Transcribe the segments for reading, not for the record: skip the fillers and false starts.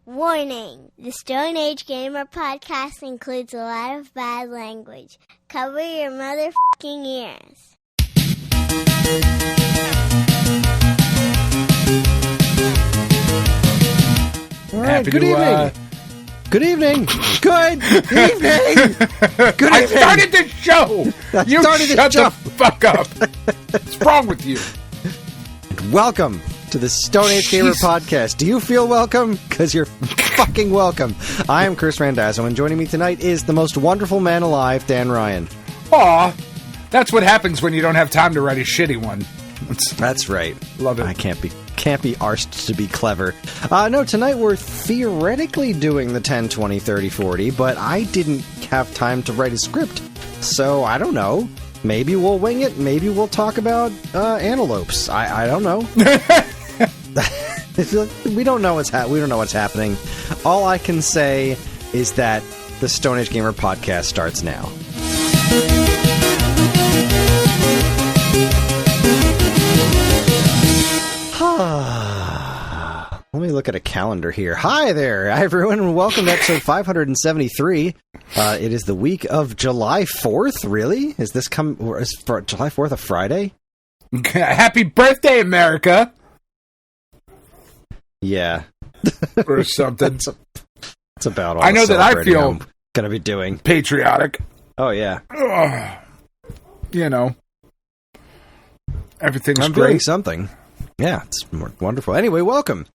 Warning! The Stone Age Gamer podcast includes a lot of bad language. Cover your motherfucking ears. All right, Good evening. Good evening. Good evening. Good I evening. started the show. You shut the fuck up. What's wrong with you? Welcome to the Stone Age Gamer podcast. Do you feel welcome? Because you're fucking welcome. I am Kris Randazzo, and joining me tonight is the most wonderful man alive, Dan Ryan. Aw, that's what happens when you don't have time to write a shitty one. That's right. Love it. I can't be arsed to be clever. No, tonight we're theoretically doing the 10, 20, 30, 40, but I didn't have time to write a script. So, I don't know. Maybe we'll wing it. Maybe we'll talk about antelopes. I don't know. We don't know what's happening. All I can say is that the Stone Age Gamer podcast starts now. Let me look at a calendar here. Hi there, everyone, and welcome to episode 573. It is the week of July 4th, really? Is this July 4th a Friday? Happy birthday, America! Yeah. Or something. That's about all I know that I feel I'm going to be doing. Patriotic. Oh, yeah. You know. Everything's I'm great. doing something. Yeah, it's wonderful. Anyway, welcome.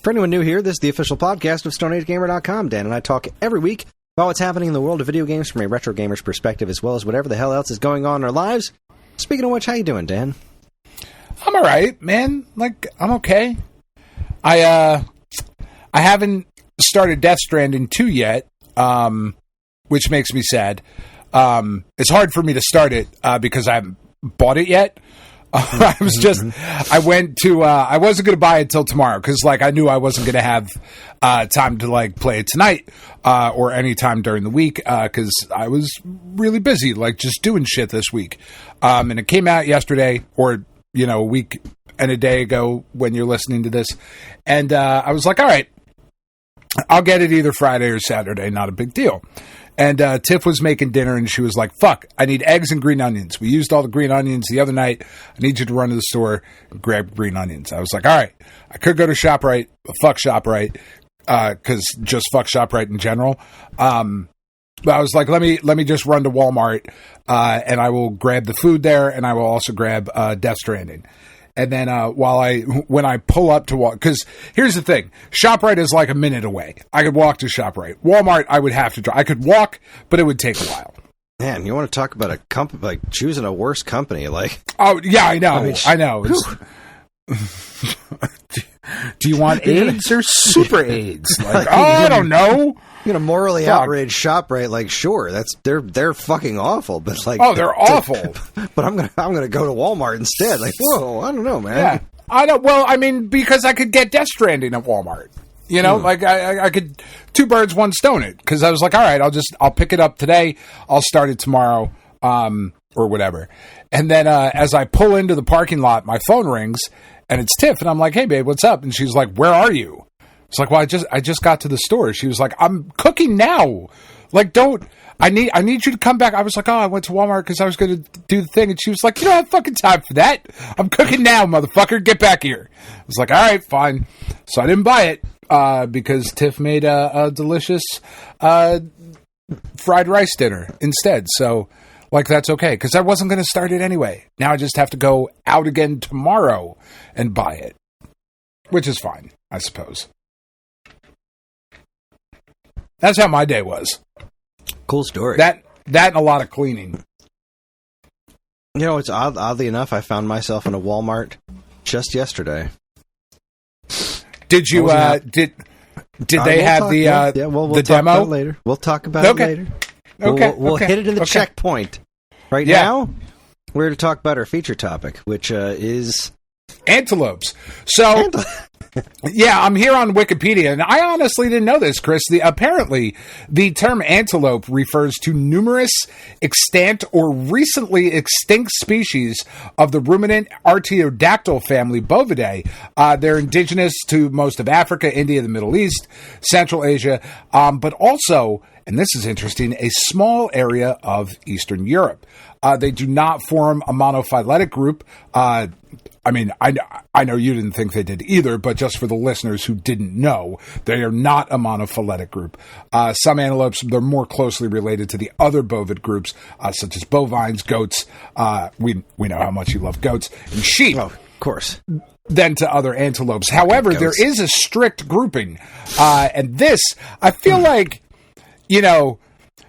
For anyone new here, this is the official podcast of StoneAgeGamer.com. Dan and I talk every week about what's happening in the world of video games from a retro gamer's perspective, as well as whatever the hell else is going on in our lives. Speaking of which, how you doing, Dan? I'm alright, man. I'm okay. I haven't started Death Stranding 2 yet, which makes me sad. It's hard for me to start it because I haven't bought it yet. I wasn't going to buy it until tomorrow because, I knew I wasn't going to have time to, play it tonight or any time during the week because I was really busy, just doing shit this week. And it came out yesterday or, a week and a day ago when you're listening to this. And I was like, all right, I'll get it either Friday or Saturday. Not a big deal. And Tiff was making dinner, and she was like, fuck, I need eggs and green onions. We used all the green onions the other night. I need you to run to the store and grab green onions. I was like, all right, I could go to ShopRite, but fuck ShopRite, because just fuck ShopRite in general. But I was like, let me just run to Walmart, and I will grab the food there, and I will also grab Death Stranding. And then when I pull up to walk, because here's the thing, ShopRite is a minute away. I could walk to ShopRite. Walmart, I would have to drive. I could walk, but it would take a while. Man, you want to talk about a company, choosing a worse company, Oh, yeah, I know. I know. Do you want AIDS or super AIDS? I don't know. You're gonna morally outrage ShopRite, sure, they're fucking awful, but they're awful. But I'm gonna go to Walmart instead. Whoa, I don't know, man. Yeah, I don't. Well, I mean, because I could get Death Stranding at Walmart. You know, I could two birds, one stone it. Because I was like, all right, I'll pick it up today. I'll start it tomorrow, or whatever. And then as I pull into the parking lot, my phone rings, and it's Tiff, and I'm like, hey, babe, what's up? And she's like, where are you? It's like, well, I just got to the store. She was like, I'm cooking now. I need you to come back. I was like, oh, I went to Walmart because I was going to do the thing. And she was like, you don't have fucking time for that. I'm cooking now, motherfucker. Get back here. I was like, all right, fine. So I didn't buy it because Tiff made a delicious fried rice dinner instead. So, that's okay because I wasn't going to start it anyway. Now I just have to go out again tomorrow and buy it, which is fine, I suppose. That's how my day was. Cool story. That and a lot of cleaning. It's oddly enough, I found myself in a Walmart just yesterday. Did you did they have the demo later? We'll talk about it later. We'll hit it in the checkpoint. Right now, we're to talk about our feature topic, which is Antelopes. So, yeah, I'm here on Wikipedia, and I honestly didn't know this, Chris. Apparently, the term antelope refers to numerous extant or recently extinct species of the ruminant artiodactyl family Bovidae. They're indigenous to most of Africa, India, the Middle East, Central Asia, but also, and this is interesting, a small area of Eastern Europe. They do not form a monophyletic group. I know you didn't think they did either, but just for the listeners who didn't know, they are not a monophyletic group. Some antelopes, they're more closely related to the other bovid groups, such as bovines, goats. We know how much you love goats, and sheep. Oh, of course. Than to other antelopes. However, there is a strict grouping. And this, I feel like,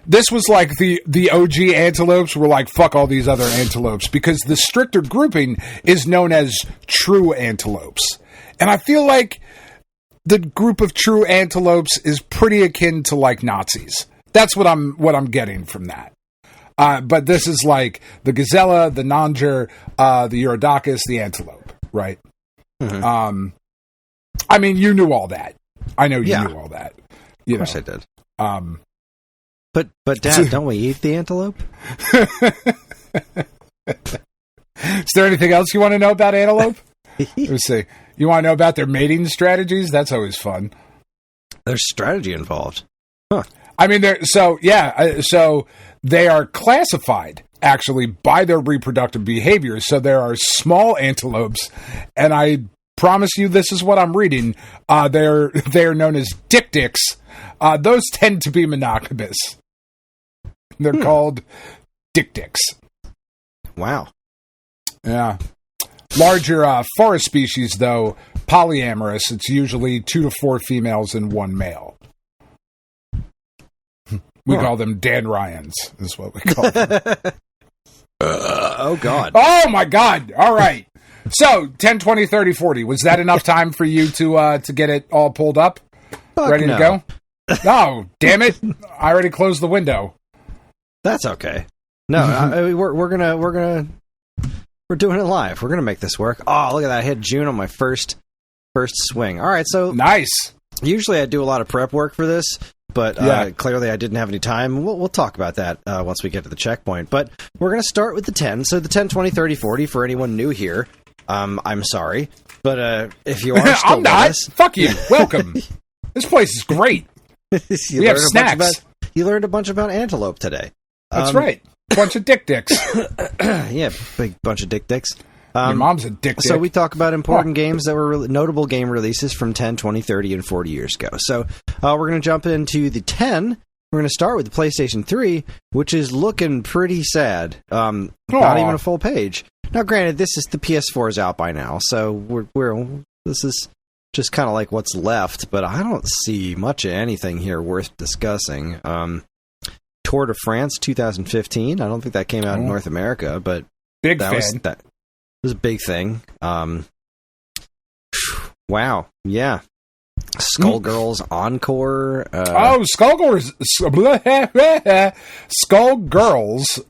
this was like the OG antelopes were like, fuck all these other antelopes, because the stricter grouping is known as true antelopes. And I feel like the group of true antelopes is pretty akin to like Nazis. That's what I'm getting from that. But this is like the gazelle, the nonger, the Urodacus, the antelope, right? Mm-hmm. You knew all that. I know you knew all that. Of course I did. But Dad, don't we eat the antelope? Is there anything else you want to know about antelope? Let's see. You want to know about their mating strategies? That's always fun. There's strategy involved. Huh. So they are classified actually by their reproductive behavior. So there are small antelopes, and I promise you this is what I'm reading. They're known as dictics. Those tend to be monogamous. They're called dictics. Wow. Yeah. Larger forest species, though, polyamorous. It's usually 2 to 4 females and 1 male. We call them Dan Ryans, is what we call them. Oh, God. Oh, my God. All right. So, 10, 20, 30, 40. Was that enough time for you to get it all pulled up? Ready to go? Oh, damn it. I already closed the window. That's okay. No, we're doing it live. We're gonna make this work. Oh, look at that! I hit June on my first swing. All right, so nice. Usually I do a lot of prep work for this, but clearly I didn't have any time. We'll talk about that once we get to the checkpoint. But we're gonna start with the 10. So the 10, 20, 30, 40 for anyone new here. I'm sorry, but if you are still I'm not. Us, fuck you. Welcome. This place is great. We have snacks. You learned a bunch about antelope today. That's right. Bunch of dicks. Yeah, big bunch of dicks. Your mom's a dick. So we talk about important games that were notable game releases from 10, 20, 30, and 40 years ago. So we're going to jump into the 10. We're going to start with the PlayStation 3, which is looking pretty sad. Not even a full page. Now, granted, the PS4 is out by now, so this is just kind of like what's left, but I don't see much of anything here worth discussing. Tour de France 2015. I don't think that came out in North America, but big that fan. That was a big thing. Wow, yeah. Skullgirls Encore. Skullgirls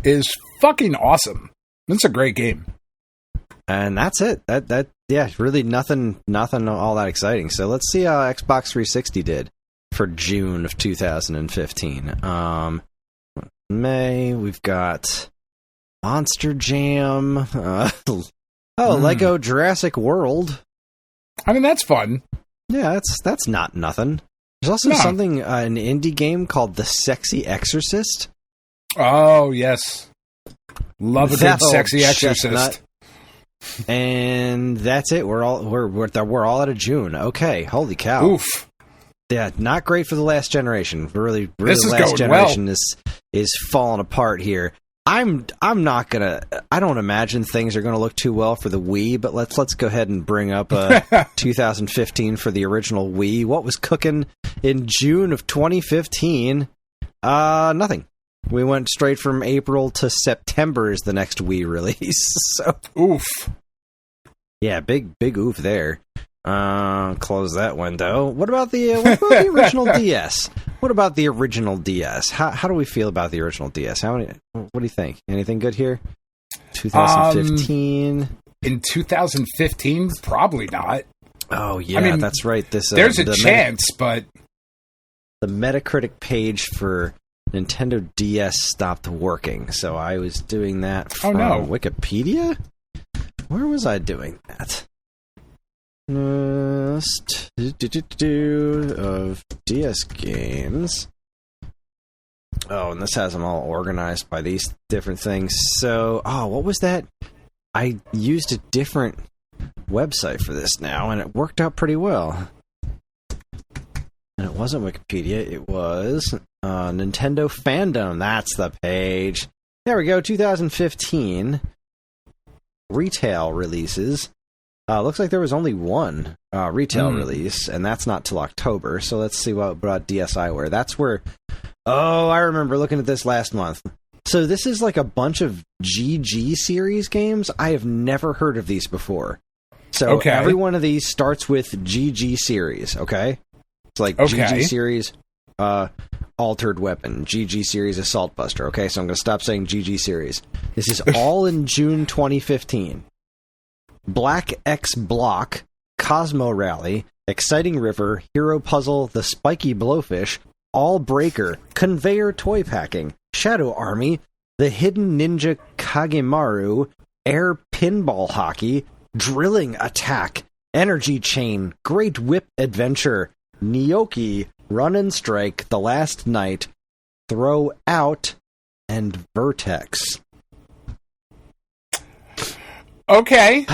is fucking awesome. It's a great game. And that's it. Really nothing all that exciting. So let's see how Xbox 360 did for June of 2015. May, we've got Monster Jam. Lego Jurassic World. I mean, that's fun. Yeah, that's not nothing. There's also something, an indie game called The Sexy Exorcist. Oh, yes. Love a good Sexy Exorcist. Chestnut. And that's it. We're all out of June. Okay, holy cow. Oof. Yeah, not great for the last generation. Really this the is last going generation well. is falling apart here. I'm not gonna. I don't imagine things are gonna look too well for the Wii. But let's go ahead and bring up 2015 for the original Wii. What was cooking in June of 2015? Nothing. We went straight from April to September is the next Wii release. So oof. Yeah, big oof there. Close that window. What about the original DS? What about the original DS? How do we feel about the original DS? What do you think? Anything good here? 2015. in 2015? Probably not. Oh, yeah, I mean, that's right. There's a chance, but... The Metacritic page for Nintendo DS stopped working, so I was doing that from Wikipedia? Where was I doing that? Of DS games. Oh, and this has them all organized by these different things. So, what was that? I used a different website for this now, and it worked out pretty well. And it wasn't Wikipedia, it was Nintendo Fandom. That's the page. There we go, 2015. Retail releases. Looks like there was only one retail release, and that's not till October. So let's see what brought DSiWare. That's where... Oh, I remember looking at this last month. So this is like a bunch of GG series games. I have never heard of these before. So every one of these starts with GG series, okay? It's like GG series, Altered Weapon, GG series, Assault Buster. Okay, so I'm going to stop saying GG series. This is all in June 2015. Black X Block, Cosmo Rally, Exciting River, Hero Puzzle, The Spiky Blowfish, All Breaker, Conveyor Toy Packing, Shadow Army, The Hidden Ninja Kagemaru, Air Pinball Hockey, Drilling Attack, Energy Chain, Great Whip Adventure, Gnocchi, Run and Strike, The Last Night, Throw Out, and Vertex. Okay.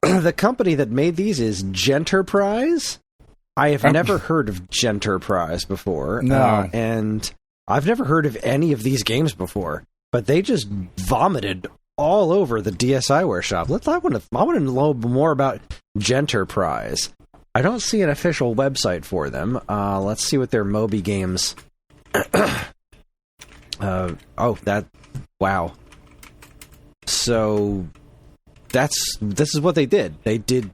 The company that made these is Genterprise. I have never heard of Genterprise before. No. And I've never heard of any of these games before. But they just vomited all over the DSiWare shop. I want to know more about Genterprise. I don't see an official website for them. Let's see what their Moby games... Wow. So... This is what they did. They did...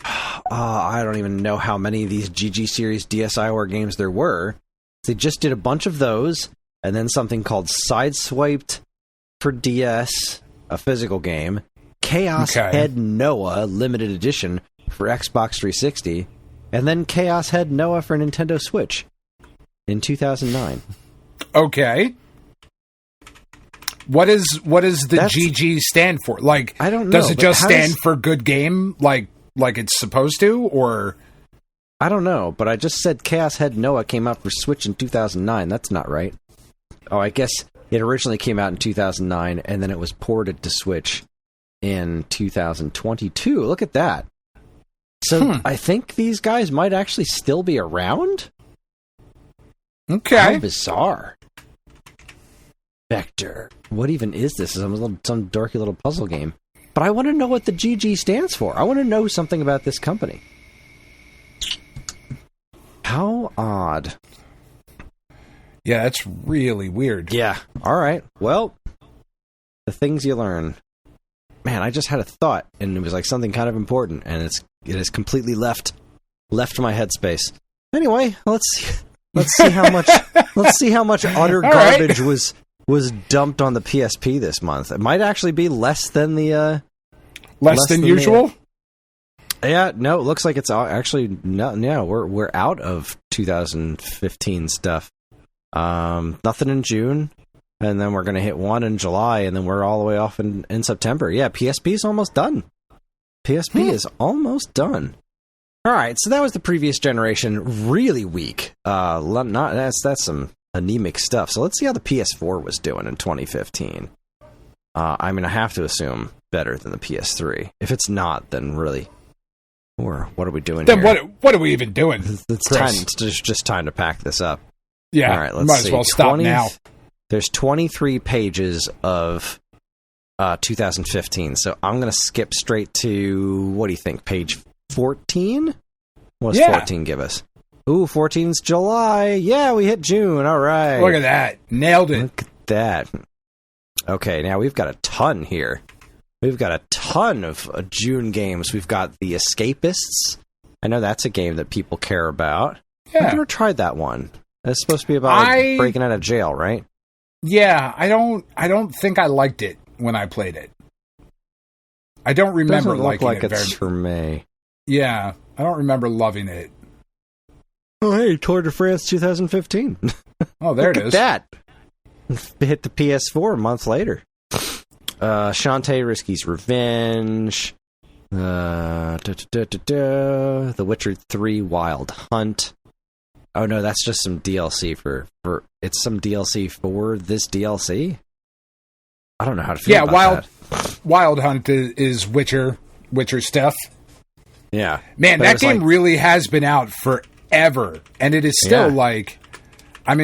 I don't even know how many of these GG Series DSiWare games there were. They just did a bunch of those, and then something called Sideswiped for DS, a physical game. Chaos Head Noah Limited Edition for Xbox 360, and then Chaos Head Noah for Nintendo Switch in 2009. Okay. What does the GG stand for? Like, I don't know. Does it just stand for good game, like it's supposed to, or? I don't know, but I just said Chaos Head Noah came out for Switch in 2009. That's not right. Oh, I guess it originally came out in 2009, and then it was ported to Switch in 2022. Look at that. So I think these guys might actually still be around? Okay. How bizarre. Vector. What even is this? Some dorky little puzzle game. But I want to know what the GG stands for. I want to know something about this company. How odd. Yeah, that's really weird. Yeah. All right. Well, the things you learn. Man, I just had a thought, and it was like something kind of important, and it has completely left my headspace. Anyway, let's see how much utter garbage was dumped on the PSP this month. It might actually be less than the less than usual. Yeah, no, it looks like it's actually no. Yeah, we're out of 2015 stuff. Nothing in June, and then we're gonna hit one in July, and then we're all the way off in September. Yeah, PSP is almost done. PSP is almost done. All right, so that was the previous generation. Really weak. That's some anemic stuff. So let's see how the PS4 was doing in 2015. I mean, I have to assume better than the PS3. If it's not, then really, or what are we doing then here? What are we even doing? It's time. It's just time to pack this up. Yeah. All right, let's might see. as well stop now. There's 23 pages of 2015, so I'm going to skip straight to, what do you think, page 14? What does 14 give us? Ooh, 14's July. Yeah, we hit June. All right. Look at that. Nailed it. Look at that. Okay, now we've got a ton here. We've got a ton of June games. We've got The Escapists. I know that's a game that people care about. Yeah. I've never tried that one. It's supposed to be about breaking out of jail, right? Yeah, I don't think I liked it when I played it. I don't remember Doesn't look liking like it it's for me. Yeah, I don't remember loving it. Oh, hey, Tour de France 2015. Oh, there it Look is. at that. Hit the PS4 a month later. Shantae Risky's Revenge. The Witcher 3 Wild Hunt. Oh no, that's just some DLC for it's some DLC for this DLC? I don't know how to feel about that. Wild Hunt is Witcher stuff. Yeah. Man, But that game really has been out forever. And it is still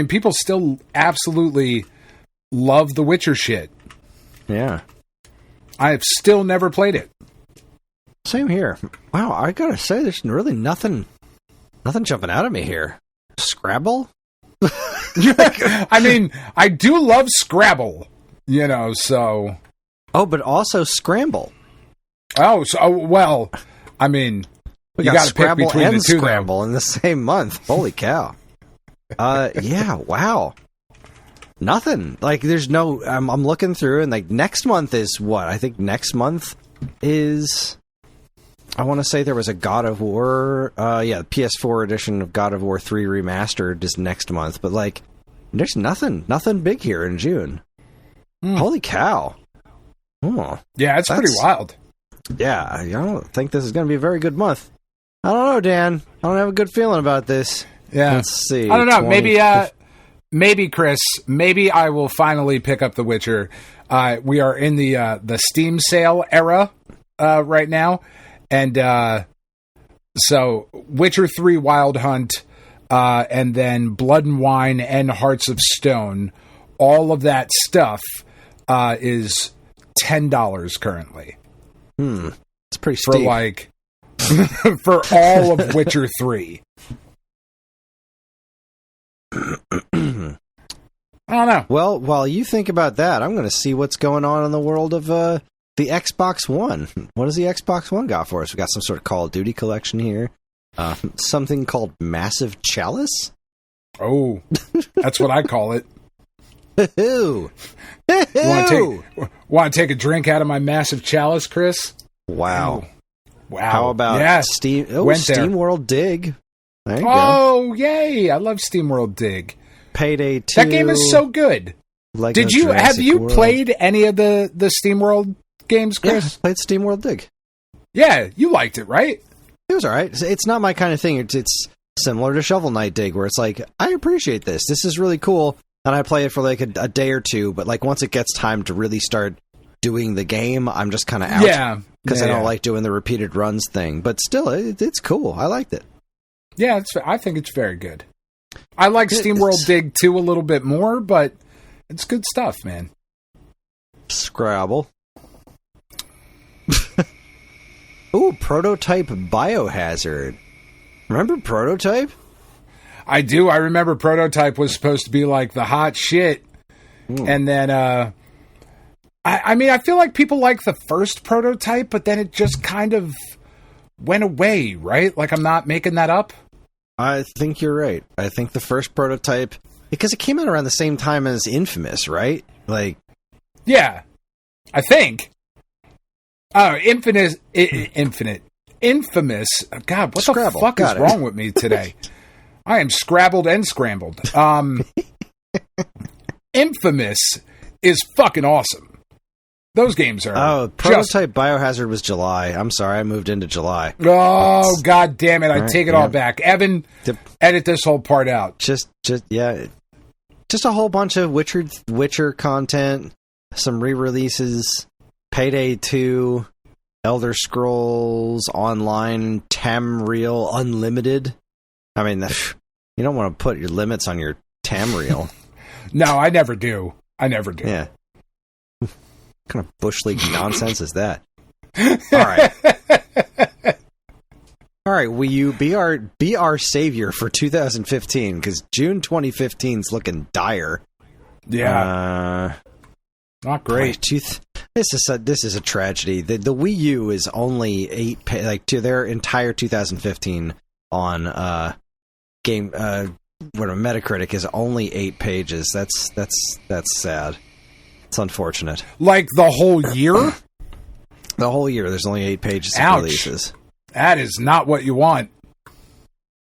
people still absolutely love the Witcher shit. Yeah. I have still never played it. Same here. Wow, I gotta say, there's really nothing jumping out at me here. Scrabble? I mean, I do love Scrabble, so... Oh, but also Scramble. Oh, well, I mean, We you got got to pick Scrabble between and the two. Scramble in the same month. Holy cow. Yeah, wow. Nothing. Like, there's no... I'm looking through, and, like, next month is what? I think next month is... I want to say there was a God of War... the PS4 edition of God of War 3 Remastered is next month, but, like, there's nothing big here in June. Holy cow. Oh, Yeah, it's pretty wild. yeah, I don't think this is going to be a very good month. I don't know, Dan. I don't have a good feeling about this. Yeah. Let's see. I don't know. Maybe, Chris, maybe I will finally pick up The Witcher. We are in the Steam sale era right now. And so Witcher 3 Wild Hunt, and then Blood and Wine and Hearts of Stone, all of that stuff is $10 currently. It's pretty for steep. like for all of Witcher 3. I don't know. Well, while you think about that, I'm going to see what's going on in the world of the Xbox One. What does the Xbox One got for us? We got some sort of Call of Duty collection here. Something called Massive Chalice? Oh, that's what I call it. Ooh. Want to take a drink out of my massive chalice, Chris? Wow. Wow. How about Steam? Oh, Went there. SteamWorld Dig. There you go. Oh, yay. I love SteamWorld Dig. Payday 2. That game is so good. Lego Have Jurassic you World. played any of the SteamWorld games, Yeah, Chris? I played SteamWorld Dig. Yeah, you liked it, right? It was alright. It's not my kind of thing. It's similar to Shovel Knight Dig, where it's like, I appreciate this. This is really cool. And I play it for like a day or two, but like once it gets time to really start doing the game, I'm just kind of out. Yeah. Because I don't like doing the repeated runs thing. But still, it's cool. I liked it. Yeah, I think it's very good. I like SteamWorld Dig 2 a little bit more, but it's good stuff, man. Scrabble. Ooh, Prototype Biohazard. Remember Prototype? I do. I remember Prototype was supposed to be like the hot shit. And then, I mean, I feel like people like the first Prototype, but then it just kind of went away, right? Like, I'm not making that up. I think you're right. I think the first Prototype, because it came out around the same time as Infamous, right? Like, yeah, I think. Oh, Infamous. God, what Scrabble. the fuck Got is it. wrong with me today? I am scrabbled and scrambled. Infamous is fucking awesome. Those games are. oh, Prototype Biohazard was July. I'm sorry, I moved into July. Oh, God damn it. I take it all back. Evan, Yep. edit this whole part out. Just a whole bunch of Witcher content, some re-releases, Payday 2, Elder Scrolls Online, Tamriel Unlimited. I mean, you don't want to put your limits on your Tamriel. No, I never do. Yeah. What kind of Bush League nonsense is that? All right. All right, will you be our savior for 2015? Because June 2015 is looking dire. Yeah. Not great. Boy, this is a tragedy. The Wii U is only to their entire 2015 on Metacritic is only 8 pages. That's sad. It's unfortunate. Like the whole year? The whole year, there's only 8 pages of Ouch. releases. That is not what you want.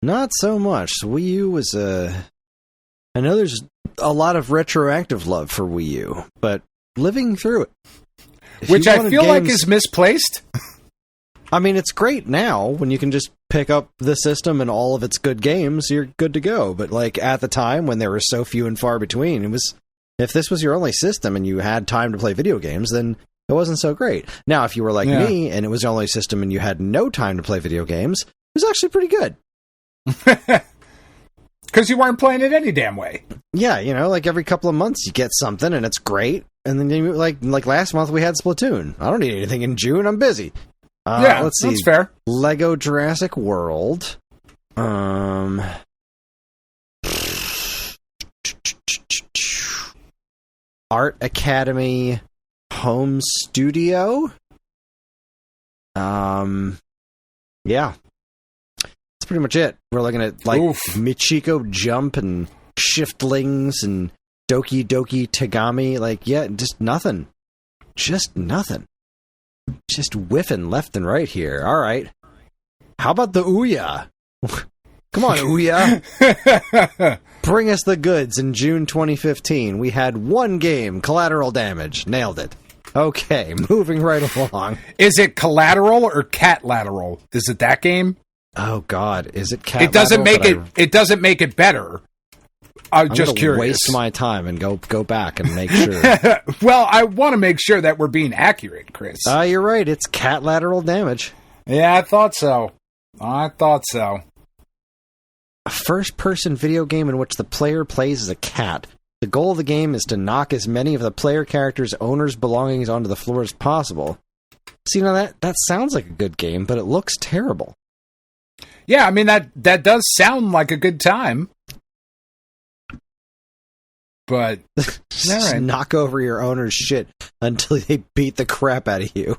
Not so much. Wii U was I know there's a lot of retroactive love for Wii U, but living through it. Which I feel like is misplaced. I mean, it's great now when you can just pick up the system and all of its good games, you're good to go. But like at the time when there were so few and far between, it was, if this was your only system and you had time to play video games, then it wasn't so great. Now, if you were like me and it was your only system and you had no time to play video games, it was actually pretty good. Because you weren't playing it any damn way. Yeah, you know, like every couple of months you get something and it's great. And then you, like last month we had Splatoon. I don't need anything in June. I'm busy. Let's see. That's fair. Lego Jurassic World. Art Academy Home Studio. Yeah. That's pretty much it. We're looking at like Michiko Jump and Shiftlings and Doki Doki Tagami. Like, yeah, just nothing. Just nothing. Just whiffing left and right here. All right. How about the Ouya? Come on, Ouya. Bring us the goods in June 2015. We had one game, Collateral Damage. Nailed it. Okay, moving right along. Is it Collateral or Cat Lateral? Is it that game? Oh God, is it Cat? It doesn't make it. It doesn't make it better. I'm just curious. Waste my time and go back and make sure. Well, I want to make sure that we're being accurate, Chris. You're right. It's Cat Lateral Damage. Yeah, I thought so. A first-person video game in which the player plays as a cat. The goal of the game is to knock as many of the player character's owner's belongings onto the floor as possible. See, now that sounds like a good game, but it looks terrible. Yeah, I mean, that does sound like a good time. But just knock over your owner's shit until they beat the crap out of you.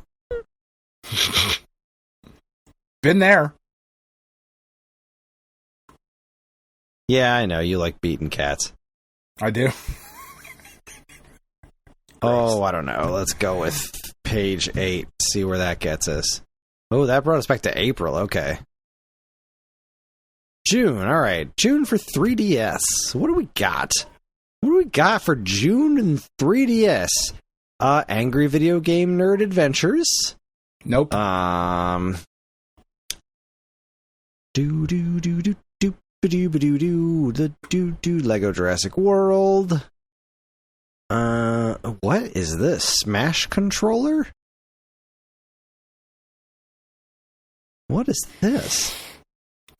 Been there. Yeah, I know. You like beating cats. I do. Oh, I don't know. Let's go with page 8. See where that gets us. Oh, that brought us back to April. Okay. June. All right. June for 3DS. What do we got? What do we got for June and 3DS? Angry Video Game Nerd Adventures. Nope. Lego Jurassic World. What is this? Smash Controller? What is this?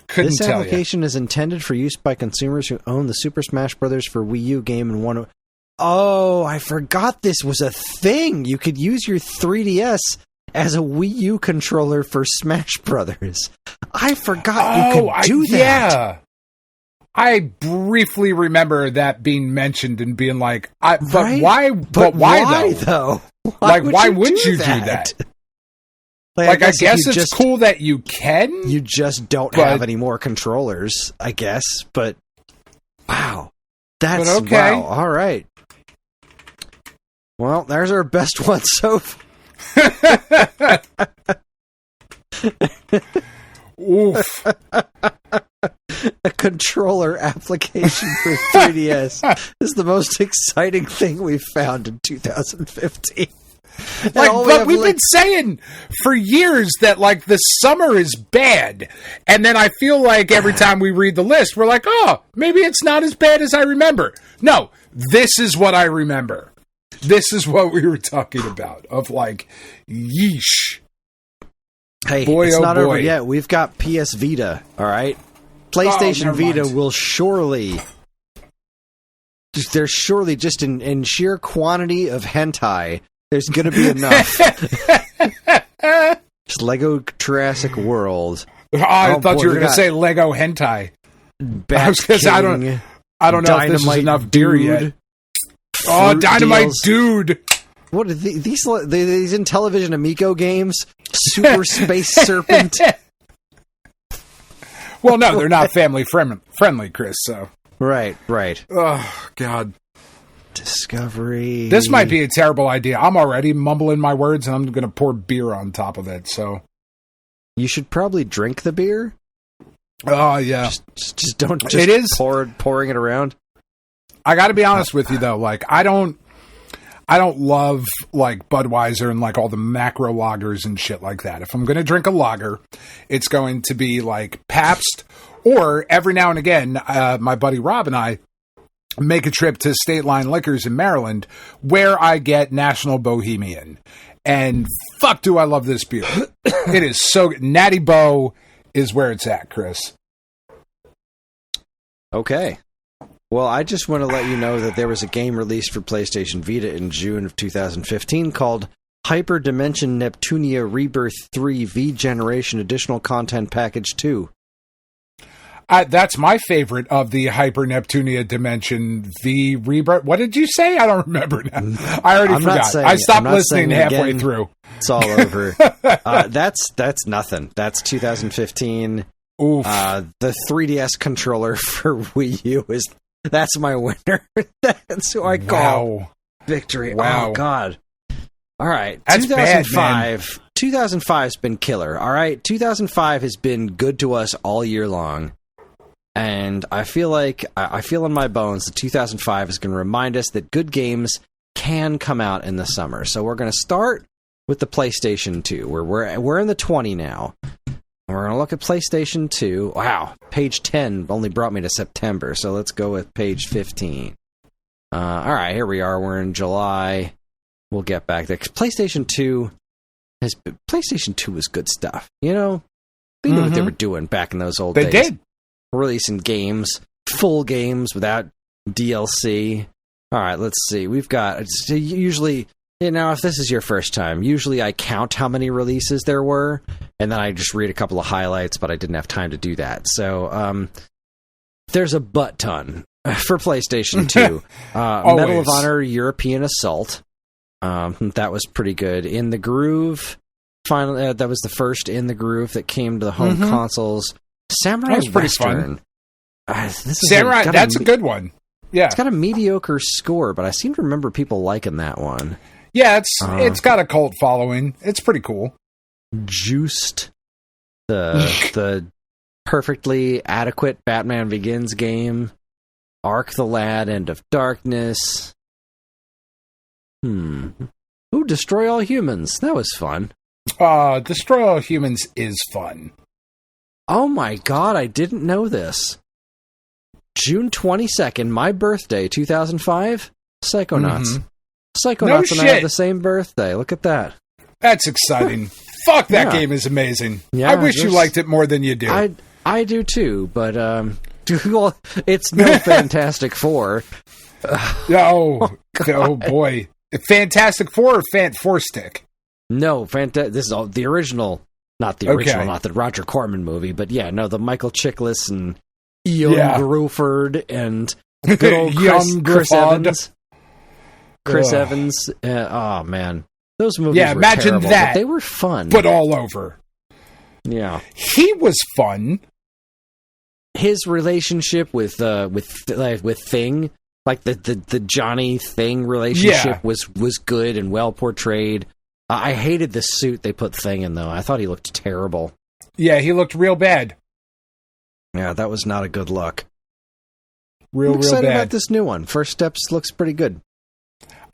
Couldn't this tell application is intended for use by consumers who own the Super Smash Bros. For Wii U game and want to... Oh, I forgot this was a thing! You could use your 3DS as a Wii U controller for Smash Brothers. I forgot you could do that. Yeah. I briefly remember that being mentioned and being like, right? Why though? Why would you do that? I guess it's cool that you can. You just don't have any more controllers, I guess. But wow, that's okay. Wow. All right. Well, there's our best one so far. Oof. A controller application for 3DS is the most exciting thing we've found in 2015. But we've been saying for years that like the summer is bad, and then I feel like every time we read the list, we're like, oh, maybe it's not as bad as I remember. No, this is what I remember. This is what we were talking about. Of like, yeesh. Hey, it's not over yet. We've got PS Vita. All right, PlayStation Vita will surely. There's surely just in sheer quantity of hentai. There's going to be enough. Just Lego Jurassic World. I thought you were going to say Lego hentai. I don't know if this is enough deer yet. Oh, Dynamite deals. Dude. What are these Intellivision Amico games? Super Space Serpent. Well, no, they're not family friendly, Chris. So right. Oh God. Discovery. This might be a terrible idea. I'm already mumbling my words, and I'm going to pour beer on top of it. So you should probably drink the beer. Oh yeah, just don't. Just it is pouring it around. I got to be honest with you though. Like I don't love like Budweiser and like all the macro lagers and shit like that. If I'm going to drink a lager, it's going to be like Pabst, or every now and again, my buddy Rob and I make a trip to State Line Liquors in Maryland, where I get National Bohemian. And fuck, do I love this beer. It is so good. Natty Bo is where it's at, Chris. Okay. Well, I just want to let you know that there was a game released for PlayStation Vita in June of 2015 called Hyperdimension Neptunia Rebirth 3 V-Generation Additional Content Package 2. That's my favorite of the Hyper Neptunia Dimension V Rebirth. What did you say? I don't remember now. I already forgot. I stopped listening halfway through. It's all over. That's nothing. That's 2015. Oof. The 3DS controller for Wii U that's my winner. That's who I call victory. Wow. Oh God. All right. That's 2005. Bad, 2005's been killer. All right. 2005 has been good to us all year long. And I feel in my bones that 2005 is going to remind us that good games can come out in the summer. So we're going to start with the PlayStation 2. We're in the 20 now. We're going to look at PlayStation 2. Wow, page 10 only brought me to September, so let's go with page 15. All right, here we are. We're in July. We'll get back there. PlayStation 2 was good stuff. You know, they knew what they were doing back in those old days. They did. Releasing games, full games without DLC. All right, let's see. We've got, usually, you know, if this is your first time, usually I count how many releases there were, and then I just read a couple of highlights, but I didn't have time to do that. So, there's a butt ton for PlayStation 2. Medal of Honor European Assault. That was pretty good. In the Groove, finally, that was the first In the Groove that came to the home consoles. Samurai That was pretty Western. fun. Samurai, that's a good one. Yeah. It's got a mediocre score, but I seem to remember people liking that one. Yeah, it's got a cult following. It's pretty cool. Juiced, the perfectly adequate Batman Begins game. Ark the Lad, End of Darkness. Ooh, Destroy All Humans. That was fun. Destroy All Humans is fun. Oh my God, I didn't know this. June 22nd, my birthday, 2005, Psychonauts. Psychonauts and I have the same birthday. Look at that. That's exciting. Fuck, that game is amazing. Yeah, I wish you liked it more than you do. I do too, but well, it's no Fantastic Four. Oh boy. Fantastic Four or Fant Four Stick? No, this is all the original. Not the original, not the Roger Corman movie, but yeah, no, the Michael Chiklis and Ian Gruford and good old Chris Evans. Chris Evans. Oh, man. Those movies were imagine terrible, that. But they were fun. But all over. Yeah. He was fun. His relationship with Thing, like the Johnny Thing relationship was good and well portrayed. I hated the suit they put Thing in, though. I thought he looked terrible. Yeah, he looked real bad. Yeah, that was not a good look. Real I'm excited bad. about this new one. First Steps looks pretty good.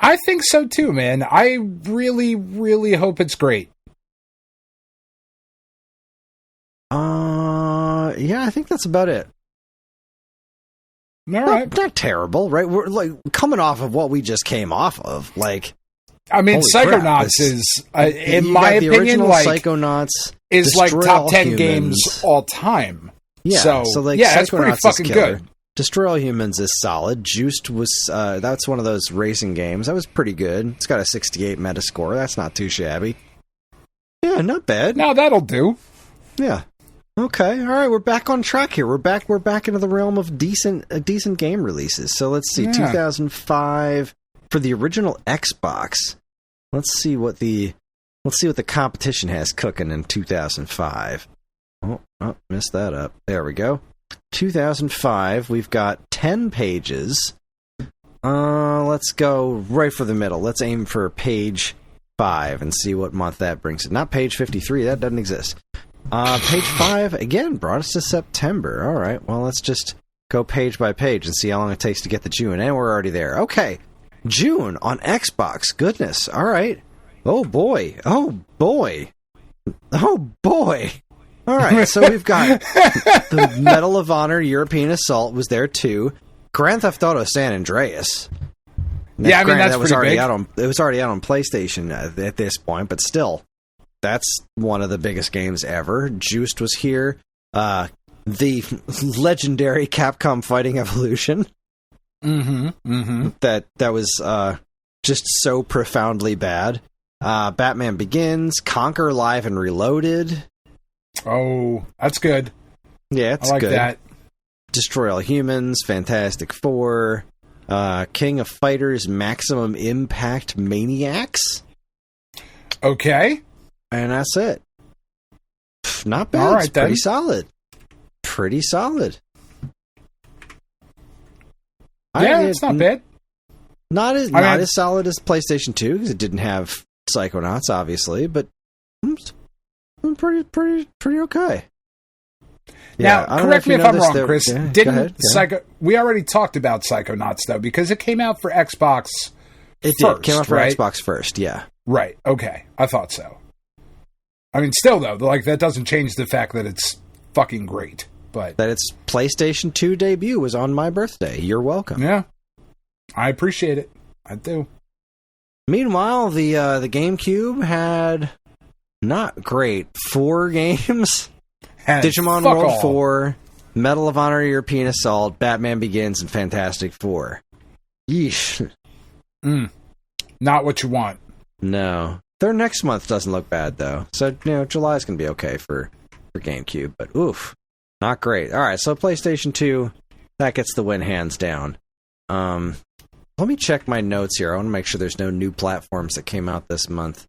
I think so, too, man. I really, really hope it's great. Yeah, I think that's about it. All right. Not terrible, right? We're like coming off of what we just came off of. Like, I mean, Psychonauts is, in my opinion, like Psychonauts is like top 10 games all time. Yeah, so like, it's pretty fucking good. Destroy All Humans is solid. Juiced was that's one of those racing games. That was pretty good. It's got a 68 Metascore. That's not too shabby. Yeah, not bad. No, that'll do. Yeah. Okay. All right. We're back on track here. We're back into the realm of decent game releases. So let's see. 2005 for the original Xbox. Let's see what the competition has cooking in 2005. Oh, messed that up. There we go. 2005. We've got 10 pages. Let's go right for the middle. Let's aim for page 5 and see what month that brings it. Not page 53. That doesn't exist. Page 5, again, brought us to September. All right, well, let's just go page by page and see how long it takes to get to June. And we're already there. Okay, June on Xbox. Goodness. All right. Oh, boy. Oh, boy. Oh, boy. All right, so we've got the Medal of Honor European Assault was there, too. Grand Theft Auto San Andreas. Now, yeah, I mean, that's that was pretty already big. It was already out on PlayStation at this point, but still. That's one of the biggest games ever. Juiced was here. The legendary Capcom Fighting Evolution. That was just so profoundly bad. Batman Begins, Conquer Live and Reloaded. Oh, that's good. Yeah, it's I like good. that. Destroy All Humans, Fantastic Four, King of Fighters, Maximum Impact Maniacs. Okay. And that's it. Not bad. All right, it's pretty then. solid. Pretty solid. Yeah, it's not bad. Not as solid as PlayStation 2 because it didn't have Psychonauts, obviously, but pretty okay. Now, correct me if I'm wrong, Chris. Yeah, Didn't we already talked about Psychonauts though, because it came out for Xbox. It first, came out for right? Xbox first, yeah. Right. Okay, I thought so. I mean, still though, like that doesn't change the fact that it's fucking great. But that its PlayStation 2 debut was on my birthday. You're welcome. Yeah, I appreciate it. I do. Meanwhile, the GameCube had not great 4 games. Digimon World 4, Medal of Honor European Assault, Batman Begins, and Fantastic Four. Yeesh. Not what you want. No. Their next month doesn't look bad, though. So, July's going to be okay for GameCube, but oof. Not great. All right, so PlayStation 2, that gets the win hands down. Let me check my notes here. I want to make sure there's no new platforms that came out this month.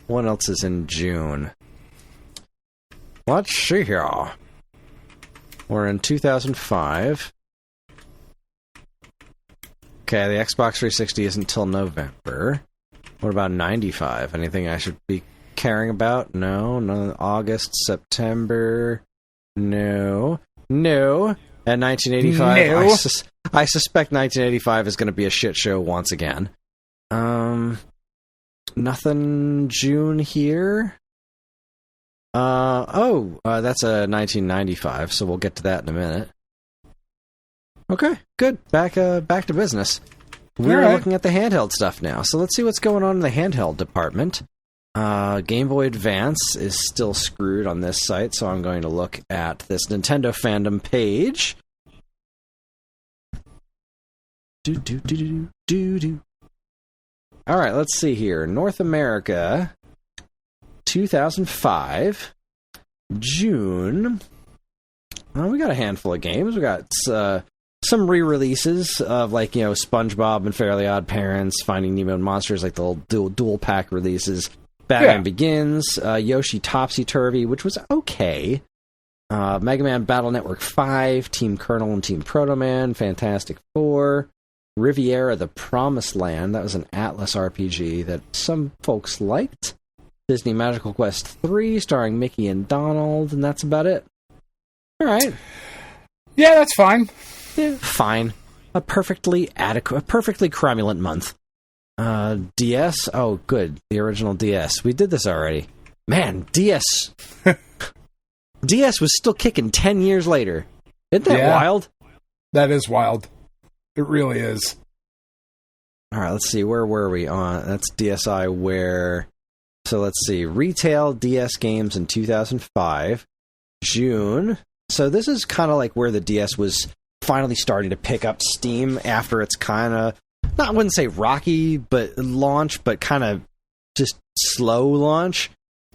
What else is in June? Let's see here. We're in 2005. Okay, the Xbox 360 isn't until November. What about 95? Anything I should be caring about? No. August, September. No. And 1985. No. I suspect 1985 is going to be a shit show once again. Nothing June here. That's a 1995, so we'll get to that in a minute. Okay, good. Back to business. We're looking at the handheld stuff now, so let's see what's going on in the handheld department. Game Boy Advance is still screwed on this site, so I'm going to look at this Nintendo fandom page. All right, let's see here. North America, 2005, June. We got a handful of games. We got some re-releases of, SpongeBob and Fairly Odd Parents, Finding Nemo and Monsters, like the little dual pack releases. Batman Begins, Yoshi Topsy-Turvy, which was okay. Mega Man Battle Network 5, Team Colonel and Team Proto Man, Fantastic Four, Riviera the Promised Land, that was an Atlas RPG that some folks liked. Disney Magical Quest 3, starring Mickey and Donald, and that's about it. All right. Yeah, that's fine. Yeah, fine. A perfectly cromulent month. DS? Oh, good. The original DS. We did this already. Man, DS... DS was still kicking 10 years later. Isn't that wild? That is wild. It really is. All right, let's see. Where were we on? That's DSi where... So let's see. Retail DS games in 2005. June. So this is kind of like where the DS was finally starting to pick up steam after its kind of... I wouldn't say rocky launch, but kind of just slow launch.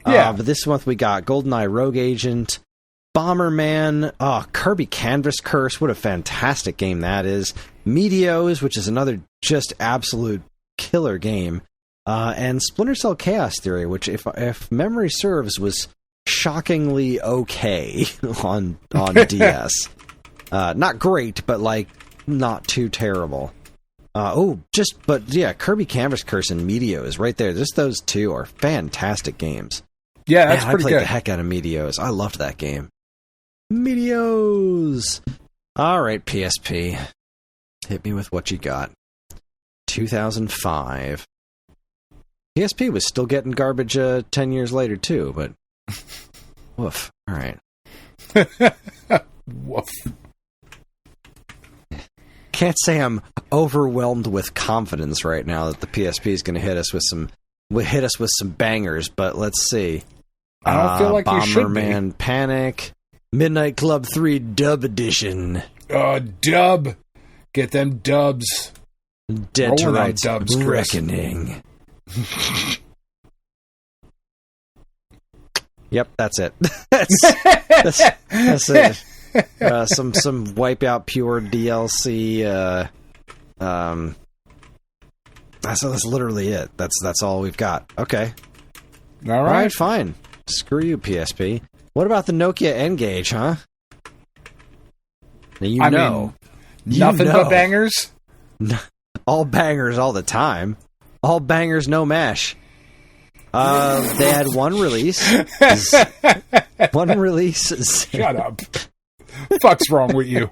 Yeah. But this month we got GoldenEye Rogue Agent, Bomberman, Kirby Canvas Curse, what a fantastic game that is. Meteos, which is another just absolute killer game. And Splinter Cell Chaos Theory, which if memory serves was shockingly okay on DS. Not great, but like not too terrible. Kirby Canvas Curse and Medio is right there. Just those two are fantastic games. Yeah, that's pretty good. I played good. the heck out of Medios. I loved that game. Medios. All right, PSP. Hit me with what you got. 2005. PSP was still getting garbage 10 years later, too, but... Woof. All right. Woof. Can't say I'm overwhelmed with confidence right now that the PSP is going to hit us with some bangers, but let's see. I don't feel like you should be. Bomberman Panic, Midnight Club 3 Dub Edition. Dub. Get them dubs. Dead to Rolling on Rights dubs, Kris. Reckoning. Yep, that's it. that's it. Some Wipeout Pure DLC. That's literally it. That's all we've got. Okay. All right, fine. Screw you, PSP. What about the Nokia N-Gage, huh? Now nothing but bangers. All bangers all the time. All bangers, no mash. They had one release. One release. Shut up. Fuck's wrong with you?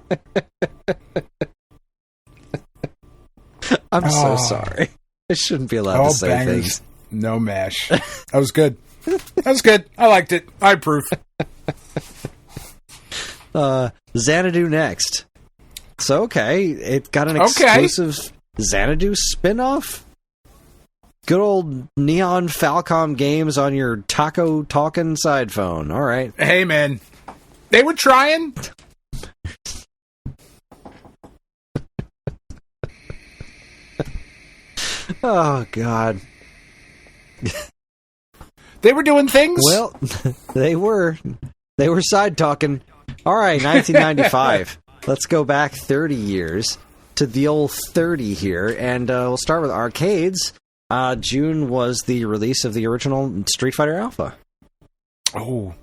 I'm so sorry. I shouldn't be allowed to say bangers, things. No mash. That was good. I liked it. I approve. Xanadu next. So, okay. It got an exclusive Xanadu spin-off? Good old Neon Falcom games on your taco talking side phone. All right. Hey, man. They were trying. Oh, God. They were doing things. Well, they were side talking. All right, 1995. Let's go back 30 years to the old 30 here, and we'll start with arcades. June was the release of the original Street Fighter Alpha. Oh,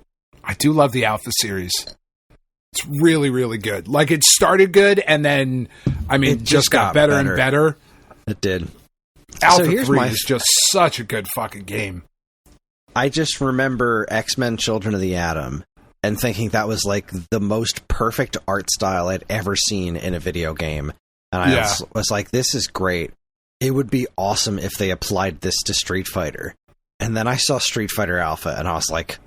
I do love the Alpha series. It's really, really good. Like, it started good, and then, it just got better and better. It did. Alpha 3 is just such a good fucking game. I just remember X-Men Children of the Atom and thinking that was like the most perfect art style I'd ever seen in a video game. And I was like, this is great. It would be awesome if they applied this to Street Fighter. And then I saw Street Fighter Alpha and I was like,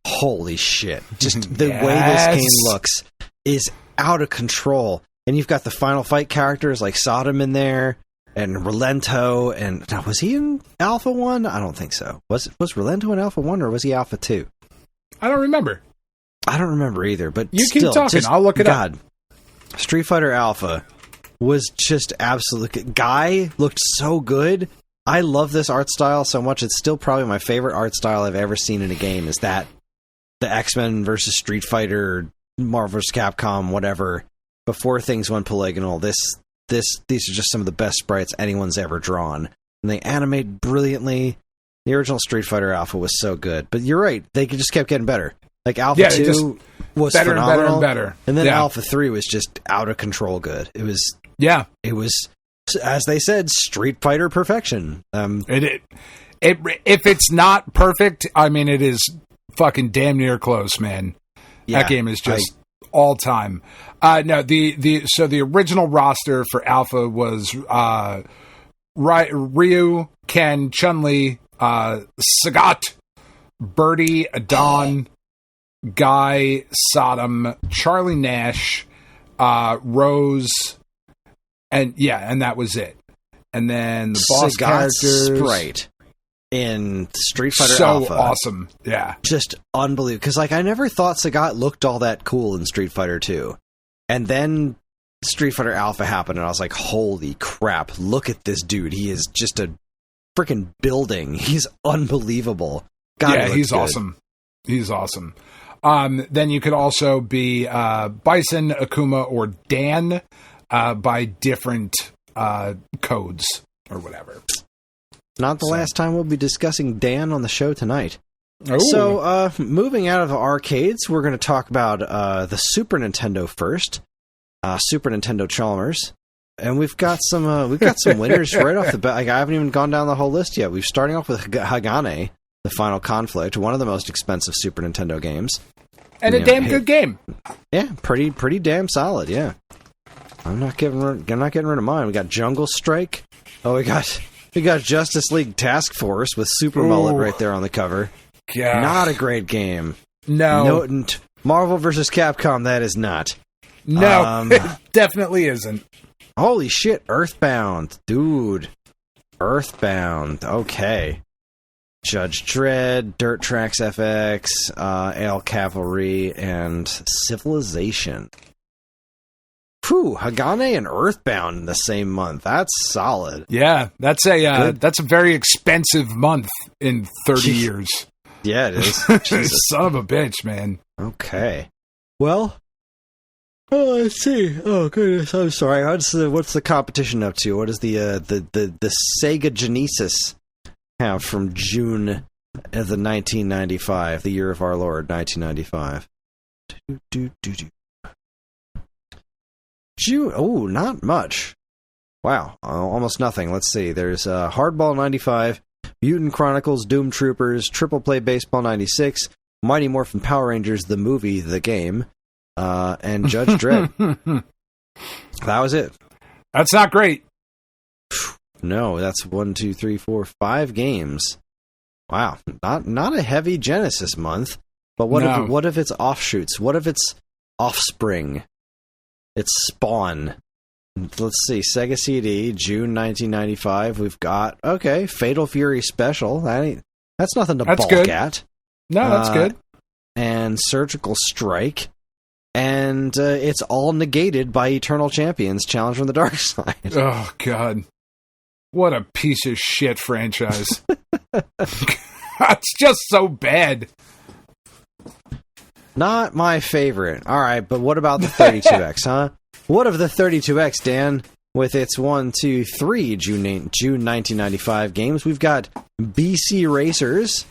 holy shit. Just the way this game looks is out of control. And you've got the Final Fight characters like Sodom in there. And Relento, and now, was he in Alpha 1? I don't think so. Was Relento in Alpha 1, or was he Alpha 2? I don't remember. I don't remember either, but you still, keep talking. I'll look it up. Street Fighter Alpha was just absolutely... Guy looked so good. I love this art style so much. It's still probably my favorite art style I've ever seen in a game, is that the X-Men versus Street Fighter, Marvel vs. Capcom, whatever, before things went polygonal. These are just some of the best sprites anyone's ever drawn. And they animate brilliantly. The original Street Fighter Alpha was so good. But you're right, they just kept getting better. Like Alpha 2 was better phenomenal. and better. And then Alpha 3 was just out of control good. It was, as they said, Street Fighter perfection. If it's not perfect, it is fucking damn near close, man. Yeah, that game is just all time. No, the original roster for Alpha was Ryu, Ken, Chun-Li, Sagat, Birdie, Adon, Guy, Sodom, Charlie Nash, Rose, and that was it. And then the boss characters, sprite in Street Fighter so Alpha. Awesome. Yeah. Just unbelievable. Because I never thought Sagat looked all that cool in Street Fighter 2. And then Street Fighter Alpha happened, and I was like, holy crap, look at this dude. He is just a freaking building. He's unbelievable. God, he's awesome. He's awesome. Then you could also be Bison, Akuma, or Dan by different codes or whatever. Not the last time we'll be discussing Dan on the show tonight. Ooh. So, moving out of the arcades, we're going to talk about the Super Nintendo first. Super Nintendo Chalmers. And we've got some winners right off the bat. Like, I haven't even gone down the whole list yet. We're starting off with Hagane, The Final Conflict, one of the most expensive Super Nintendo games. And a damn good game. Yeah, pretty damn solid, yeah. I'm not getting rid of mine. We got Jungle Strike. Oh, we got Justice League Task Force with Super Mullet right there on the cover. God. Not a great game. No. Marvel vs. Capcom, that is not. No, it definitely isn't. Holy shit, Earthbound. Dude. Earthbound. Okay. Judge Dredd, Dirt Tracks FX, Ale Cavalry, and Civilization. Whew, Hagane and Earthbound in the same month. That's solid. Yeah, that's a very expensive month in 30 years. Yeah, it is. Jesus. Son of a bitch, man. Okay. Well, let's see. Oh goodness, I'm sorry. What's the competition up to? What is the Sega Genesis have from June of the 1995, the year of our Lord, 1995? June. Oh, not much. Wow, almost nothing. Let's see. There's Hardball 95, Mutant Chronicles, Doom Troopers, Triple Play Baseball 96, Mighty Morphin Power Rangers, the movie, the game, and Judge Dredd. That was it. That's not great. No, that's 1, 2, 3, 4, 5 games. Wow, not a heavy Genesis month. But what if it's offshoots? What if it's offspring? It's Spawn. Let's see, Sega CD, June 1995. We've got Fatal Fury Special. That's nothing to balk at. No, that's good. And Surgical Strike. And it's all negated by Eternal Champions Challenge from the Dark Side. Oh, God. What a piece of shit franchise. That's just so bad. Not my favorite. All right, but what about the 32X, huh? What of the 32X, Dan? With its 1, 2, 3 June 1995 games, we've got BC Racers,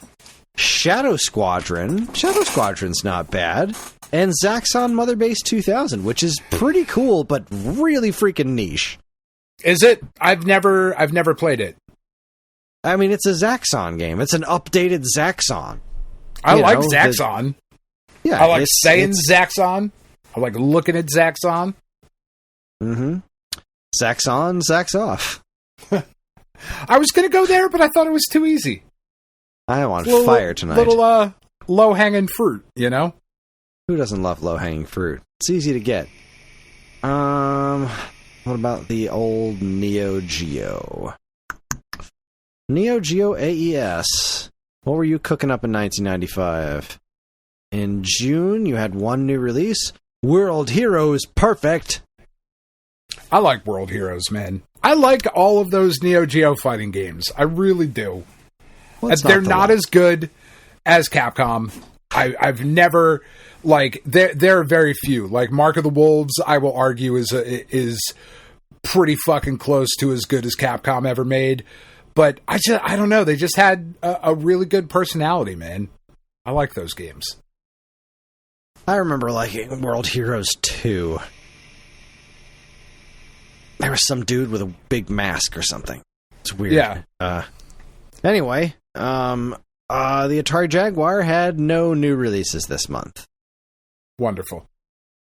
Shadow Squadron. Shadow Squadron's not bad. And Zaxxon Mother Base 2000, which is pretty cool, but really freaking niche. Is it? I've never played it. I mean, it's a Zaxxon game. It's an updated Zaxxon. I like Zaxxon. Yeah, I like saying Zaxxon. I like looking at Zaxxon. Mm-hmm. Zax on, Zax off. I was going to go there, but I thought it was too easy. I want fire tonight. Little low-hanging fruit, you know? Who doesn't love low-hanging fruit? It's easy to get. What about the old Neo Geo? Neo Geo AES. What were you cooking up in 1995? In June, you had one new release. World Heroes Perfect. I like World Heroes, man. I like all of those Neo Geo fighting games. I really do. They're not as good as Capcom. I've never, like, there are very few. Like, Mark of the Wolves, I will argue, is pretty fucking close to as good as Capcom ever made. But I don't know. They just had a really good personality, man. I like those games. I remember liking World Heroes 2. There was some dude with a big mask or something. It's weird. Yeah. Anyway, the Atari Jaguar had no new releases this month. Wonderful.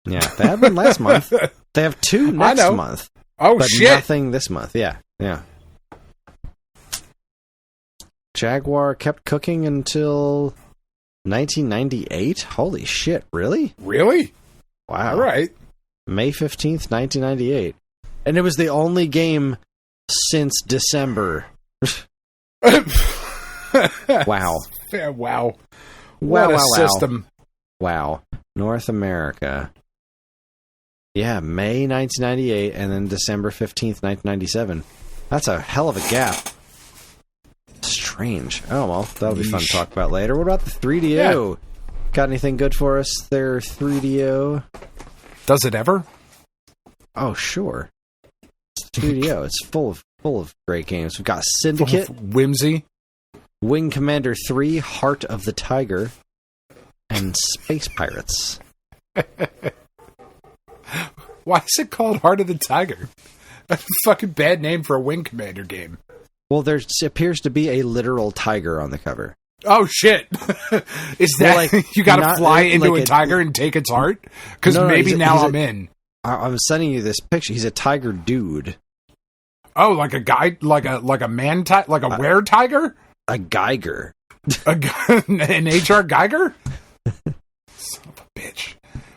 Yeah, they had one last month. They have two next month. Oh, but shit. Nothing this month. Yeah. Jaguar kept cooking until 1998? Holy shit, really? Really? Wow. All right. May 15th, 1998. And it was the only game since December. Wow. Wow. What a system. Wow. North America. Yeah, May 1998 and then December 15th, 1997. That's a hell of a gap. Strange. Oh, well, that'll be fun to talk about later. What about the 3DO? Yeah. Got anything good for us there, 3DO? Does it ever? Oh, sure. It's 3DO. It's full of great games. We've got Syndicate. Full of whimsy. Wing Commander 3, Heart of the Tiger, and Space Pirates. Why is it called Heart of the Tiger? That's a fucking bad name for a Wing Commander game. Well, there appears to be a literal tiger on the cover. Oh, shit. Is that you gotta fly into a tiger and take its heart? Because maybe now I'm in. I'm sending you this picture. He's a tiger dude. Oh, like a guy, like a man tiger, like a were tiger? A Geiger. An H.R. Geiger? Son of a bitch.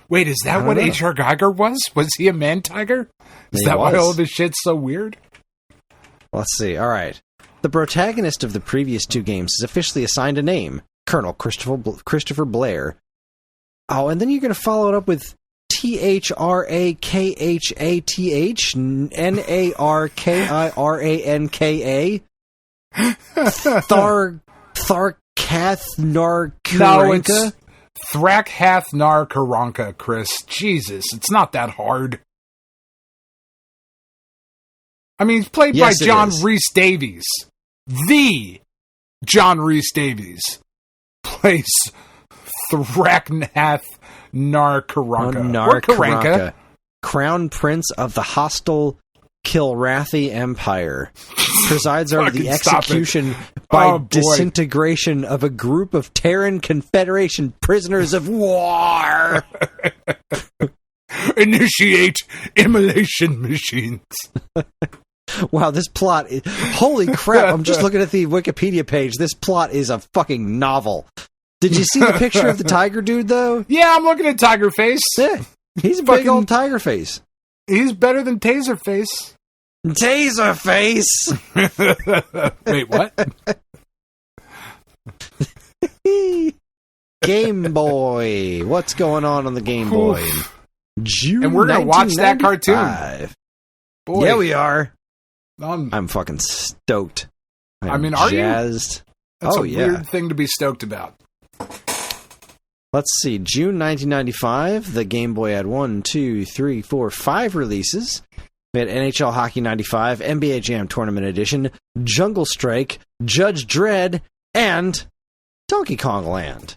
Wait, is that what H.R. Geiger was? Was he a man tiger? Is that why all of his shit's so weird? Let's see. All right. The protagonist of the previous 2 games is officially assigned a name, Colonel Christopher Blair. Oh, and then you're going to follow it up with THRAKHATH NARKIRANKA Tharkathnarkaranka. No, it's Thrakathnarkaranka, Chris. Jesus, it's not that hard. I mean, he's played by John Rhys Davies. The John Rhys Davies plays Thrakathnarkaranka. Or Karanka. Crown Prince of the hostile Kilrathi Empire. Presides over the execution by disintegration of a group of Terran Confederation prisoners of war. Initiate immolation machines. Wow, this plot is... Holy crap, I'm just looking at the Wikipedia page. This plot is a fucking novel. Did you see the picture of the tiger dude, though? Yeah, I'm looking at Tiger Face. Yeah, he's a big old tiger face. He's better than Taser Face. Taser Face! Wait, what? Game Boy. What's going on the Game Boy? June and we're going to watch that cartoon. Boy. Yeah, we are. I'm fucking stoked. Are jazzed. You? That's a weird thing to be stoked about. Let's see. June 1995, the Game Boy had 5 releases. We had NHL Hockey 95, NBA Jam Tournament Edition, Jungle Strike, Judge Dredd, and Donkey Kong Land.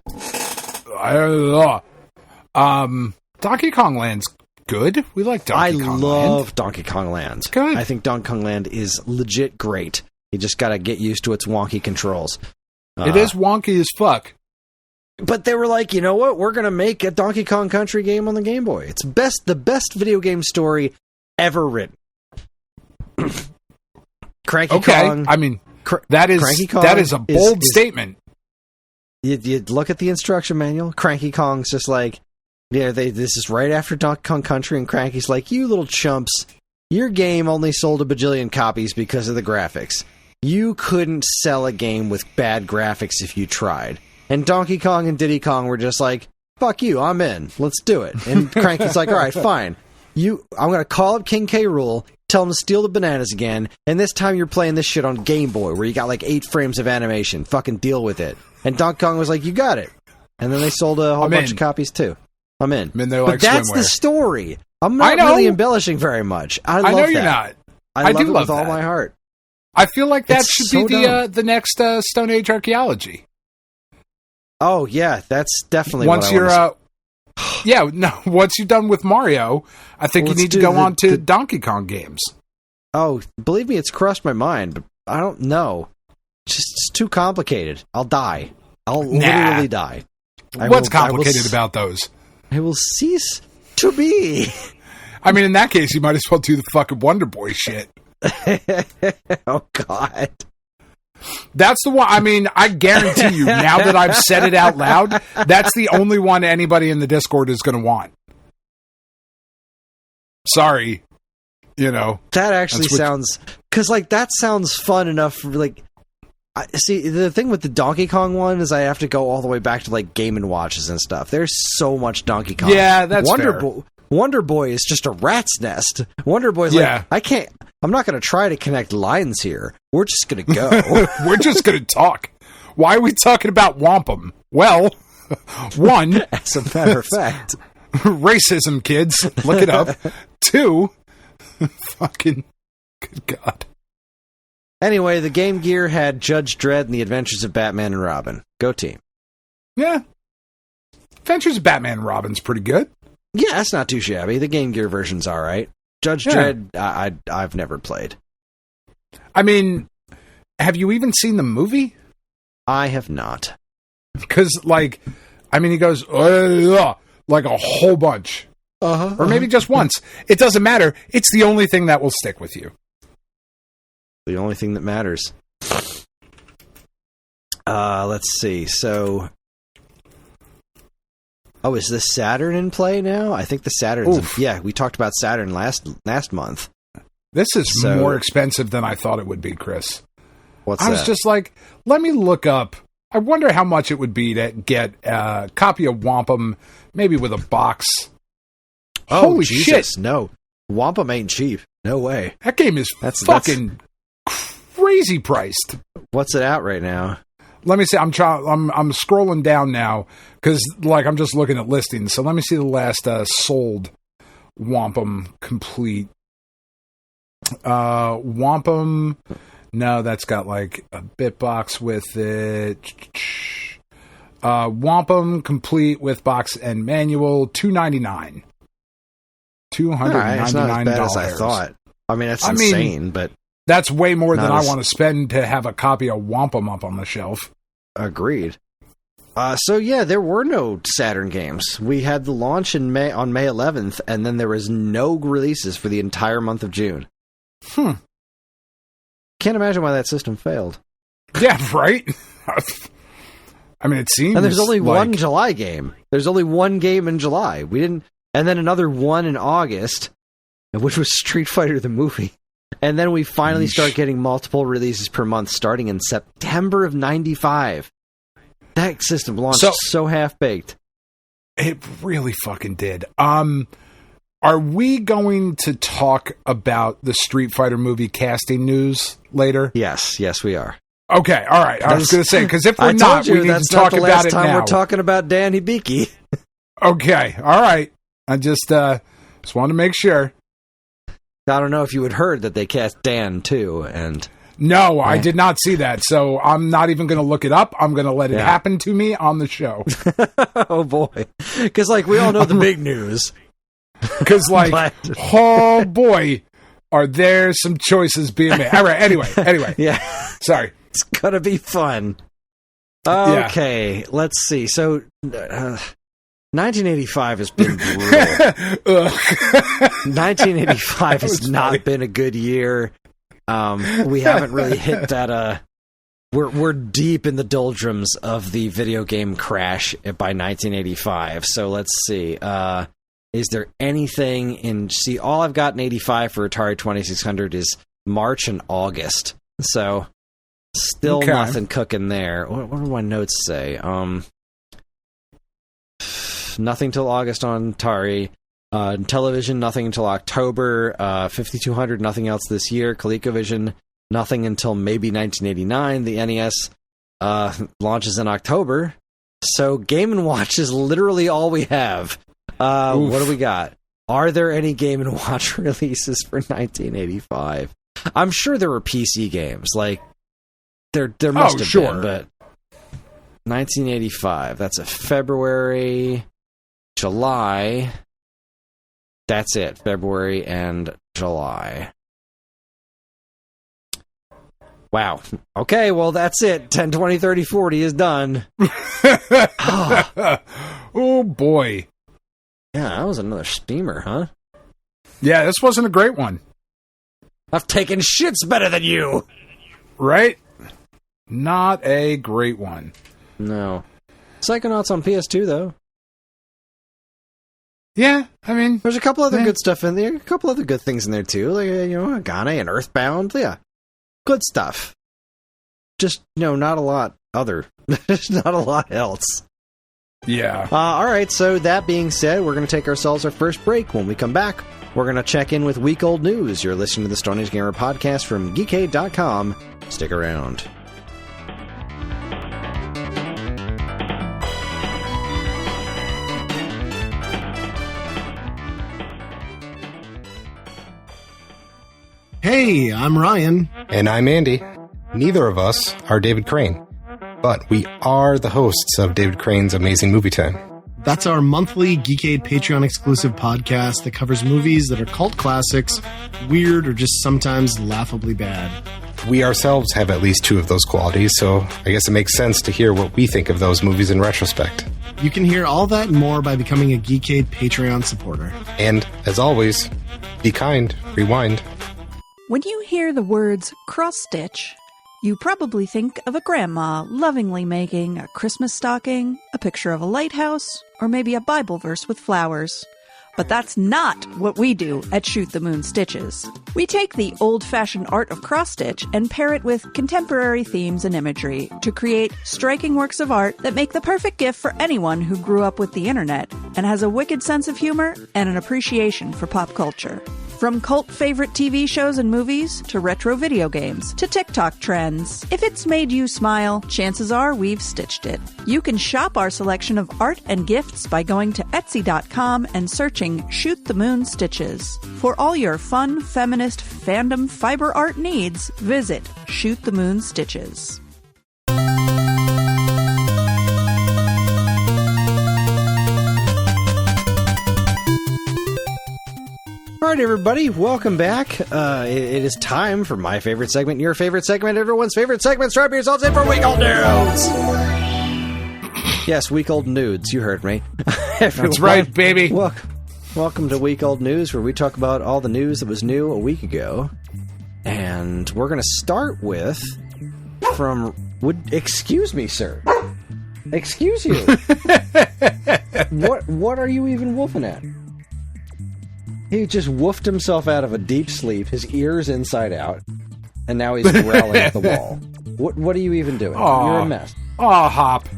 Donkey Kong Land's good. We like Donkey Kong Land. I love Donkey Kong Land. It's good. I think Donkey Kong Land is legit great. You just got to get used to its wonky controls. It is wonky as fuck. But they were like, you know what? We're going to make a Donkey Kong Country game on the Game Boy. It's the best video game story ever written. Cranky Kong. I mean, that is a bold statement. You look at the instruction manual. Cranky Kong's just like, this is right after Donkey Kong Country, and Cranky's like, you little chumps, your game only sold a bajillion copies because of the graphics. You couldn't sell a game with bad graphics if you tried. And Donkey Kong and Diddy Kong were just like, fuck you, I'm in. Let's do it. And Cranky's like, all right, fine. I'm going to call up King K. Rool, tell him to steal the bananas again, and this time you're playing this shit on Game Boy, where you got like 8 frames of animation. Fucking deal with it. And Donkey Kong was like, you got it. And then they sold a whole bunch of copies too. I'm in. But that's the story. I'm not really embellishing very much. I love know that. You're not. I love it with all my heart. I feel like that should be the next Stone Age archaeology. Oh yeah, that's definitely once you're once you're done with Mario, I think you need to go on to Donkey Kong games. Oh, believe me, it's crossed my mind, but I don't know. It's too complicated. I'll die. I'll literally die. What's complicated about those? I will cease to be. I mean, in that case, you might as well do the fucking Wonder Boy shit. Oh, God. That's the one. I mean, I guarantee you, now that I've said it out loud, that's the only one anybody in the Discord is going to want. Sorry. That actually sounds... Because, that sounds fun enough for, see, the thing with the Donkey Kong one is I have to go all the way back to, Game & Watches and stuff. There's so much Donkey Kong. Yeah, that's fair. Wonder Boy is just a rat's nest. Wonder Boy's I'm not going to try to connect lines here. We're just going to go. We're just going to talk. Why are we talking about wampum? Well, one... As a matter of fact. Racism, kids. Look it up. 2... Fucking... Good God. Anyway, the Game Gear had Judge Dredd and the Adventures of Batman and Robin. Go team. Yeah. Adventures of Batman and Robin's pretty good. Yeah, that's not too shabby. The Game Gear version's all right. Judge Dredd, I've never played. I mean, have you even seen the movie? I have not. Because, like, I mean, he goes, like a whole bunch. Or maybe just once. It doesn't matter. It's the only thing that will stick with you. The only thing that matters. Let's see. So, is the Saturn in play now? I think the Saturn's... Yeah, we talked about Saturn last month. This is more expensive than I thought it would be, Chris. What's that? I was just like, let me look up. I wonder how much it would be to get a copy of Wampum, maybe with a box. Holy shit. No. Wampum ain't cheap. No way. That game is fucking crazy priced. What's it out right now? Let me see. I'm scrolling down now because, like, I'm just looking at listings. So let me see the last sold Wampum complete. Wampum. No, that's got like a bitbox with it. Wampum complete with box and manual, $299. $299. It's not as bad as I thought. I mean, that's insane, but that's way more than I want to spend to have a copy of Wampum up on the shelf. Agreed. So yeah, there were no Saturn games. We had the launch on May 11th, and then there was no releases for the entire month of June. Can't imagine why that system failed. Yeah, right? I mean, it seems. And there's only one July game. There's only one game in July. And then another one in August, which was Street Fighter the movie. And then we finally start getting multiple releases per month starting in September of 95. That system launched so half-baked. It really fucking did. Are we going to talk about the Street Fighter movie casting news later? Yes, we are. Okay, all right. I was going to say, because if we're not, we need to talk about it now. We're talking about Dan Hibiki. Okay, all right. I just wanted to make sure. I don't know if you had heard that they cast Dan, too, and... No, I did not see that, so I'm not even going to look it up. I'm going to let it happen to me on the show. Oh, boy. Because, like, we all know the big news. Because, like, oh, boy, are there some choices being made. All right, anyway. Yeah. Sorry. It's going to be fun. Okay, let's see. So... 1985 has been brutal. 1985 has not been a good year. We haven't really hit that. We're deep in the doldrums of the video game crash by 1985. So let's see. Is there anything in... See, all I've got in 85 for Atari 2600 is March and August. So still nothing cooking there. What do my notes say? Nothing till August on Atari. Television, nothing until October. 5200, nothing else this year. ColecoVision, nothing until maybe 1989. The NES launches in October. So Game & Watch is literally all we have. What do we got? Are there any Game & Watch releases for 1985? I'm sure there were PC games. Like, there must have been, but 1985, that's a February... July, that's it. February and July. Wow. Okay, well, that's it. 10, 20, 30, 40 is done. Oh, boy. Yeah, that was another steamer, huh? Yeah, this wasn't a great one. I've taken shits better than you. Right? Not a great one. No. Psychonauts on PS2, though. Yeah, I mean... There's a couple other good stuff in there. A couple other good things in there, too. Like, Agane and Earthbound. Yeah. Good stuff. Just, not a lot other. There's not a lot else. Yeah. All right, so that being said, we're going to take ourselves our first break. When we come back, we're going to check in with week-old news. You're listening to the Stone Age Gamer podcast from Geekade.com. Stick around. Hey, I'm Ryan. And I'm Andy. Neither of us are David Crane, but we are the hosts of David Crane's Amazing Movie Time. That's our monthly Geekade Patreon exclusive podcast that covers movies that are cult classics, weird, or just sometimes laughably bad. We ourselves have at least two of those qualities, so I guess it makes sense to hear what we think of those movies in retrospect. You can hear all that and more by becoming a Geekade Patreon supporter. And, as always, be kind, rewind. When you hear the words cross-stitch, you probably think of a grandma lovingly making a Christmas stocking, a picture of a lighthouse, or maybe a Bible verse with flowers. But that's not what we do at Shoot the Moon Stitches. We take the old-fashioned art of cross-stitch and pair it with contemporary themes and imagery to create striking works of art that make the perfect gift for anyone who grew up with the internet and has a wicked sense of humor and an appreciation for pop culture. From cult favorite TV shows and movies, to retro video games, to TikTok trends. If it's made you smile, chances are we've stitched it. You can shop our selection of art and gifts by going to Etsy.com and searching Shoot the Moon Stitches. For all your fun, feminist, fandom fiber art needs, visit Shoot the Moon Stitches. All right, everybody, welcome back. It is time for my favorite segment, your favorite segment, everyone's favorite segment. Strap yourselves in for Week Old Nudes. Yes, Week Old Nudes. You heard me. That's right, baby. Welcome to Week Old News, where we talk about all the news that was new a week ago. And we're going to start with excuse me, sir. Excuse you. What are you even woofing at? He just woofed himself out of a deep sleep, his ears inside out, and now he's growling at the wall. What are you even doing? Aww. You're a mess. Aw, Hop.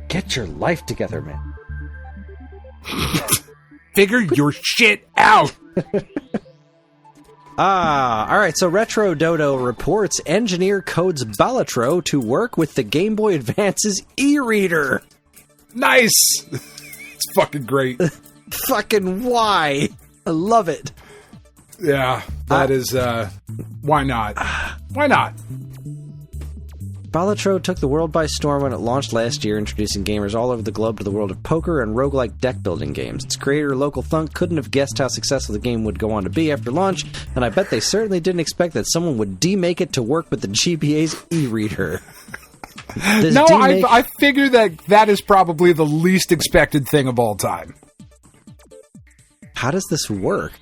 Get your life together, man. Figure your shit out. Alright, so Retro Dodo reports engineer codes Balatro to work with the Game Boy Advance's e-reader. Nice. It's fucking great. Fucking why? I love it. Yeah, that is, why not? Why not? Balatro took the world by storm when it launched last year, introducing gamers all over the globe to the world of poker and roguelike deck-building games. Its creator, Local Thunk, couldn't have guessed how successful the game would go on to be after launch, and I bet they certainly didn't expect that someone would demake it to work with the GBA's e-reader. I figure that is probably the least expected thing of all time. How does this work?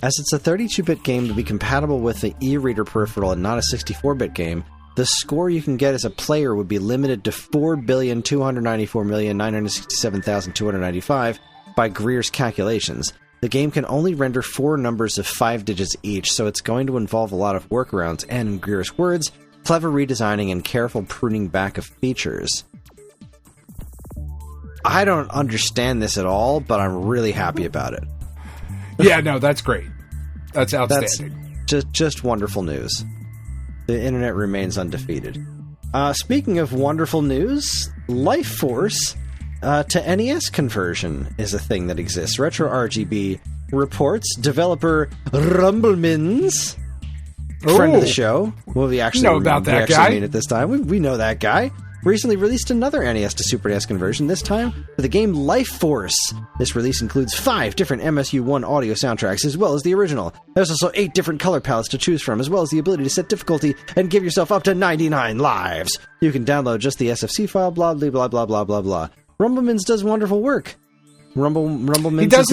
As it's a 32-bit game to be compatible with the e-reader peripheral and not a 64-bit game, the score you can get as a player would be limited to 4,294,967,295 by Greer's calculations. The game can only render 4 numbers of 5 digits each, so it's going to involve a lot of workarounds and, in Greer's words, clever redesigning and careful pruning back of features. I don't understand this at all, but I'm really happy about it. Yeah, no, that's great. That's outstanding. That's just wonderful news. The internet remains undefeated. Speaking of wonderful news, Life Force to NES conversion is a thing that exists. Retro RGB reports developer Rumblemans, friend of the show. Well, we actually know about that guy. Mean it this time. We know that guy. Recently released another NES to Super NES conversion, this time for the game Life Force. This release includes 5 different MSU1 audio soundtracks, as well as the original. There's also 8 different color palettes to choose from, as well as the ability to set difficulty and give yourself up to 99 lives. You can download just the SFC file, blah, blah, blah, blah, blah, blah, blah. Rumblemans does wonderful work. Rumblemans is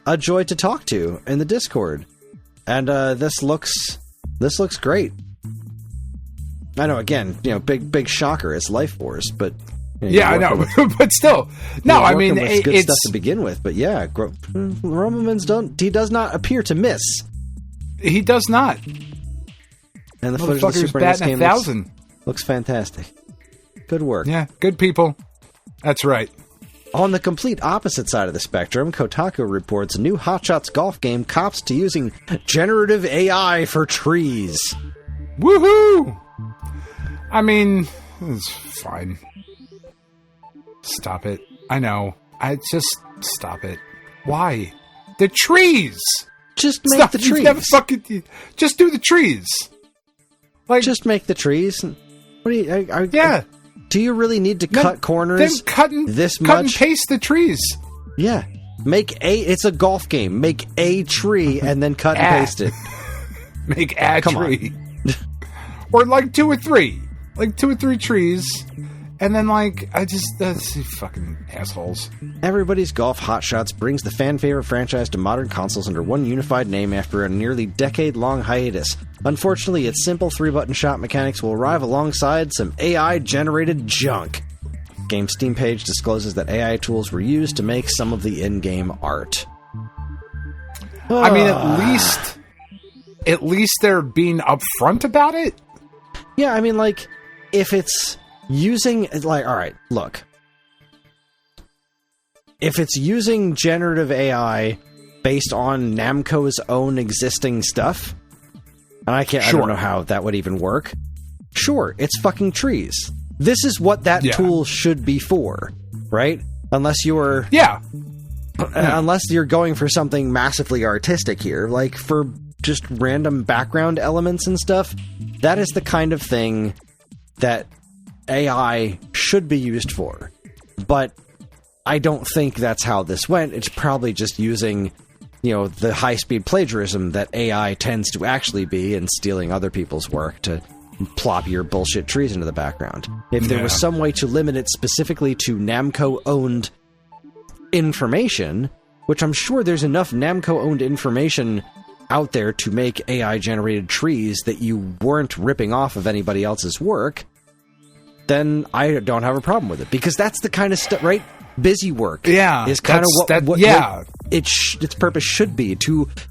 a joy to talk to in the Discord. And this looks great. I know, again, big shocker. It's Life Force, but yeah, I know, but still, no. I mean, it's good stuff to begin with. But yeah, Rumblemans he does not appear to miss. He does not. And the footage of the Super NES game looks fantastic. Good work. Yeah, good people. That's right. On the complete opposite side of the spectrum, Kotaku reports new Hot Shots golf game cops to using generative AI for trees. Woohoo! I mean, it's fine. Stop it. I know. Stop it. Why? The trees! Just make the trees. Just do the trees. Like, just make the trees. What do you? Yeah. Do you really need to cut corners? Then cut and paste the trees. Yeah. It's a golf game. Make a tree and then cut and paste it. Make a tree. Or like 2 or 3. Like 2 or 3 trees. And then that's fucking assholes. Everybody's Golf Hot Shots brings the fan favorite franchise to modern consoles under one unified name after a nearly decade-long hiatus. Unfortunately, its simple 3-button shot mechanics will arrive alongside some AI-generated junk. Game's Steam page discloses that AI tools were used to make some of the in-game art. I mean, at least they're being upfront about it. Yeah, I mean, if it's using, alright, look. If it's using generative AI based on Namco's own existing stuff, and I don't know how that would even work. Sure, it's fucking trees. This is what that tool should be for, right? Unless you're going for something massively artistic here, like for just random background elements and stuff. That is the kind of thing that AI should be used for. But I don't think that's how this went. It's probably just using, the high-speed plagiarism that AI tends to actually be and stealing other people's work to plop your bullshit trees into the background. If there was some way to limit it specifically to Namco-owned information, which I'm sure there's enough Namco-owned information out there to make AI-generated trees that you weren't ripping off of anybody else's work, then I don't have a problem with it. Because that's the kind of stuff, right? Busy work is kind of what its purpose should be,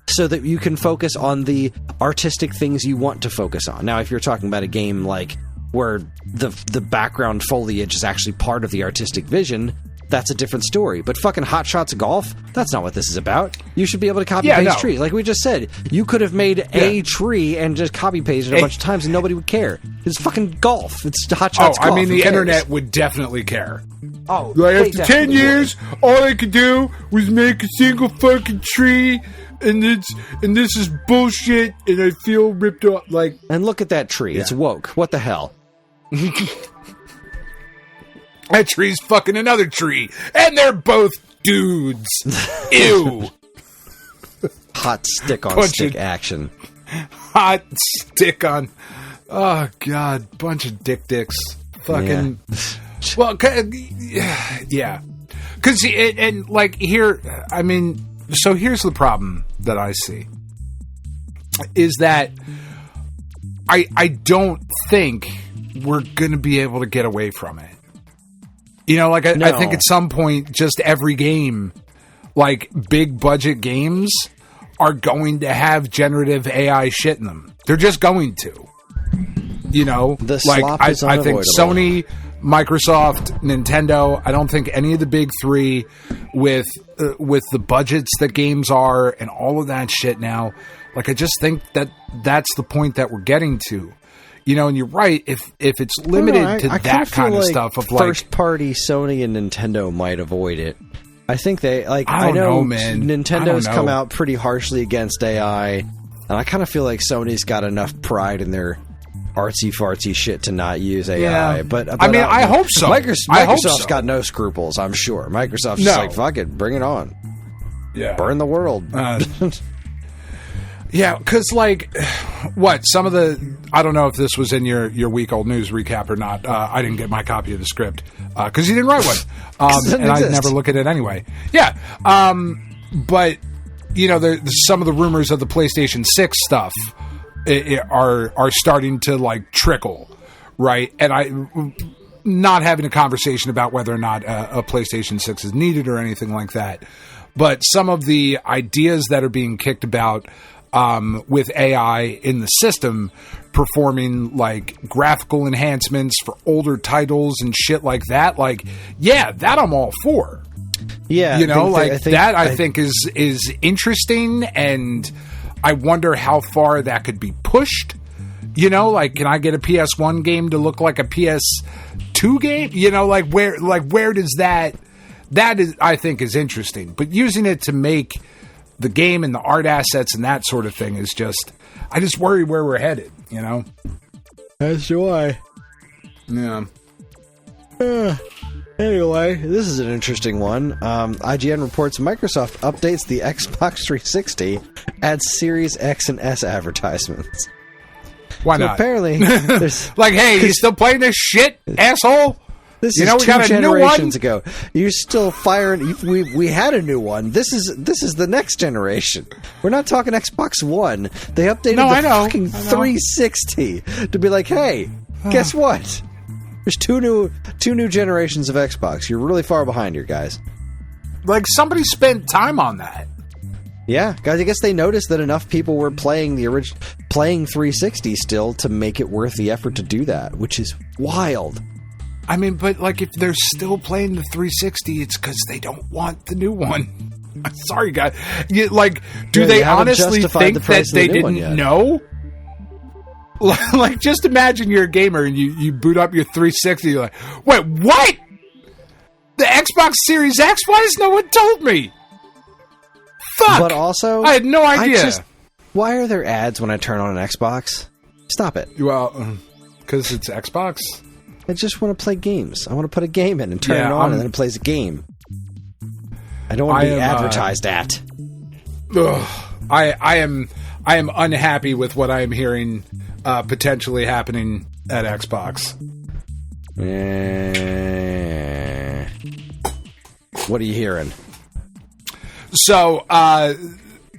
so that you can focus on the artistic things you want to focus on. Now, if you're talking about a game where the background foliage is actually part of the artistic vision, that's a different story. But fucking Hot Shots Golf, that's not what this is about. You should be able to copy-paste trees. Like we just said, you could have made a tree and just copy-pasted it a bunch of times and nobody would care. It's fucking golf. It's Hot Shots Golf. I mean, the internet would definitely care. Oh, after 10 years, all I could do was make a single fucking tree, and this is bullshit, and I feel ripped off. And look at that tree. It's woke. What the hell? That tree's fucking another tree, and they're both dudes. Ew. Hot stick-on-stick action. Hot stick-on... Oh, God. Bunch of dicks. Fucking... Yeah. Well, yeah. Because, here... I mean, so here's the problem that I see. Is that I don't think we're going to be able to get away from it. I think at some point, just every game, big budget games, are going to have generative AI shit in them. They're just going to. The slop is I think Sony, Microsoft, Nintendo, I don't think any of the big three with the budgets that games are and all of that shit now, I just think that's the point that we're getting to. And you're right, if it's limited to that kind of stuff of first party Sony and Nintendo might avoid it. I think they I know, man. Nintendo's come out pretty harshly against AI, and I kind of feel like Sony's got enough pride in their artsy fartsy shit to not use AI. Yeah. But I mean, I hope so. Microsoft's got no scruples, I'm sure. Microsoft's just fuck it, bring it on. Yeah. Burn the world. Yeah, because, some of the... I don't know if this was in your week-old news recap or not. I didn't get my copy of the script, because you didn't write one. And I never look at it anyway. Yeah. But, some of the rumors of the PlayStation 6 stuff are starting to, trickle, right? And I... Not having a conversation about whether or not a PlayStation 6 is needed or anything like that. But some of the ideas that are being kicked about... with AI in the system performing graphical enhancements for older titles and shit like that, that I'm all for. Yeah, I think is interesting, and I wonder how far that could be pushed. Can I get a PS1 game to look like a PS2 game? Where does that is, I think, is interesting. But using it to make the game and the art assets and that sort of thing is just, I just worry where we're headed, you know? As do I. Yeah. Anyway, this is an interesting one. IGN reports Microsoft updates the Xbox 360, adds Series X and S advertisements. Why so not? Apparently, there's like, hey, you still playing this shit, asshole? This you is know, we 2 got a generations new one? ago. You're still firing. We had a new one. This is the next generation. We're not talking Xbox One. They updated the fucking 360 to be like, hey, guess what? There's two new generations of Xbox. You're really far behind here, guys. Like, somebody spent time on that. Yeah, guys. I guess they noticed that enough people were playing playing 360 still to make it worth the effort to do that, which is wild. I mean, but like, if they're still playing the 360, it's because they don't want the new one. I'm sorry, guys. Like, do they honestly think that they didn't know? Like, just imagine you're a gamer and you boot up your 360. You're like, wait, what? The Xbox Series X? Why has no one told me? Fuck. But also, I had no idea. Why are there ads when I turn on an Xbox? Stop it. Well, because it's Xbox. I just want to play games. I want to put a game in and turn it on, and then it plays a game. I don't want to be advertised at. I am unhappy with what I am hearing potentially happening at Xbox. What are you hearing? So,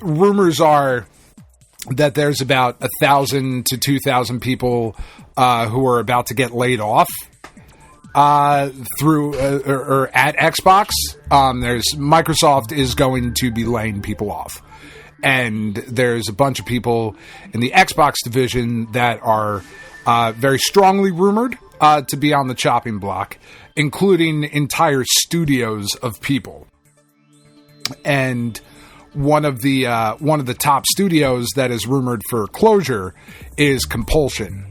rumors are that there's about 1,000 to 2,000 people who are about to get laid off through or at Xbox. Microsoft is going to be laying people off, and there's a bunch of people in the Xbox division that are very strongly rumored to be on the chopping block, including entire studios of people. And one of the top studios that is rumored for closure is Compulsion.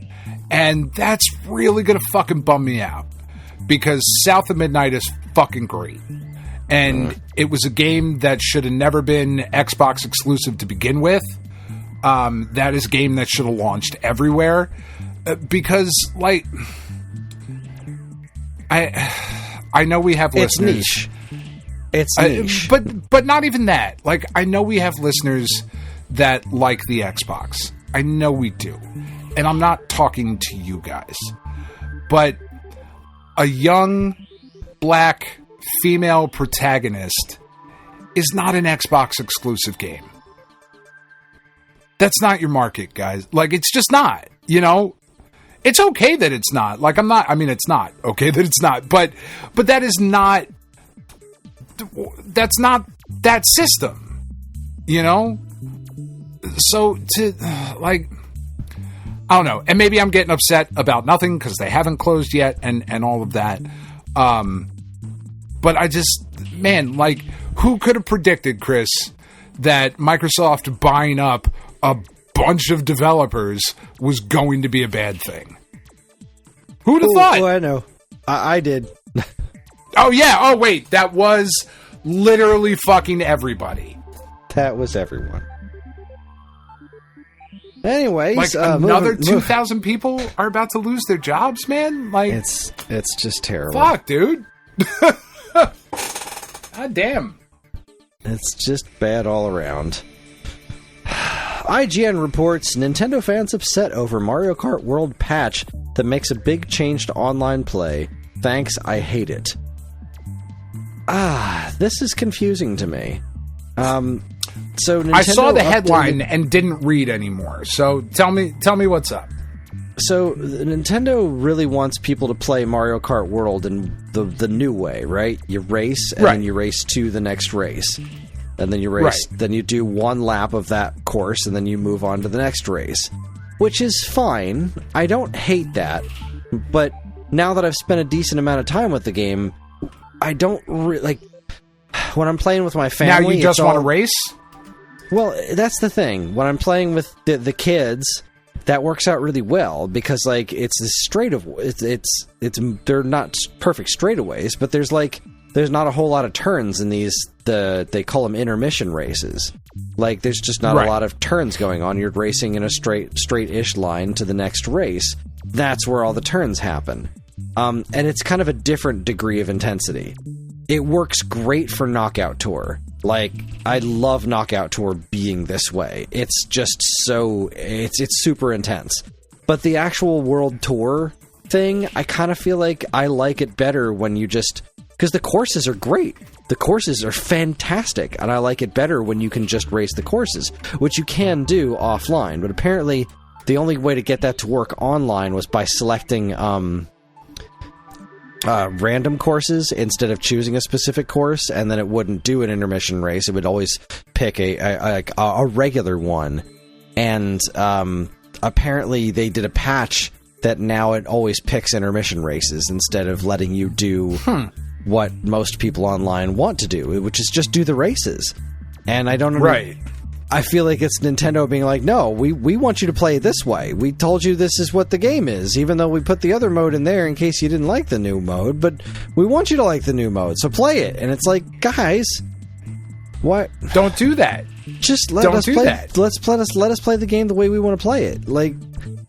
And that's really going to fucking bum me out, because South of Midnight is fucking great. And it was a game that should have never been Xbox exclusive to begin with. That is a game that should have launched everywhere. Because, like, I know we have listeners. It's niche. But not even that. Like, I know we have listeners that like the Xbox. I know we do. And I'm not talking to you guys. But a young, black, female protagonist is not an Xbox exclusive game. That's not your market, guys. Like, it's just not, you know? It's okay that it's not. Like, it's not okay that it's not. But that is not... That's not that system, you know? So, like... I don't know. And maybe I'm getting upset about nothing because they haven't closed yet and all of that. But I just... Man, like, who could have predicted, Kris, that Microsoft buying up a bunch of developers was going to be a bad thing? Who would have thought? Oh, I know. I did. Oh, yeah. Oh, wait. That was literally fucking everybody. That was everyone. Anyways, like another 2,000 people are about to lose their jobs, man. Like, it's just terrible. Fuck, dude. God damn. It's just bad all around. IGN reports Nintendo fans upset over Mario Kart World patch that makes a big change to online play. Thanks, I hate it. This is confusing to me. So Nintendo I saw the headline and didn't read anymore. So tell me what's up. So Nintendo really wants people to play Mario Kart World in the new way, right? You race, and then you race to the next race. And then you race, then you do one lap of that course, and then you move on to the next race. Which is fine. I don't hate that. But now that I've spent a decent amount of time with the game, I don't like... When I'm playing with my family... Now you just want to race? Well, that's the thing. When I'm playing with the kids, that works out really well, because, like, it's a straight of... It's they're not perfect straightaways, but there's there's not a whole lot of turns in these, they call them intermission races. Like, there's just not a lot of turns going on. You're racing in a straight-ish line to the next race. That's where all the turns happen. And it's kind of a different degree of intensity. It works great for Knockout Tour. Like, I love Knockout Tour being this way. It's just so... It's super intense. But the actual World Tour thing, I kind of feel like I like it better when you just... Because the courses are great. The courses are fantastic, and I like it better when you can just race the courses, which you can do offline. But apparently, the only way to get that to work online was by selecting random courses instead of choosing a specific course, and then it wouldn't do an intermission race. It would always pick a regular one. And apparently, they did a patch that now it always picks intermission races instead of letting you do... what most people online want to do, which is just do the races. And I don't know. Right. I feel like it's Nintendo being like, no, we want you to play it this way. We told you this is what the game is, even though we put the other mode in there in case you didn't like the new mode, but we want you to like the new mode, so play it. And it's like, guys, what? Don't do that. Just let us play that. Let us play the game the way we want to play it. Like,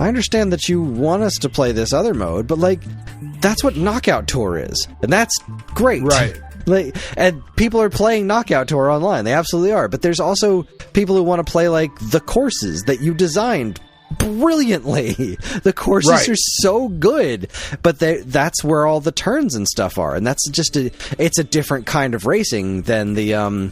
I understand that you want us to play this other mode, but like, that's what Knockout Tour is, and that's great. Right. Like, and people are playing Knockout Tour online. They absolutely are. But there's also people who want to play like the courses that you designed brilliantly. The courses are so good, but that's where all the turns and stuff are, and that's just it's a different kind of racing than the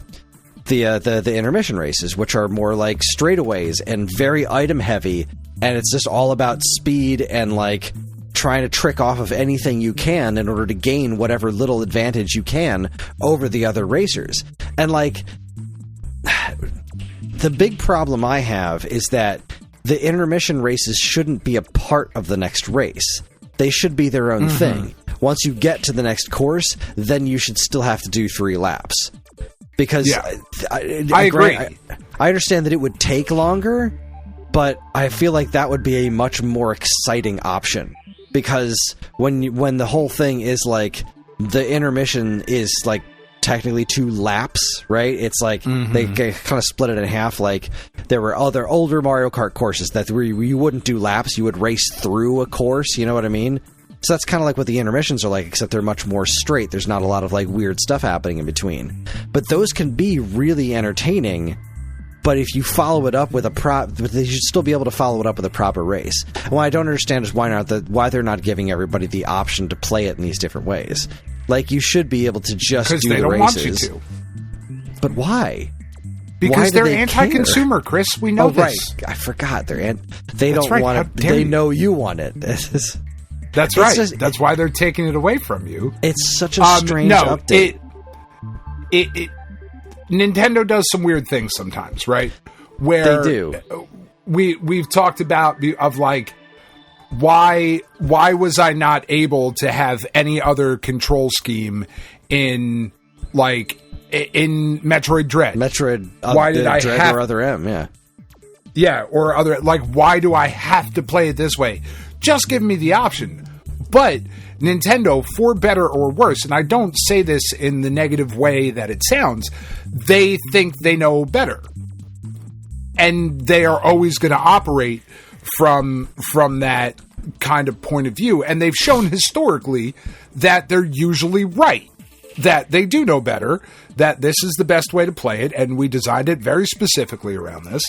intermission races, which are more like straightaways and very item heavy, and it's just all about speed and like trying to trick off of anything you can in order to gain whatever little advantage you can over the other racers. And like, the big problem I have is that the intermission races shouldn't be a part of the next race. They should be their own thing. Once you get to the next course, then you should still have to do 3 laps. Because I agree. I understand that it would take longer, but I feel like that would be a much more exciting option. Because when the whole thing is like, the intermission is like technically 2 laps, right? It's like they kind of split it in half. Like, there were other older Mario Kart courses that you wouldn't do laps, you would race through a course, you know what I mean? So that's kind of like what the intermissions are like, except they're much more straight. There's not a lot of like weird stuff happening in between. But those can be really entertaining. But if you follow it up with you should still be able to follow it up with a proper race. And what I don't understand is why they're not giving everybody the option to play it in these different ways. Like, you should be able to just do the races. Because they don't want you to. But why? Because they're anti-consumer, Chris. We know this. Right. I forgot. They don't want it. They know you want it. That's right. That's why they're taking it away from you. It's such a strange update. Nintendo does some weird things sometimes, right? Where they do. We've talked about of like, why was I not able to have any other control scheme in Metroid Dread? Why did I Dread have or Other M? Yeah. Yeah, or other, like, why do I have to play it this way? Just give me the option. But Nintendo, for better or worse, and I don't say this in the negative way that it sounds, they think they know better. And they are always going to operate from that kind of point of view. And they've shown historically that they're usually right. That they do know better, that this is the best way to play it, and we designed it very specifically around this.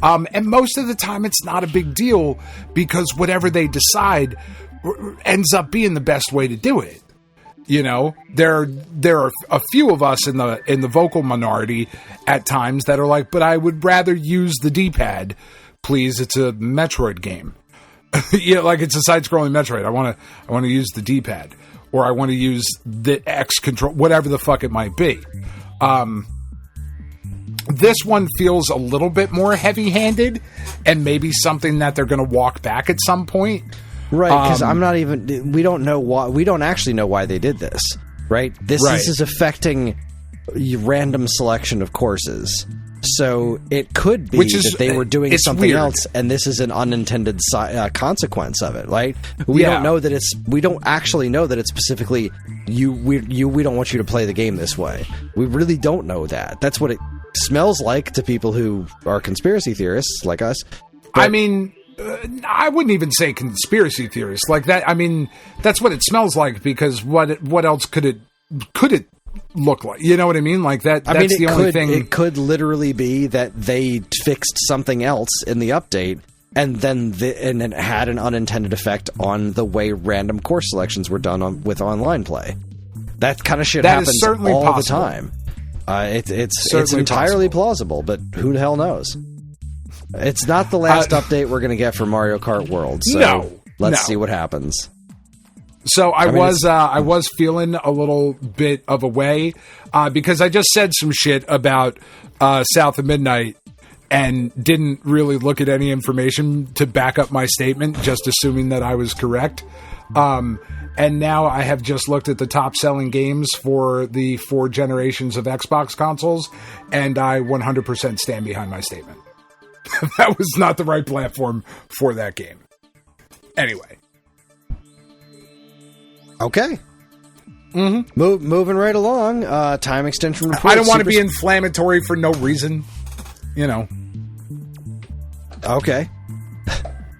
And most of the time it's not a big deal, because whatever they decide ends up being the best way to do it. You know, there are a few of us in the vocal minority at times that are like, but I would rather use the D-pad, please. It's a Metroid game. You know, like, it's a side-scrolling Metroid. I want to use the D-pad, or I want to use the X control, whatever the fuck it might be. This one feels a little bit more heavy-handed, and maybe something that they're going to walk back at some point. Right, because we don't know why. We don't actually know why they did this, right? This is affecting random selection of courses. So it could be that they were doing something else, and this is an unintended consequence of it, right? We don't know that we don't actually know that it's specifically we don't want you to play the game this way. We really don't know that. That's what it smells like to people who are conspiracy theorists like us. I mean, I wouldn't even say conspiracy theorists like that. I mean, that's what it smells like, because what else could it look like? You know what I mean? Like that. I mean, that's the only thing. It could literally be that they fixed something else in the update, and then it had an unintended effect on the way random course selections were done with online play. That kind of shit happens all possible. The time. It's entirely plausible, but who the hell knows? It's not the last update we're going to get for Mario Kart World, so let's see what happens. So I was feeling a little bit of a way because I just said some shit about South of Midnight and didn't really look at any information to back up my statement, just assuming that I was correct. And now I have just looked at the top-selling games for the 4 generations of Xbox consoles, and I 100% stand behind my statement. That was not the right platform for that game. Anyway. Okay. Mm-hmm. Moving right along. Time extension report. I don't want to be inflammatory for no reason. You know. Okay.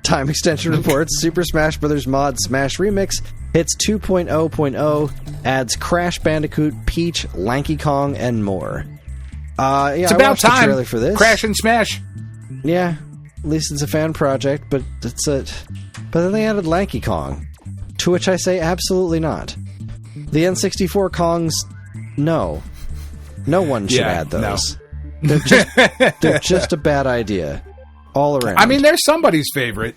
Time extension reports. Super Smash Bros. Mod Smash Remix hits 2.0.0, adds Crash Bandicoot, Peach, Lanky Kong, and more. It's about time. The trailer for this. Crash and Smash. Yeah, at least it's a fan project, but that's it. But then they added Lanky Kong, to which I say absolutely not. The N64 Kongs, no. No one should add those. No. They're just a bad idea. All around. I mean, they're somebody's favorite.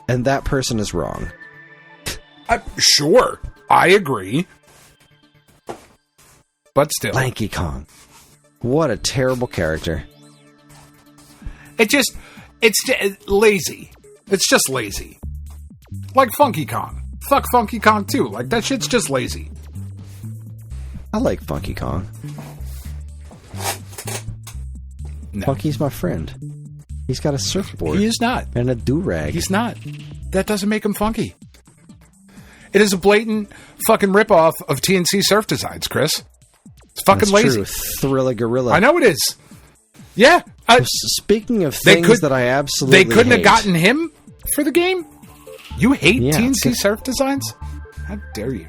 And that person is wrong. Sure, I agree. But still. Lanky Kong. What a terrible character. It's just lazy. It's just lazy. Like Funky Kong. Fuck Funky Kong too. Like, that shit's just lazy. I like Funky Kong. No. Funky's my friend. He's got a surfboard. He is not. And a do-rag. He's not. That doesn't make him funky. It is a blatant fucking ripoff of TNC Surf Designs, Chris. It's fucking lazy. True. Thrilla Gorilla. I know it is. Yeah. Speaking of things that I absolutely They couldn't hate. have gotten him for the game? You hate TNC Surf Designs? How dare you?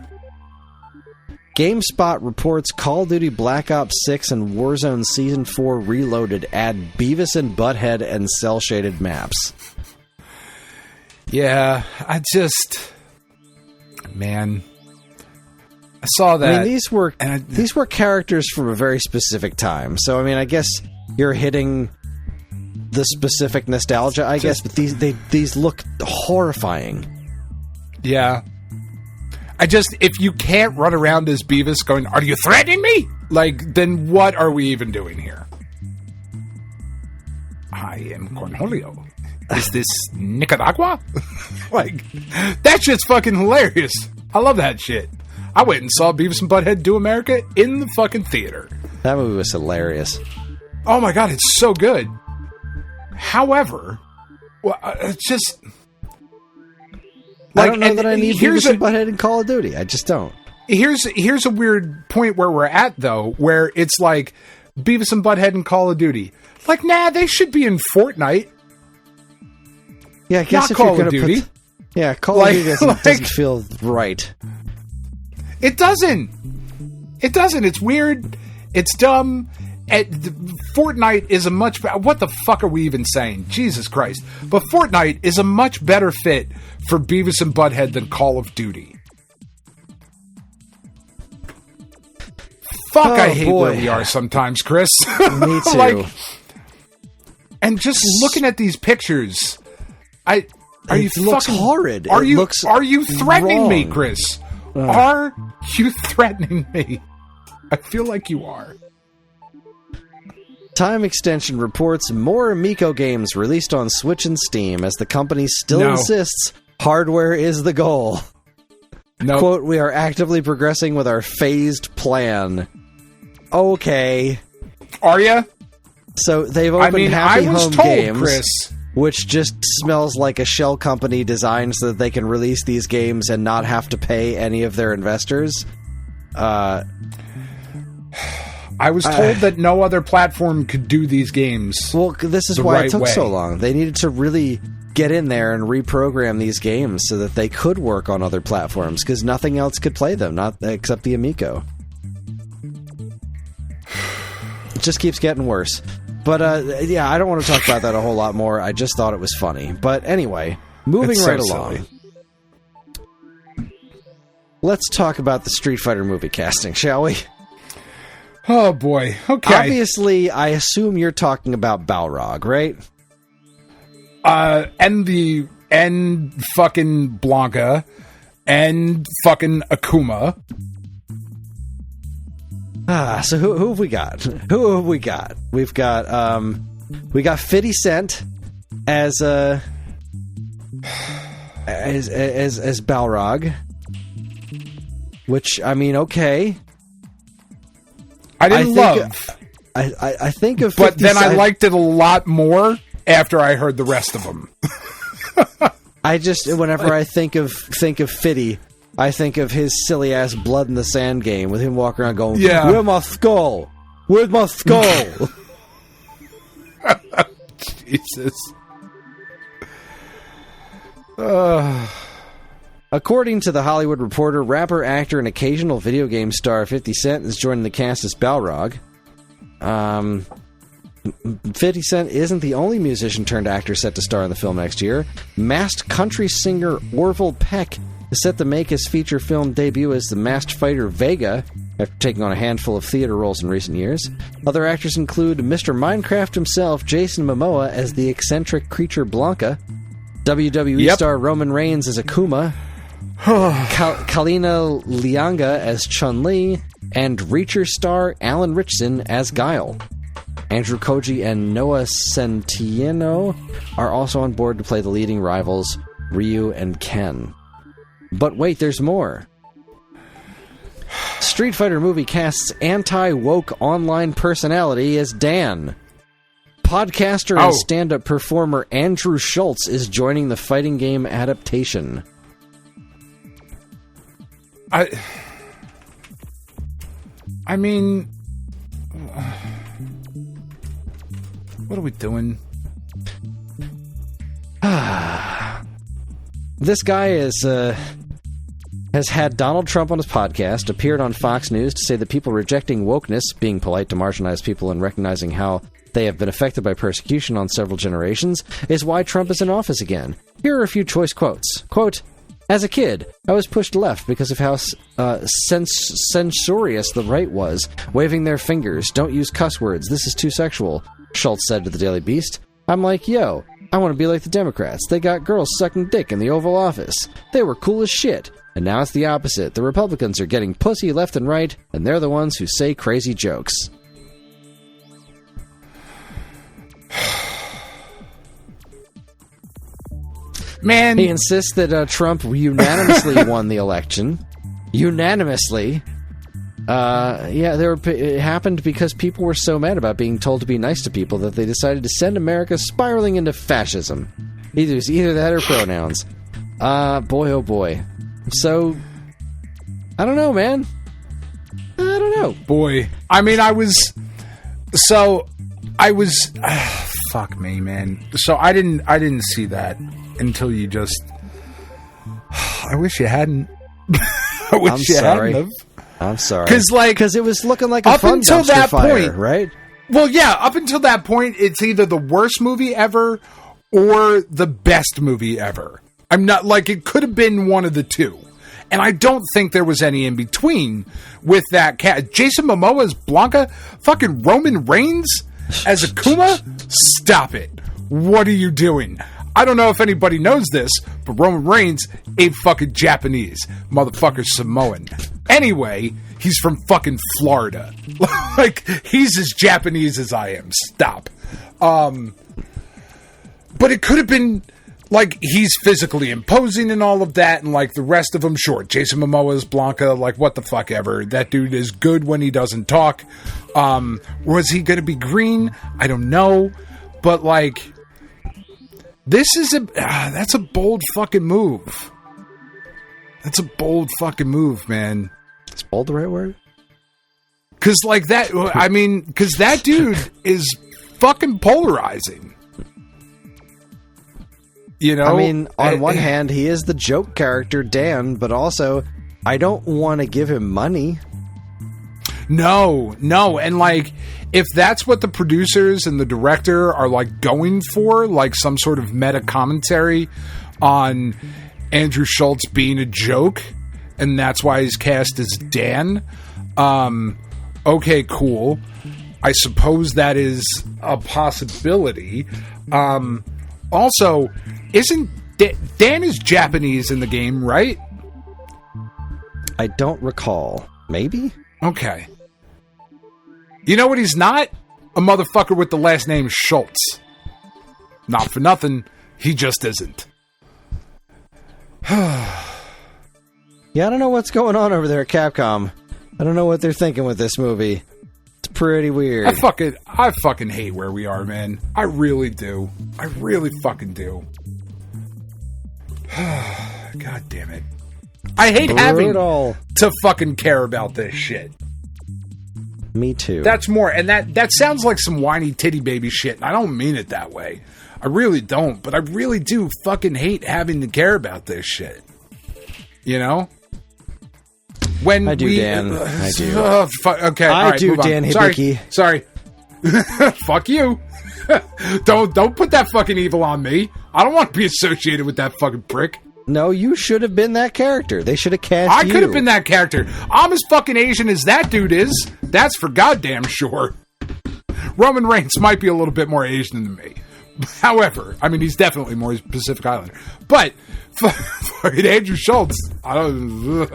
GameSpot reports Call of Duty Black Ops 6 and Warzone Season 4 Reloaded add Beavis and Butthead and cel-shaded maps. Yeah, man, I saw that. I mean, these were characters from a very specific time. So, I mean, I guess you're hitting the specific nostalgia, I guess, but these look horrifying. Yeah. If you can't run around as Beavis going, "Are you threatening me?" Like, then what are we even doing here? I am Cornholio. Is this Nicaragua? Like, that shit's fucking hilarious. I love that shit. I went and saw Beavis and Butthead Do America in the fucking theater. That movie was hilarious. Oh my god, it's so good. However, it's just... I don't know that I need Beavis and Butthead in Call of Duty. I just don't. Here's a weird point where we're at, though, where it's like Beavis and Butthead in Call of Duty. Like, nah, they should be in Fortnite. Yeah, I guess not Call of Duty. Call of Duty doesn't feel right. It doesn't. It's weird. It's dumb. Fortnite is a much... What the fuck are we even saying? Jesus Christ. But Fortnite is a much better fit for Beavis and Butthead than Call of Duty. Fuck, I hate where we are sometimes, Chris. Me too. And just looking at these pictures... It looks horrid. Are you threatening wrong. me, Chris? Are you threatening me? I feel like you are. Time Extension reports more Amico games released on Switch and Steam as the company still insists hardware is the goal. Nope. Quote, "We are actively progressing with our phased plan." Okay. Are ya? So they've opened Happy Home Games. Chris, which just smells like a shell company designed so that they can release these games and not have to pay any of their investors. I was told that no other platform could do these games. Well, this is why it took so long. They needed to really get in there and reprogram these games so that they could work on other platforms, because nothing else could play them, not except the Amico. It just keeps getting worse. But, yeah, I don't want to talk about that a whole lot more. I just thought it was funny. But anyway, moving right along. Let's talk about the Street Fighter movie casting, shall we? Oh, boy. Okay. Obviously, I assume you're talking about Balrog, right? And fucking Blanca, and fucking Akuma. So who have we got? Who have we got? We got 50 Cent as Balrog, which, I mean, okay. I think of 50 but then Cent, I liked it a lot more after I heard the rest of them. Whenever I think of Fitty, I think of his silly ass Blood in the Sand game with him walking around going, yeah. "Where's my skull? Where's my skull?" Jesus. According to The Hollywood Reporter, rapper, actor, and occasional video game star 50 Cent is joining the cast as Balrog. 50 Cent isn't the only musician turned actor set to star in the film next year. Masked country singer Orville Peck is set to make his feature film debut as the masked fighter Vega, after taking on a handful of theater roles in recent years. Other actors include Mr. Minecraft himself, Jason Momoa, as the eccentric creature Blanca, WWE star Roman Reigns as Akuma, Kalina Lianga as Chun-Li, and Reacher star Alan Ritchson as Guile. Andrew Koji and Noah Centineo are also on board to play the leading rivals, Ryu and Ken. But wait, there's more. Street Fighter movie casts anti-woke online personality as Dan. Podcaster and stand-up performer Andrew Schultz is joining the fighting game adaptation. I mean, what are we doing? This guy has had Donald Trump on his podcast, appeared on Fox News to say that people rejecting wokeness, being polite to marginalized people and recognizing how they have been affected by persecution on several generations, is why Trump is in office again. Here are a few choice quotes. Quote, "As a kid, I was pushed left because of how censorious the right was, waving their fingers, don't use cuss words, this is too sexual," Schultz said to the Daily Beast. "I'm like, yo, I want to be like the Democrats. They got girls sucking dick in the Oval Office. They were cool as shit. And now it's the opposite. The Republicans are getting pussy left and right, and they're the ones who say crazy jokes." Man. He insists that Trump unanimously won the election. Unanimously. It happened because people were so mad about being told to be nice to people that they decided to send America spiraling into fascism. Either that or pronouns. Boy, oh boy. So, I don't know, man. I don't know. Boy. I mean, fuck me, man. So I didn't see that until you just... I wish you hadn't. I wish you hadn't have. I'm sorry. Because it was looking like a fun until dumpster that fire, point, right? Well, yeah, up until that point, it's either the worst movie ever or the best movie ever. I'm not, like, it could have been one of the two. And I don't think there was any in between with that cat. Jason Momoa as Blanca? Fucking Roman Reigns as Akuma? Stop it. What are you doing? I don't know if anybody knows this, but Roman Reigns ain't fucking Japanese. Motherfucker's Samoan. Anyway, he's from fucking Florida. Like, he's as Japanese as I am. Stop. But it could have been, like, he's physically imposing and all of that, and, like, the rest of them, sure. Jason Momoa is Blanca, like, what the fuck ever. That dude is good when he doesn't talk. Was he going to be green? I don't know. But, like... That's a bold fucking move. That's a bold fucking move, man. Is bold the right word? Because that dude is fucking polarizing. You know? I mean, on one hand, he is the joke character, Dan, but also, I don't want to give him money. No. And, like, if that's what the producers and the director are, like, going for, like, some sort of meta commentary on Andrew Schultz being a joke, and that's why he's cast as Dan, okay, cool. I suppose that is a possibility. Also, isn't Dan is Japanese in the game, right? I don't recall. Maybe? Okay. You know what he's not? A motherfucker with the last name Schultz. Not for nothing, he just isn't. Yeah, I don't know what's going on over there at Capcom. I don't know what they're thinking with this movie. It's pretty weird. I fucking hate where we are, man. I really do. I really fucking do. God damn it. I hate having to fucking care about this shit. Me too. That's more, and that sounds like some whiny titty baby shit, and I don't mean it that way. I really don't, but I really do fucking hate having to care about this shit. You know? When I do, Dan. I do. Okay, I right, do, Dan Hibiki. Sorry. Fuck you. Don't put that fucking evil on me. I don't want to be associated with that fucking prick. No, you should have been that character. They should have cast you. I could have been that character. I'm as fucking Asian as that dude is. That's for goddamn sure. Roman Reigns might be a little bit more Asian than me. However, I mean, he's definitely more Pacific Islander. But, fucking Andrew Schultz, I don't...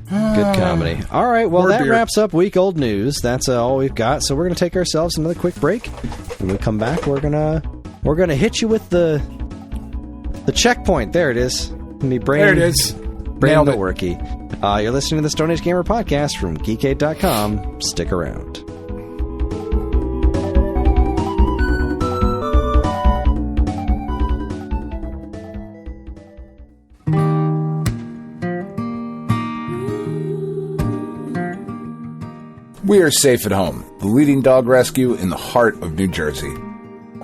Good comedy. All right, well, that wraps up week-old news. That's all we've got. So we're going to take ourselves another quick break. When we come back, we're gonna hit you with the checkpoint. There it is. There it is. Brain Worky. You're listening to the Stone Age Gamer podcast from Geekade.com. Stick around. We are Safe at Home, the leading dog rescue in the heart of New Jersey.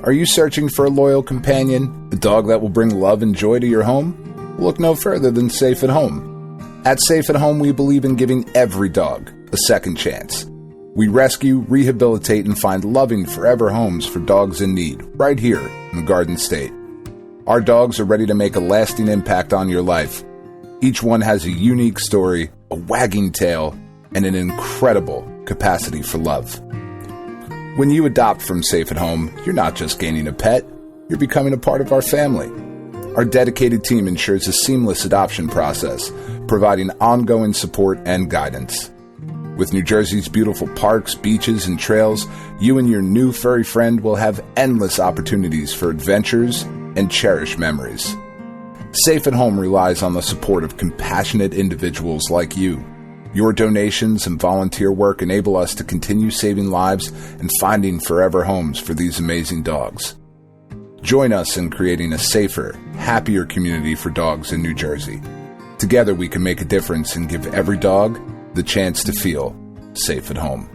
Are you searching for a loyal companion, a dog that will bring love and joy to your home? Look no further than Safe at Home. At Safe at Home, we believe in giving every dog a second chance. We rescue, rehabilitate, and find loving forever homes for dogs in need, right here in the Garden State. Our dogs are ready to make a lasting impact on your life. Each one has a unique story, a wagging tail, and an incredible capacity for love. When you adopt from Safe at Home, you're not just gaining a pet, you're becoming a part of our family. Our dedicated team ensures a seamless adoption process, providing ongoing support and guidance. With New Jersey's beautiful parks, beaches, and trails, you and your new furry friend will have endless opportunities for adventures and cherished memories. Safe at Home relies on the support of compassionate individuals like you. Your donations and volunteer work enable us to continue saving lives and finding forever homes for these amazing dogs. Join us in creating a safer, happier community for dogs in New Jersey. Together we can make a difference and give every dog the chance to feel safe at home.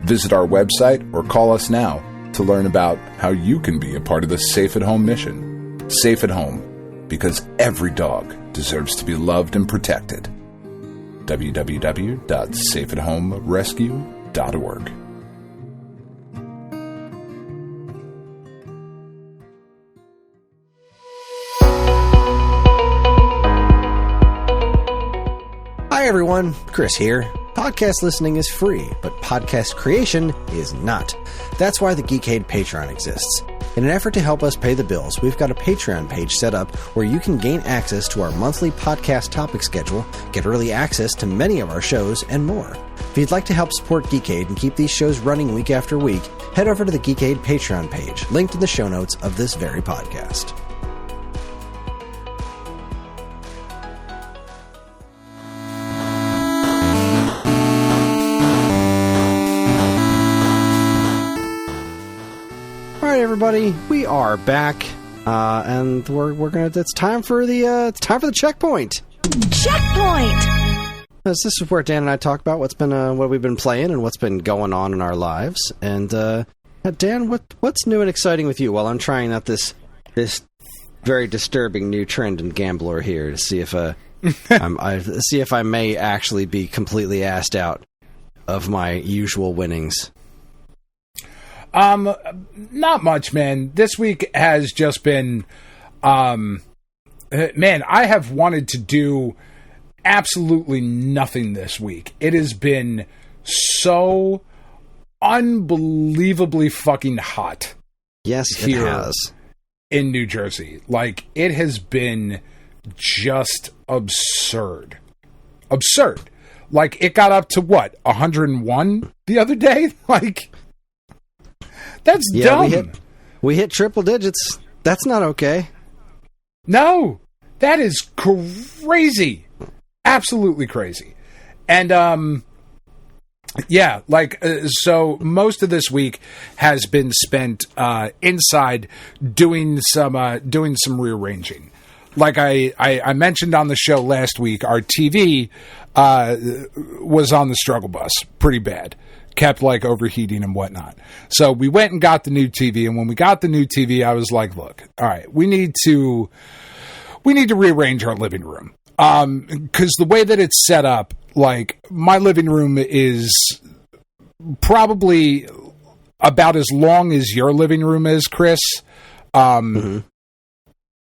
Visit our website or call us now to learn about how you can be a part of the Safe at Home mission. Safe at Home, because every dog deserves to be loved and protected. www.safeathomerescue.org. Hi everyone, Kris here. Podcast listening is free, but podcast creation is not. That's why the Geekade Patreon exists. In an effort to help us pay the bills, we've got a Patreon page set up where you can gain access to our monthly podcast topic schedule, get early access to many of our shows, and more. If you'd like to help support Geekade and keep these shows running week after week, head over to the Geekade Patreon page, linked in the show notes of this very podcast. everybody, we are back, and it's time for the checkpoint. Checkpoint! This is where Dan and I talk about what we've been playing and what's been going on in our lives. And Dan, what's new and exciting with you? While I'm trying out this very disturbing new trend in Gambler here to see if see if I may actually be completely assed out of my usual winnings. Not much, man. This week has just been, man, I have wanted to do absolutely nothing this week. It has been so unbelievably fucking hot. Yes, here it has. In New Jersey. Like, it has been just absurd. Absurd. Like, it got up to what, 101 the other day? Like, that's dumb. We hit triple digits. That's not okay. No, that is crazy. Absolutely crazy. And, yeah, like, so most of this week has been spent inside doing some rearranging. Like I mentioned on the show last week, our TV was on the struggle bus pretty bad. Kept like overheating and whatnot. So we went and got the new TV, and when we got the new TV, I was like, look, all right, we need to rearrange our living room. Because the way that it's set up, like, my living room is probably about as long as your living room is, Kris.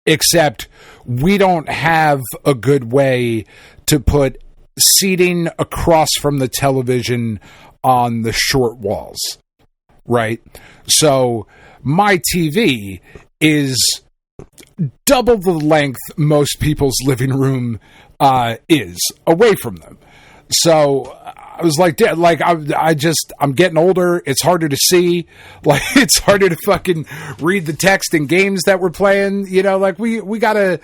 Except we don't have a good way to put seating across from the television on the short walls, right? So my TV is double the length most people's living room is away from them. So I was like, I'm getting older. It's harder to see. Like, it's harder to fucking read the text in games that we're playing. You know, like we gotta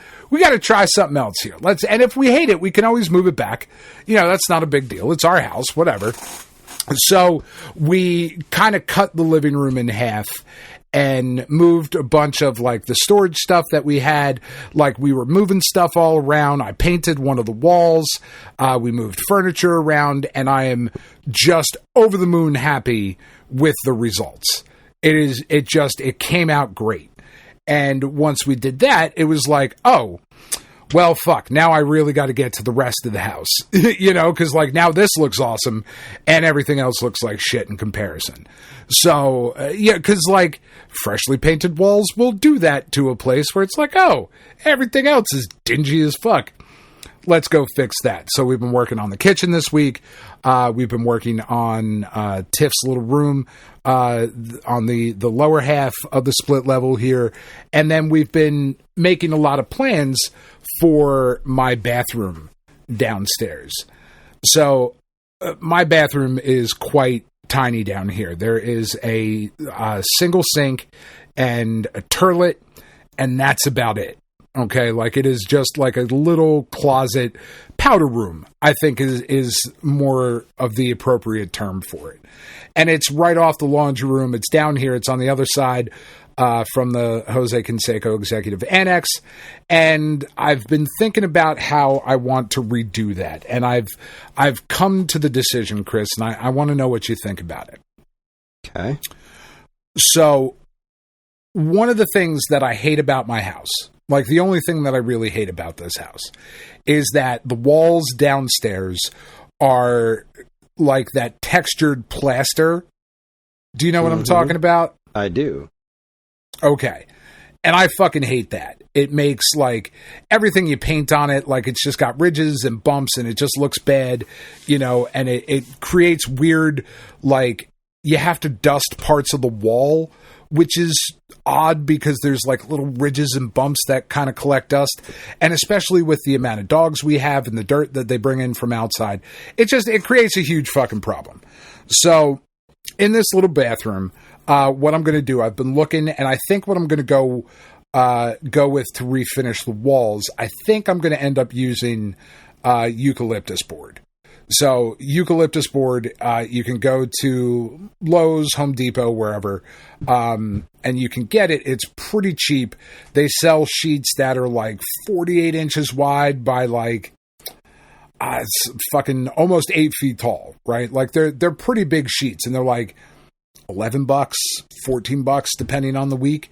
try something else here. And if we hate it, we can always move it back. You know, that's not a big deal. It's our house, whatever. So we kind of cut the living room in half and moved a bunch of like the storage stuff that we had. Like, we were moving stuff all around. I painted one of the walls. We moved furniture around, and I am just over the moon happy with the results. It came out great. And once we did that, it was like, oh, well, fuck, now I really got to get to the rest of the house, you know, because, like, now this looks awesome and everything else looks like shit in comparison. So, yeah, because, like, freshly painted walls will do that to a place where it's like, oh, everything else is dingy as fuck. Let's go fix that. So we've been working on the kitchen this week. We've been working on Tiff's little room on the lower half of the split level here. And then we've been making a lot of plans for my bathroom downstairs. So my bathroom is quite tiny down here. There is a single sink and a toilet, and that's about it. Okay, like, it is just like a little closet powder room, I think is more of the appropriate term for it. And it's right off the laundry room. It's down here. It's on the other side from the Jose Canseco Executive Annex. And I've been thinking about how I want to redo that. And I've come to the decision, Kris, and I want to know what you think about it. Okay. So, one of the things that I hate about my house, like, the only thing that I really hate about this house, is that the walls downstairs are like that textured plaster. Do you know what I'm talking about? I do. Okay. And I fucking hate that. It makes, like, everything you paint on it, like, it's just got ridges and bumps and it just looks bad, you know, and it creates weird, like, you have to dust parts of the wall, which is odd because there's like little ridges and bumps that kind of collect dust. And especially with the amount of dogs we have and the dirt that they bring in from outside, it creates a huge fucking problem. So in this little bathroom, what I'm going to do, I've been looking, and I think what I'm going to go with to refinish the walls, I think I'm going to end up using eucalyptus board. So eucalyptus board, you can go to Lowe's, Home Depot, wherever, and you can get it. It's pretty cheap. They sell sheets that are like 48 inches wide by like, it's fucking almost 8 feet tall, right? Like they're pretty big sheets, and they're like $11, $14, depending on the week.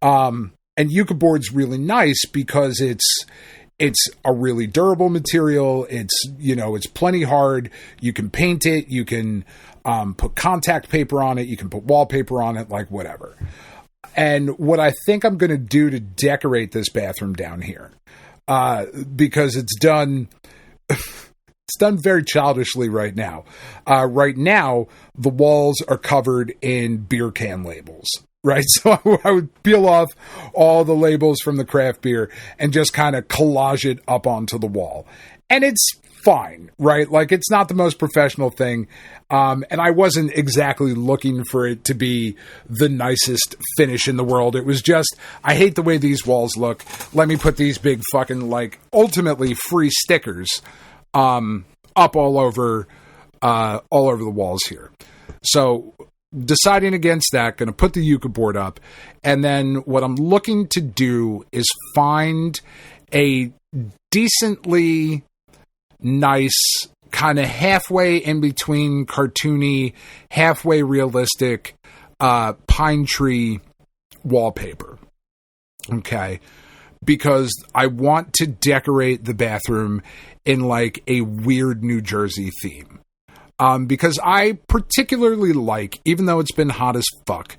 And Yucca board's really nice because it's a really durable material. It's plenty hard. You can paint it. You can put contact paper on it. You can put wallpaper on it, like whatever. And what I think I'm going to do to decorate this bathroom down here, because it's done very childishly right now. Right now, the walls are covered in beer can labels. Right, so I would peel off all the labels from the craft beer and just kind of collage it up onto the wall. And it's fine, right? Like, it's not the most professional thing. And I wasn't exactly looking for it to be the nicest finish in the world. It was just, I hate the way these walls look. Let me put these big fucking, like, ultimately free stickers up all over the walls here. So deciding against that, going to put the Yucca board up, and then what I'm looking to do is find a decently nice, kind of halfway in between cartoony, halfway realistic pine tree wallpaper. Okay? Because I want to decorate the bathroom in like a weird New Jersey theme. Because I particularly like, even though it's been hot as fuck,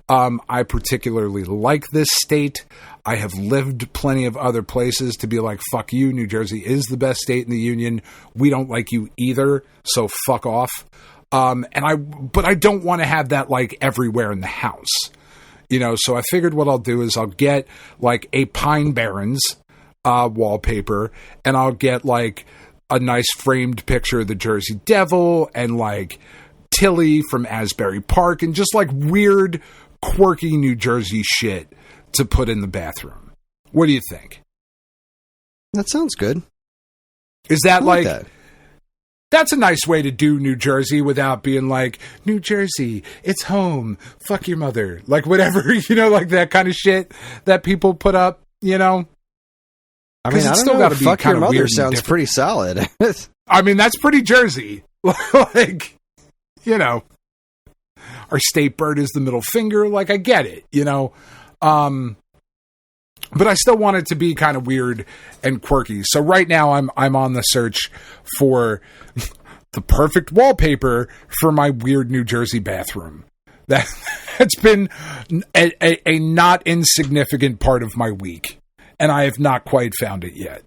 I particularly like this state. I have lived plenty of other places to be like, fuck you, New Jersey is the best state in the union. We don't like you either, so fuck off. But I don't want to have that like everywhere in the house. So I figured what I'll do is I'll get like a Pine Barrens wallpaper, and I'll get like a nice framed picture of the Jersey Devil and like Tilly from Asbury Park, and just like weird, quirky New Jersey shit to put in the bathroom. What do you think? That sounds good. Is that like that? That's a nice way to do New Jersey without being like, New Jersey, it's home, fuck your mother, like whatever, like that kind of shit that people put up, I mean, I don't know. Fuck your mother sounds pretty solid. I mean, that's pretty Jersey. Like, our state bird is the middle finger. Like, I get it, but I still want it to be kind of weird and quirky. So right now I'm on the search for the perfect wallpaper for my weird New Jersey bathroom. That's been a not insignificant part of my week. And I have not quite found it yet.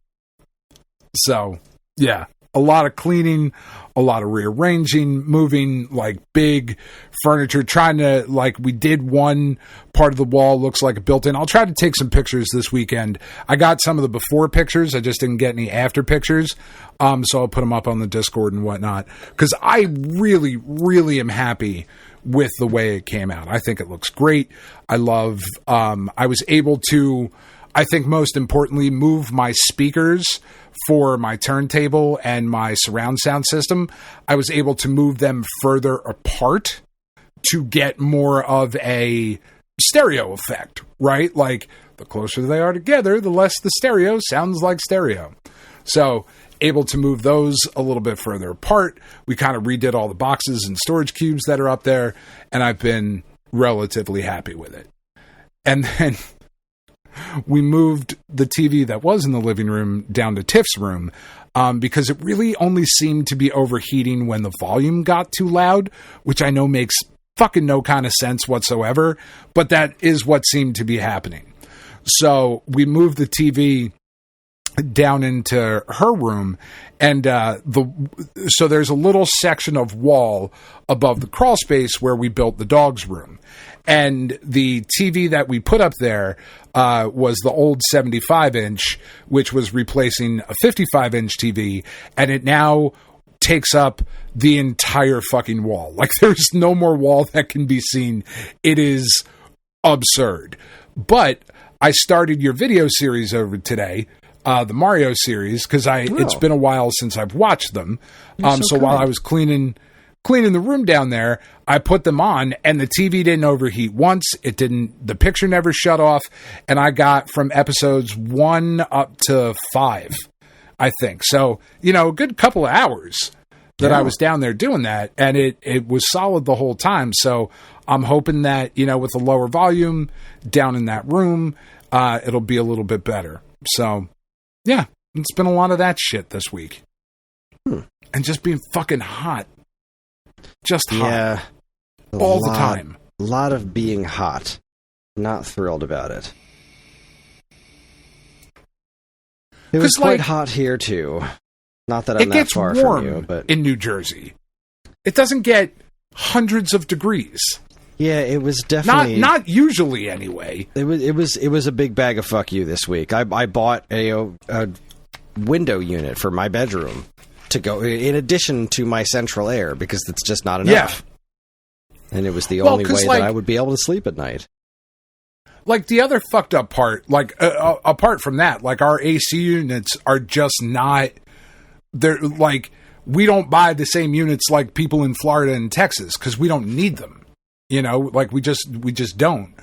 So, yeah, a lot of cleaning, a lot of rearranging, moving like big furniture, trying to, like, we did one part of the wall, looks like a built-in. I'll try to take some pictures this weekend. I got some of the before pictures. I just didn't get any after pictures. So I'll put them up on the Discord and whatnot. Because I really, really am happy with the way it came out. I think it looks great. I love, I was able to, I think most importantly, move my speakers for my turntable and my surround sound system. I was able to move them further apart to get more of a stereo effect, right? Like, the closer they are together, the less the stereo sounds like stereo. So, able to move those a little bit further apart. We kind of redid all the boxes and storage cubes that are up there, and I've been relatively happy with it. And then we moved the TV that was in the living room down to Tiff's room because it really only seemed to be overheating when the volume got too loud, which I know makes fucking no kind of sense whatsoever, but that is what seemed to be happening. So we moved the TV down into her room, and so there's a little section of wall above the crawl space where we built the dog's room. And the TV that we put up there was the old 75-inch, which was replacing a 55-inch TV, and it now takes up the entire fucking wall. Like, there's no more wall that can be seen. It is absurd. But I started your video series over today, the Mario series, because it's been a while since I've watched them. So while I was cleaning the room down there, I put them on, and the TV didn't overheat once. The picture never shut off, and I got from episodes 1 up to 5, I think. So, a good couple of hours that I was down there doing that, and it was solid the whole time. So I'm hoping that, with a lower volume down in that room, it'll be a little bit better. So, yeah, it's been a lot of that shit this week. And just being fucking hot. Just hot. Yeah. All the time. A lot of being hot. Not thrilled about it. It was quite hot here, too. Not that I'm that far from you, but in New Jersey. It doesn't get hundreds of degrees. Yeah, it was definitely not usually anyway. It was a big bag of fuck you this week. I bought a window unit for my bedroom to go in addition to my central air because it's just not enough. Yeah. And it was the only way that I would be able to sleep at night. Like the other fucked up part, apart from that, our AC units are just not. They're we don't buy the same units like people in Florida and Texas because we don't need them. We just don't.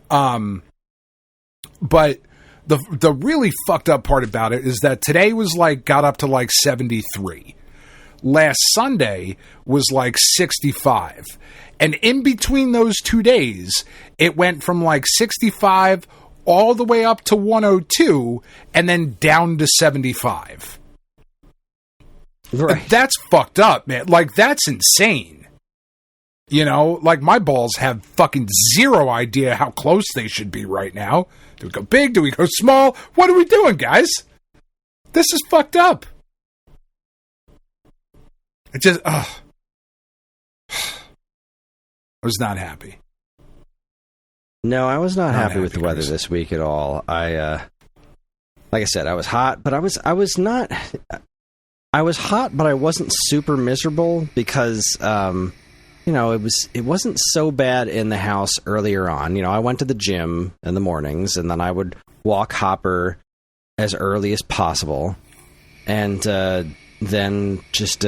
But the really fucked up part about it is that today was got up to 73. Last Sunday was 65. And in between those 2 days, it went from 65 all the way up to 102 and then down to 75. Right. That's fucked up, man. That's insane. My balls have fucking zero idea how close they should be right now. Do we go big? Do we go small? What are we doing, guys? This is fucked up. It just, I was not happy. No, I was not happy with the weather this week at all. Like I said, I was hot, but I was hot, but I wasn't super miserable because, it wasn't so bad in the house earlier on. I went to the gym in the mornings, and then I would walk Hopper as early as possible, and then just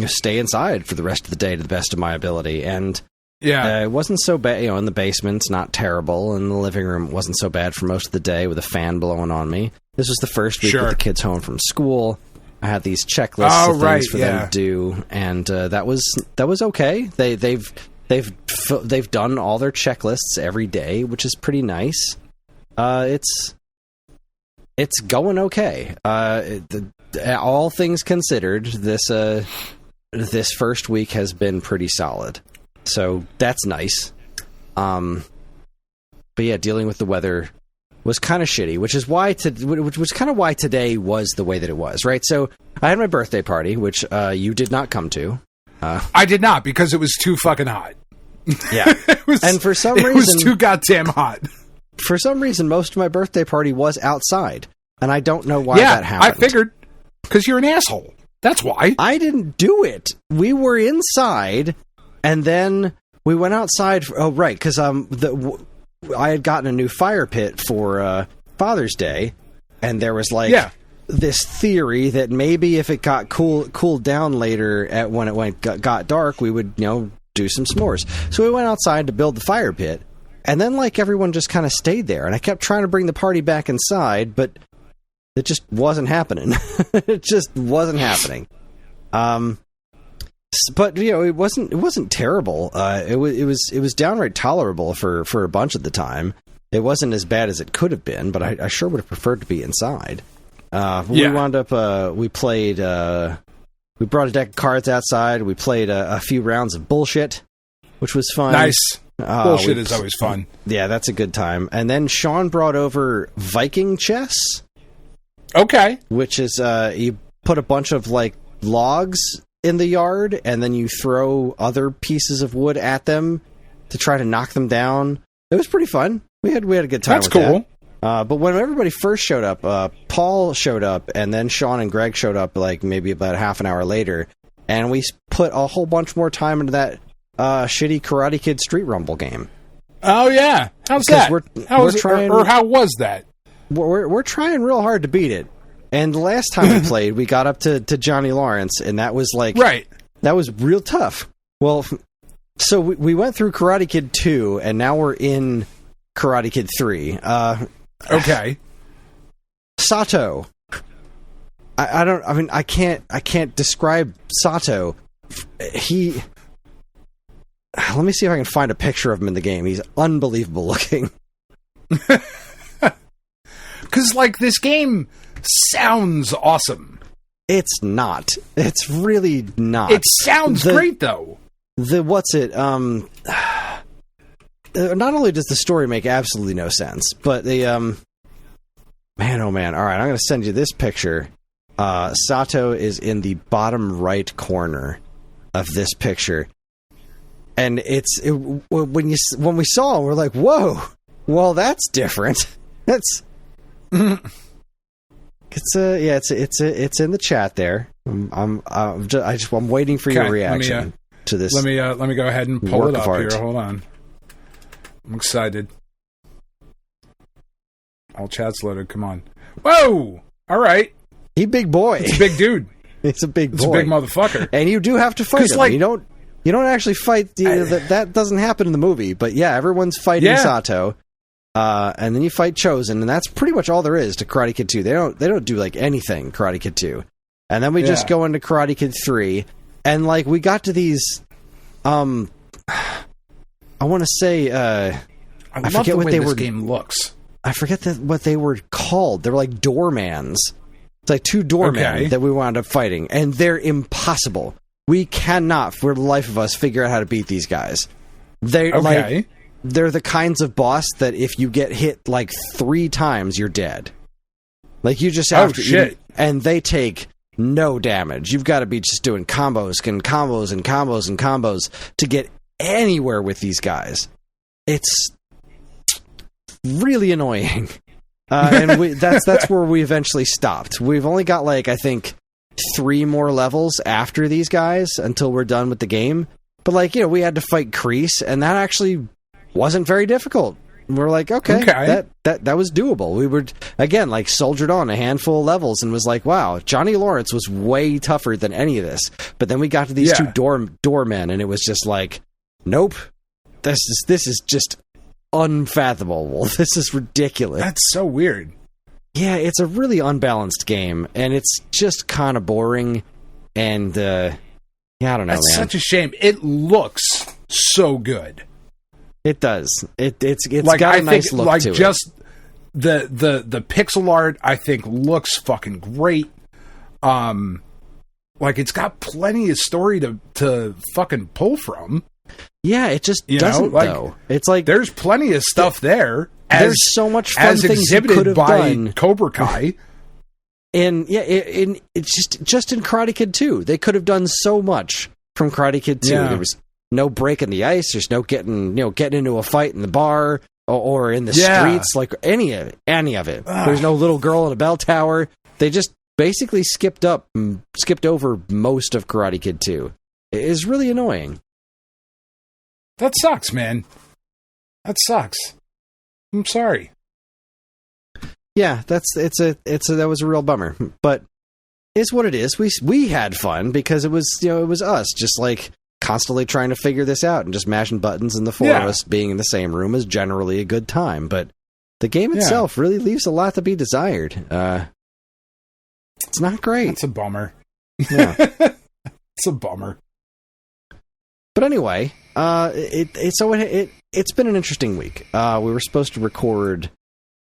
stay inside for the rest of the day to the best of my ability. And it wasn't so bad. In the basement's not terrible, and the living room wasn't so bad for most of the day with a fan blowing on me. This was the first week with the kids home from school. I had these checklists of things for them to do, and that was okay. They've done all their checklists every day, which is pretty nice. It's going okay. All things considered, this first week has been pretty solid, so that's nice. But yeah, dealing with the weather was kind of shitty, which is why why today was the way that it was, right? So I had my birthday party, which you did not come to. I did not because it was too fucking hot. Yeah, and for some reason, it was too goddamn hot. For some reason, most of my birthday party was outside, and I don't know why that happened. I figured because you're an asshole. That's why. I didn't do it. We were inside, and then we went outside. Because I had gotten a new fire pit for Father's Day, and there was this theory that maybe if it got cooled down later when it got dark, we would do some s'mores. So we went outside to build the fire pit, and then everyone just kind of stayed there, and I kept trying to bring the party back inside, but it just wasn't happening. It just wasn't happening. But it wasn't terrible. It was downright tolerable for a bunch of the time. It wasn't as bad as it could have been, but I sure would have preferred to be inside. We wound up. We played. We brought a deck of cards outside. We played a few rounds of bullshit, which was fun. Nice. Bullshit is always fun. Yeah, that's a good time. And then Sean brought over Viking chess. Okay. Which is you put a bunch of logs in the yard, and then you throw other pieces of wood at them to try to knock them down. It was pretty fun. We had a good time. That's cool. But when everybody first showed up, Paul showed up, and then Sean and Greg showed up maybe about half an hour later, and we put a whole bunch more time into that shitty Karate Kid Street Rumble game. Oh yeah, how's that? How was that? we're trying real hard to beat it. And the last time we played, we got up to Johnny Lawrence, and that was like... Right. That was real tough. Well, so we went through Karate Kid 2, and now we're in Karate Kid 3. Okay. Sato. I can't describe Sato. Let me see if I can find a picture of him in the game. He's unbelievable looking. Because, like, this game sounds awesome. It's not. It's really not. It sounds great, though. Not only does the story make absolutely no sense, but the, man, oh man. All right, I'm going to send you this picture. Sato is in the bottom right corner of this picture. And when we saw him, we're like, whoa, well, that's different. That's... It's in the chat there. I'm waiting for your reaction to this. Let me go ahead and pull it up here. Hold on. I'm excited. All chat's loaded. Come on. Whoa! All right. He big boy. It's a big dude. It's a big boy. It's a big motherfucker. And you do have to fight him. Like, you don't actually fight. That doesn't happen in the movie. But yeah, everyone's fighting Sato. And then you fight Chosen, and that's pretty much all there is to Karate Kid 2. They don't do like anything Karate Kid 2. And then we just go into Karate Kid 3, and like we got to these I want to say I forget what this game looks. I forget what they were called. They were like doormans. It's like two doormen that we wound up fighting, and they're impossible. We cannot for the life of us figure out how to beat these guys. They're the kinds of boss that if you get hit like 3 times, you're dead. Like you just have to, and they take no damage. You've got to be just doing combos and combos and combos and combos to get anywhere with these guys. It's really annoying, and that's where we eventually stopped. We've only got like I think 3 more levels after these guys until we're done with the game. But like we had to fight Kris, and that actually wasn't very difficult. We're like, okay. That was doable. We were again like soldiered on a handful of levels and was like, wow, Johnny Lawrence was way tougher than any of this. But then we got to these 2 doormen, and it was just like, nope, this is just unfathomable. This is ridiculous. That's so weird. Yeah, it's a really unbalanced game, and it's just kind of boring. And I don't know. That's such a shame. It looks so good. It does. It's like, got a nice look like to it. just the pixel art I think looks fucking great. Like it's got plenty of story to fucking pull from. Yeah, it just doesn't though. It's like there's plenty of stuff there. There's so much fun things exhibited you could have by done. Cobra Kai. And it's just in Karate Kid 2. They could have done so much from Karate Kid 2. Yeah. There was no breaking the ice. There's no getting into a fight in the bar or in the streets, like any of it. There's no little girl in a bell tower. They just basically skipped over most of Karate Kid 2. It is really annoying. That sucks, man. That sucks. I'm sorry. Yeah, that was a real bummer, but it's what it is. We had fun because it was us just like constantly trying to figure this out and just mashing buttons, and the 4 of us being in the same room is generally a good time. But the game itself really leaves a lot to be desired. It's not great. It's a bummer. Yeah. It's a bummer. But anyway, it's been an interesting week. We were supposed to record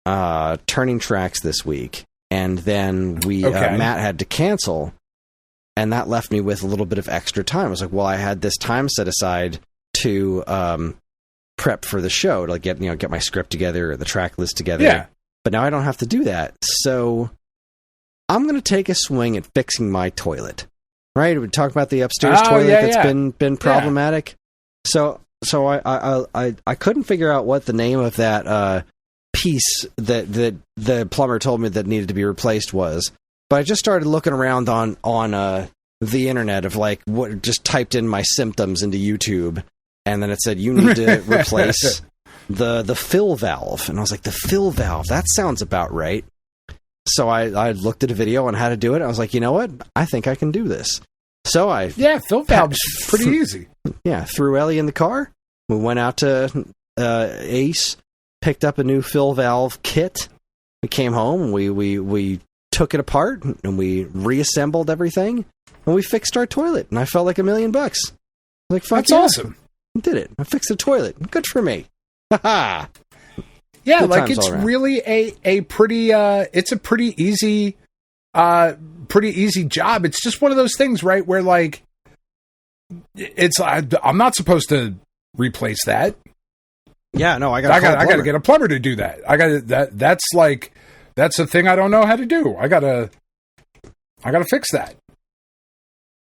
Turning Tracks this week, and then Matt had to cancel, and that left me with a little bit of extra time. I was like, well, I had this time set aside to prep for the show, to like get my script together or the track list together. Yeah. But now I don't have to do that, so I'm going to take a swing at fixing my toilet. Right? We talked about the upstairs toilet that's been problematic. So I couldn't figure out what the name of that piece that the plumber told me that needed to be replaced was. But I just started looking around on the internet of like just typed in my symptoms into YouTube, and then it said you need to replace the fill valve. And I was like, the fill valve, that sounds about right. So I looked at a video on how to do it. I was like, you know what? I think I can do this. So fill valve's pretty easy. Yeah, threw Ellie in the car. We went out to Ace, picked up a new fill valve kit. We came home. We took it apart and we reassembled everything and we fixed our toilet. And I felt like $1 million. I was like, fuck, that's awesome. I did it. I fixed the toilet. Good for me. Ha ha. Yeah, like it's really a pretty it's a pretty easy job. It's just one of those things, right, where like it's I'm not supposed to replace that. Yeah, no, I got to get a plumber to do that. That's a thing I don't know how to do. I got to fix that.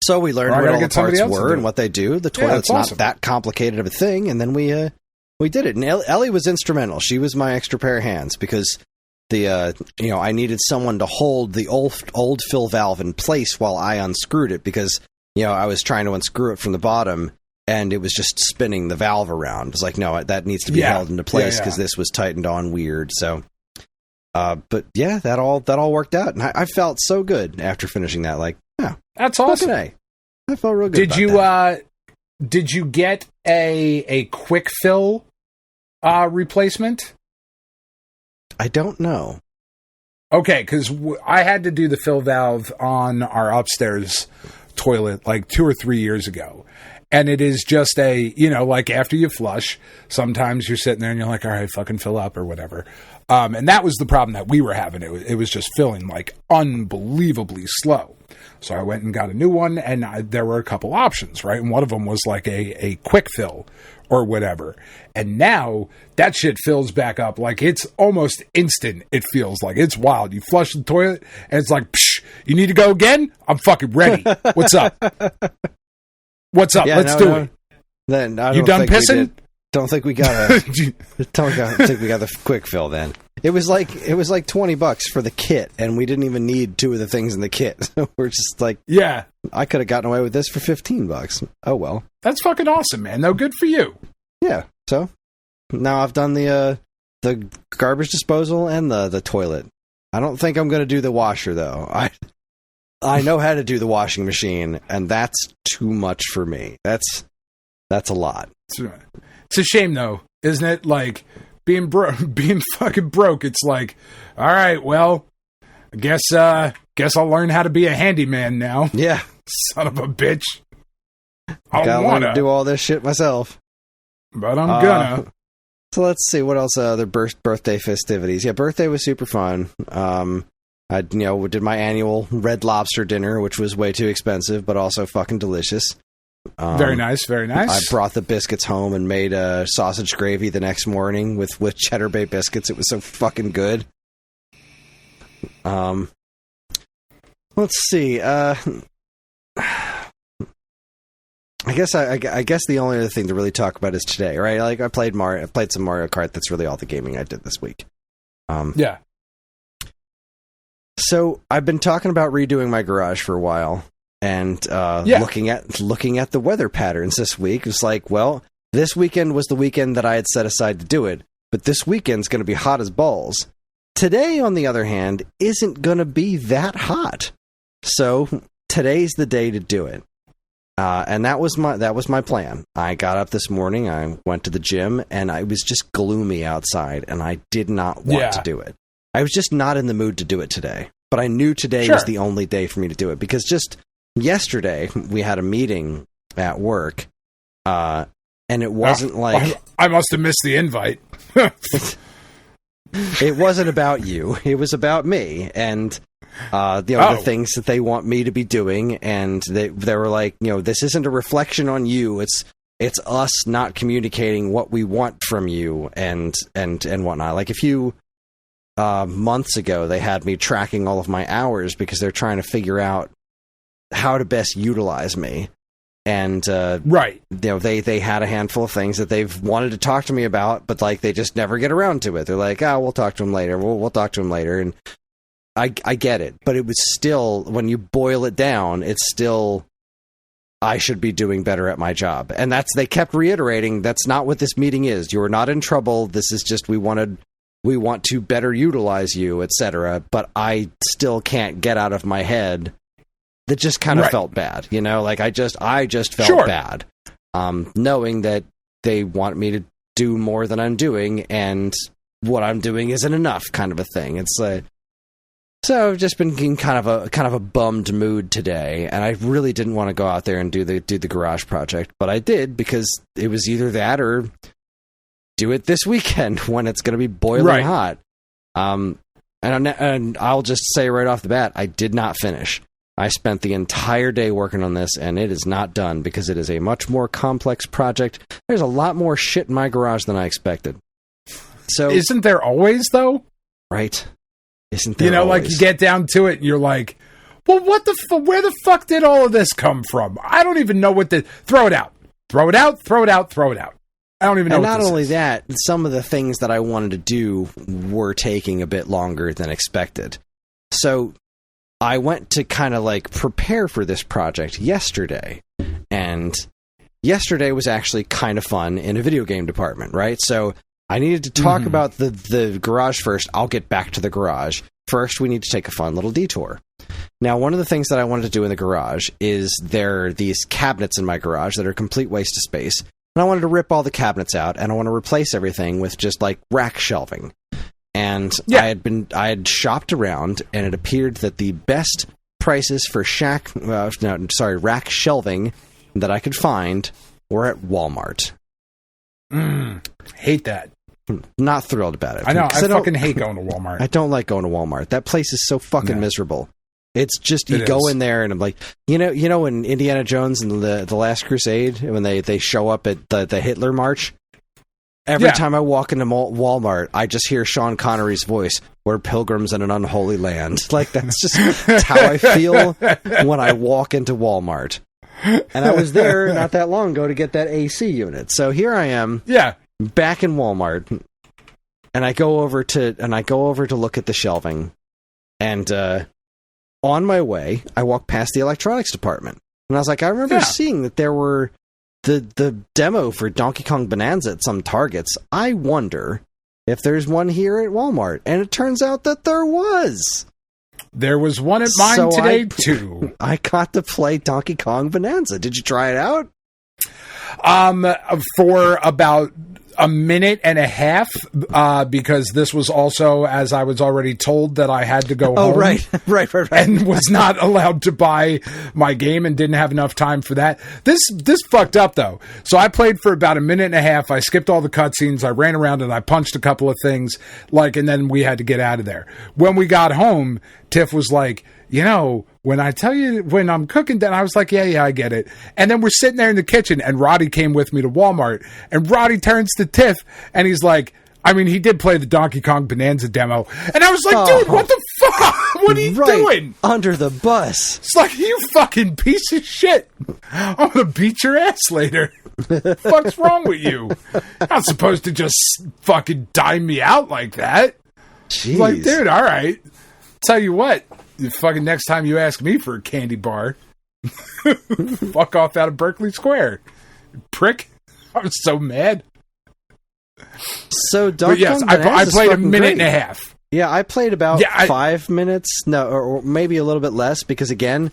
So we learned what all the parts were and what they do. The toilet's not that complicated of a thing, and then we did it. And Ellie was instrumental. She was my extra pair of hands because I needed someone to hold the old fill valve in place while I unscrewed it because I was trying to unscrew it from the bottom and it was just spinning the valve around. It's like, no, that needs to be held into place because this was tightened on weird. So, but yeah, that all worked out, and I felt so good after finishing that. Like, yeah, that's awesome. I felt real good. Did you get a quick fill replacement? I don't know. Okay, because I had to do the fill valve on our upstairs toilet like 2 or 3 years ago. And it is just like after you flush, sometimes you're sitting there and you're like, all right, fucking fill up or whatever. And that was the problem that we were having. It was just filling like unbelievably slow. So I went and got a new one, and there were a couple options, right? And one of them was like a quick fill or whatever. And now that shit fills back up like it's almost instant. It feels like it's wild. You flush the toilet, and it's like, psh, you need to go again? I'm fucking ready. What's up? What's up? Let's do it. Then you done pissing? Don't think we got the quick fill then. It was like $20 for the kit, and we didn't even need 2 of the things in the kit. So we're just like, yeah, I could have gotten away with this for $15. Oh well. That's fucking awesome, man. No, good for you. Yeah. So now I've done the garbage disposal and the toilet. I don't think I'm going to do the washer though. I know how to do the washing machine, and that's too much for me. That's a lot. It's a shame though, isn't it? Like being fucking broke. It's like, all right, well, I guess I'll learn how to be a handyman now. Yeah, son of a bitch. I gotta learn to do all this shit myself, but I'm gonna. So let's see what else. Other birthday festivities. Yeah, birthday was super fun. I did my annual Red Lobster dinner, which was way too expensive, but also fucking delicious. Very nice, very nice. I brought the biscuits home and made sausage gravy the next morning with Cheddar Bay biscuits. It was so fucking good. Let's see. I guess the only other thing to really talk about is today, right? Like I played some Mario Kart. That's really all the gaming I did this week. Yeah. So I've been talking about redoing my garage for a while. And looking at the weather patterns this week, it's like, well, this weekend was the weekend that I had set aside to do it, but this weekend's going to be hot as balls. Today, on the other hand, isn't going to be that hot. So today's the day to do it. And that was my plan. I got up this morning, I went to the gym, and I was just gloomy outside, and I did not want to do it. I was just not in the mood to do it today. But I knew today was the only day for me to do it, because just yesterday, we had a meeting at work, and it wasn't I must have missed the invite. It wasn't about you. It was about me, and the things that they want me to be doing, and they were like, this isn't a reflection on you. It's us not communicating what we want from you, and whatnot. Like a few months ago, they had me tracking all of my hours because they're trying to figure out how to best utilize me. And they had a handful of things that they've wanted to talk to me about, but like they just never get around to it. They're like, we'll talk to him later. We'll talk to him later. And I get it, but it was still, when you boil it down, it's still I should be doing better at my job. And they kept reiterating, that's not what this meeting is. You're not in trouble. This is just, we want to better utilize you, etc. But I still can't get out of my head. That just kind of felt bad, like I just felt bad. Knowing that they want me to do more than I'm doing, and what I'm doing isn't enough, kind of a thing. It's like, so I've just been in kind of a bummed mood today, and I really didn't want to go out there and do the garage project, but I did because it was either that or do it this weekend when it's going to be boiling hot. And I'll just say right off the bat, I did not finish. I spent the entire day working on this, and it is not done because it is a much more complex project. There's a lot more shit in my garage than I expected. So, isn't there always, though? Right. Isn't there always? Like you get down to it, and you're like, well, where the fuck did all of this come from? I don't even know throw it out. Throw it out, throw it out, throw it out. I don't even know and what not this only is. that, some of the things that I wanted to do were taking a bit longer than expected. So I went to kind of like prepare for this project yesterday, and yesterday was actually kind of fun in a video game department, right? So I needed to talk about the garage first. I'll get back to the garage. First, we need to take a fun little detour. Now, one of the things that I wanted to do in the garage is there are these cabinets in my garage that are a complete waste of space, and I wanted to rip all the cabinets out, and I want to replace everything with just like rack shelving. And I had shopped around, and it appeared that the best prices for rack shelving that I could find were at Walmart. Hate that. Not thrilled about it. I know. I fucking hate going to Walmart. I don't like going to Walmart. That place is so fucking miserable. It's just you go in there, and I'm like, in Indiana Jones and the Last Crusade, when they show up at the Hitler March. Every time I walk into Walmart, I just hear Sean Connery's voice, "We're pilgrims in an unholy land." Like, that's how I feel when I walk into Walmart. And I was there not that long ago to get that AC unit. So here I am, back in Walmart, and I go over to look at the shelving. And on my way, I walk past the electronics department, and I was like, I remember seeing that there were the demo for Donkey Kong Bananza at some Targets. I wonder if there's one here at Walmart. And it turns out that there was. There was one at mine today, too. I got to play Donkey Kong Bananza. Did you try it out? For about a minute and a half, because this was also, as I was already told, that I had to go home. Right. And was not allowed to buy my game and didn't have enough time for that. This fucked up, though. So I played for about a minute and a half. I skipped all the cutscenes. I ran around and I punched a couple of things, and then we had to get out of there. When we got home, Tiff was like, when I tell you when I'm cooking, then I was like, yeah, I get it. And then we're sitting there in the kitchen, and Roddy came with me to Walmart, and Roddy turns to Tiff, and he's like, he did play the Donkey Kong Bonanza demo, and I was like, dude, what the fuck? What are you doing? Under the bus. It's like, you fucking piece of shit. I'm gonna beat your ass later. What's wrong with you? You're not supposed to just fucking dime me out like that. Jeez. Like, dude, all right. Tell you what. Fucking next time you ask me for a candy bar, fuck off out of Berkeley Square, prick. I was so mad. So, I played a minute and a half. Yeah, I played about 5 minutes, or maybe a little bit less, because again,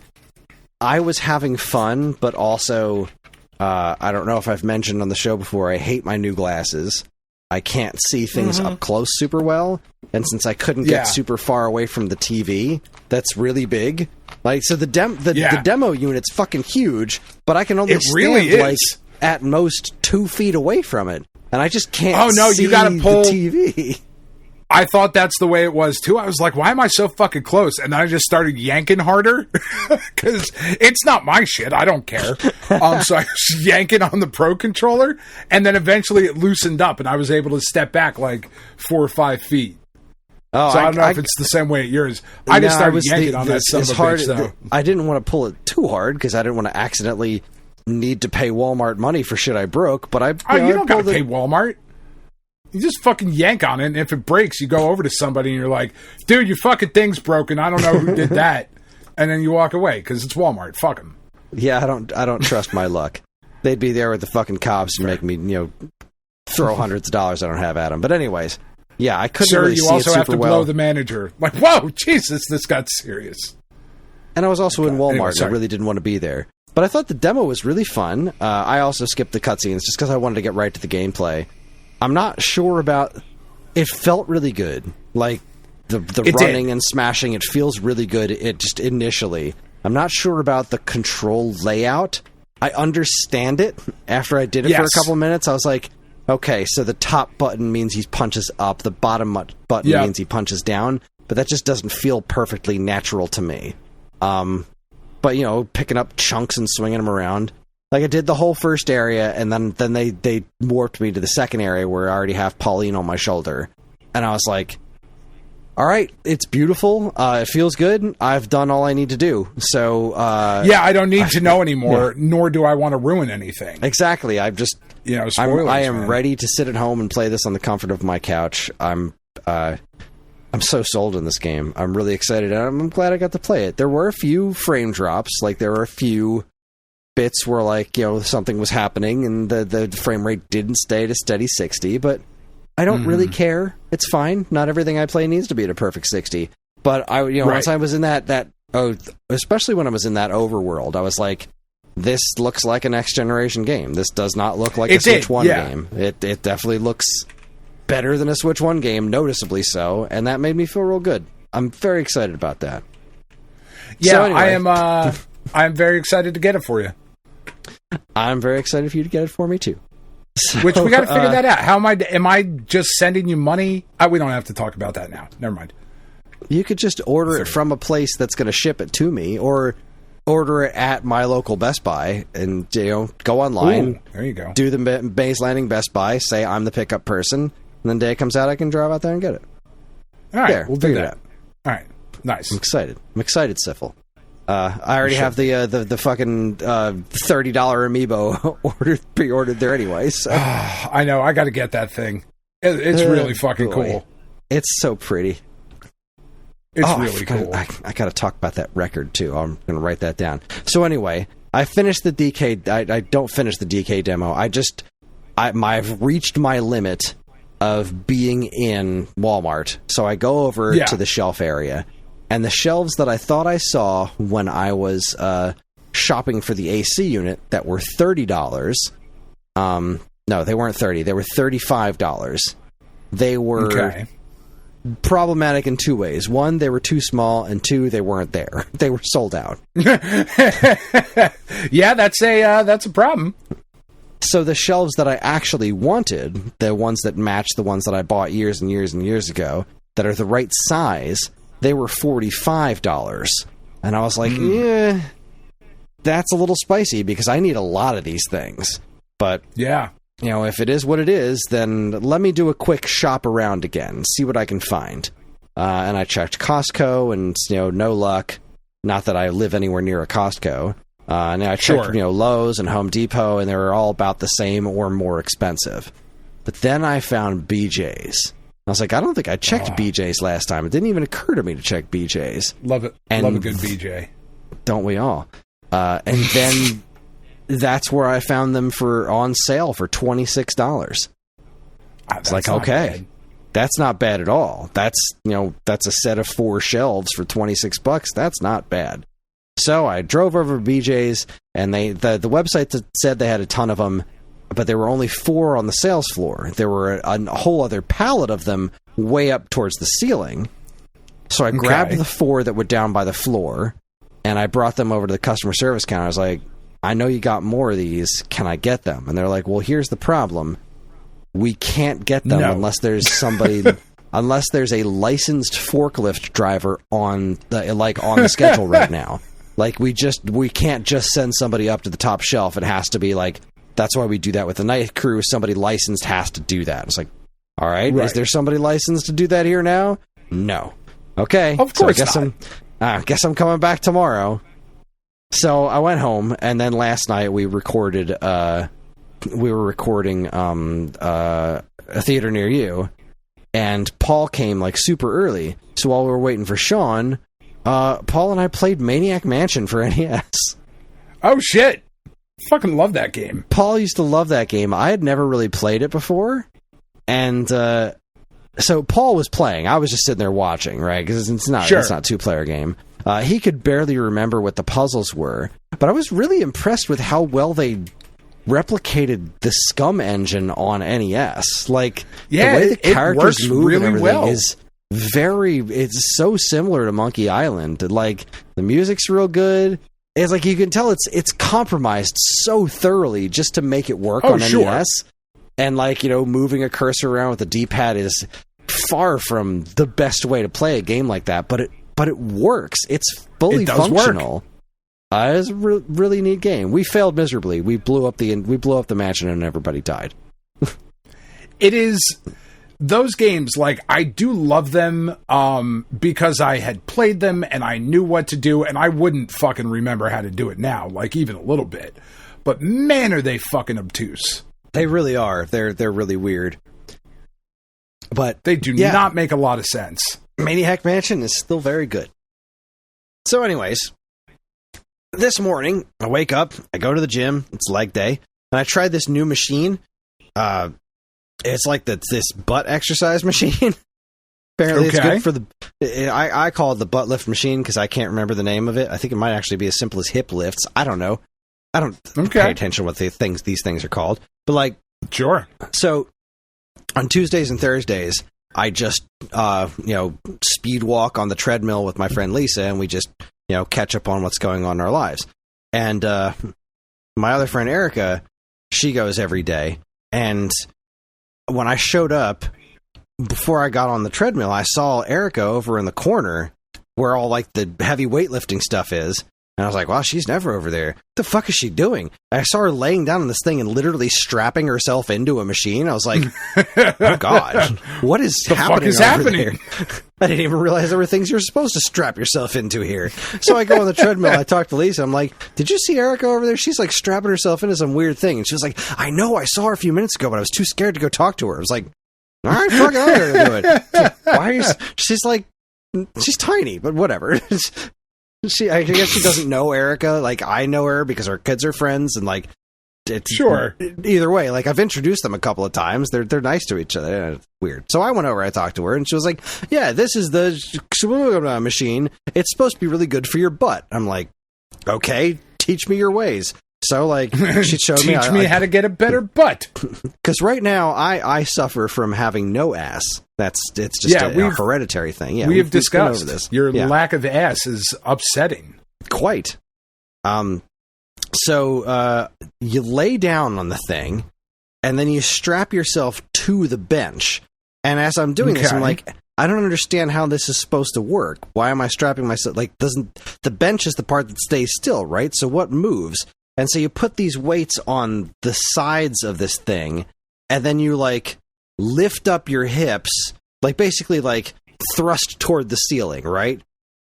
I was having fun, but also, I don't know if I've mentioned on the show before, I hate my new glasses. I can't see things up close super well, and since I couldn't get super far away from the TV, that's really big. Like, so the demo unit's fucking huge, but I can only stand at most 2 feet away from it, and I just can't. See you gotta pull the TV. I thought that's the way it was too. I was like, why am I so fucking close? And then I just started yanking harder because it's not my shit. I don't care. So I was yanking on the Pro controller, and then eventually it loosened up, and I was able to step back like 4 or 5 feet. Oh, so I don't know if it's the same way at yours. I just started yanking on that son of a bitch, though. I didn't want to pull it too hard because I didn't want to accidentally need to pay Walmart money for shit I broke. But you don't got to pay Walmart. You just fucking yank on it, and if it breaks, you go over to somebody and you're like, dude, your fucking thing's broken. I don't know who did that. And then you walk away because it's Walmart. Fuck them. Yeah, I don't trust my luck. They'd be there with the fucking cops and make me, throw hundreds of dollars I don't have at them. But anyways, yeah, I couldn't really see it super well. Sir, you also have to blow the manager. Like, whoa, Jesus, this got serious. And I was also in Walmart, anyway, and I really didn't want to be there. But I thought the demo was really fun. I also skipped the cutscenes just because I wanted to get right to the gameplay. I'm not sure about... It felt really good. Like, the running and smashing, it feels really good just initially. I'm not sure about the control layout. I understand it. After I did it for a couple of minutes, I was like, okay, so the top button means he punches up, the bottom button means he punches down, but that just doesn't feel perfectly natural to me. But, picking up chunks and swinging them around. Like, I did the whole first area, and then they warped me to the second area where I already have Pauline on my shoulder. And I was like, all right, it's beautiful. It feels good. I've done all I need to do. So, I don't need to know anymore, nor do I want to ruin anything. Exactly. I've just, spoilers, I am ready to sit at home and play this on the comfort of my couch. I'm so sold in this game. I'm really excited, and I'm glad I got to play it. There were a few frame drops. Like, there were a few bits where, something was happening, and the frame rate didn't stay at a steady 60, but I don't really care. It's fine. Not everything I play needs to be at a perfect 60. But once I was in especially when I was in that overworld, I was like, this looks like a next generation game. This does not look like a Switch 1 game. It definitely looks better than a Switch 1 game, noticeably so, and that made me feel real good. I'm very excited about that. Yeah, so anyway. I'm very excited to get it for you. I'm very excited for you to get it for me too. So, which we got to figure that out. How am I just sending you money? We don't have to talk about that now. Never mind. You could just order it from a place that's going to ship it to me, or order it at my local Best Buy, and go online. Ooh, there you go. Do the Maze Landing Best Buy. Say I'm the pickup person, and then the day it comes out, I can drive out there and get it. All right, there, we'll do that. All right, nice. I'm excited, Syphil. I already have the fucking $30 amiibo pre-ordered there anyway. So. I know. I got to get that thing. It's really fucking cool. It's so pretty. It's really cool. I got to talk about that record too. I'm going to write that down. So anyway, I finished the DK. I don't finish the DK demo. I've reached my limit of being in Walmart. So I go over to the shelf area. And the shelves that I thought I saw when I was shopping for the AC unit that were $30, no, they weren't 30. They were $35. They were problematic in two ways. One, they were too small, and two, they weren't there. They were sold out. Yeah, that's a problem. So the shelves that I actually wanted, the ones that match the ones that I bought years and years and years ago, that are the right size, they were $45. And I was like, yeah, that's a little spicy because I need a lot of these things. But, if it is what it is, then let me do a quick shop around again, see what I can find. And I checked Costco, and, no luck. Not that I live anywhere near a Costco. And I checked, Lowe's and Home Depot, and they were all about the same or more expensive. But then I found BJ's. I was like, I don't think I checked BJ's last time. It didn't even occur to me to check BJ's. Love it. And love a good BJ. Don't we all? And then that's where I found them on sale for $26. It's like, okay, that's not bad at all. That's a set of 4 shelves for $26. That's not bad. So I drove over to BJ's, and the website that said they had a ton of them, but there were only 4 on the sales floor. There were a whole other pallet of them way up towards the ceiling. So I grabbed the 4 that were down by the floor, and I brought them over to the customer service counter. I was like, I know you got more of these. Can I get them? And they're like, well, here's the problem. We can't get them unless there's somebody... unless there's a licensed forklift driver on the schedule right now. Like, we can't just send somebody up to the top shelf. It has to be like... That's why we do that with the night crew. Somebody licensed has to do that. It's like, all right, is there somebody licensed to do that here now? No. Okay. Of course so I guess I'm coming back tomorrow. So I went home, and then last night we recorded. We were recording a theater near you, and Paul came like super early. So while we were waiting for Sean, Paul and I played Maniac Mansion for NES. Oh, shit. Fucking love that game. Paul used to love that game. I had never really played it before. And so Paul was playing. I was just sitting there watching, right? Because it's not a two-player game. He could barely remember what the puzzles were. But I was really impressed with how well they replicated the Scum engine on NES. Like, the way the characters move really and everything is it's so similar to Monkey Island. Like, the music's real good. It's like you can tell it's compromised so thoroughly just to make it work on NES. And like, moving a cursor around with the D-pad is far from the best way to play a game like that, but it works. It's fully functional. It's a really neat game. We failed miserably. We blew up the mansion and everybody died. It is those games, like, I do love them because I had played them and I knew what to do, and I wouldn't fucking remember how to do it now, like even a little bit. But man, are they fucking obtuse. They really are. They're really weird. But they do not make a lot of sense. Maniac Mansion is still very good. So anyways, this morning, I wake up, I go to the gym, it's leg day, and I tried this new machine. It's like this butt exercise machine. Apparently it's good for I call it the butt lift machine because I can't remember the name of it. I think it might actually be as simple as hip lifts. I don't know. I don't pay attention to what these things are called. But like... Sure. So, on Tuesdays and Thursdays, I just, speed walk on the treadmill with my friend Lisa, and we just, catch up on what's going on in our lives. And my other friend Erica, she goes every day. And when I showed up, before I got on the treadmill, I saw Erica over in the corner where all, like, the heavy weightlifting stuff is. And I was like, wow, she's never over there. What the fuck is she doing? And I saw her laying down on this thing and literally strapping herself into a machine. I was like, oh, God, what is happening over there? I didn't even realize there were things you're supposed to strap yourself into here. So I go on the treadmill, I talk to Lisa, I'm like, did you see Erica over there? She's like strapping herself into some weird thing. And she was like, I know, I saw her a few minutes ago, but I was too scared to go talk to her. I was like, all right, fuck it, I'm going to do it. Why are you... She's like, she's tiny, but whatever. I guess she doesn't know Erica. Like, I know her because our kids are friends, and like, sure. Either way, like, I've introduced them a couple of times. They're nice to each other. It's weird. So I went over. I talked to her, and she was like, "Yeah, this is the machine. It's supposed to be really good for your butt." I'm like, "Okay, teach me your ways." So, like, she showed me how to get a better butt. Because right now, I suffer from having no ass. It's just a hereditary thing. Yeah, we have discussed over this. Your lack of ass is upsetting. Quite. So you lay down on the thing, and then you strap yourself to the bench. And as I'm doing this, I'm like, I don't understand how this is supposed to work. Why am I strapping myself? Like, the bench is the part that stays still, right? So what moves? And so you put these weights on the sides of this thing, and then you, like, lift up your hips, like, basically, like, thrust toward the ceiling, right?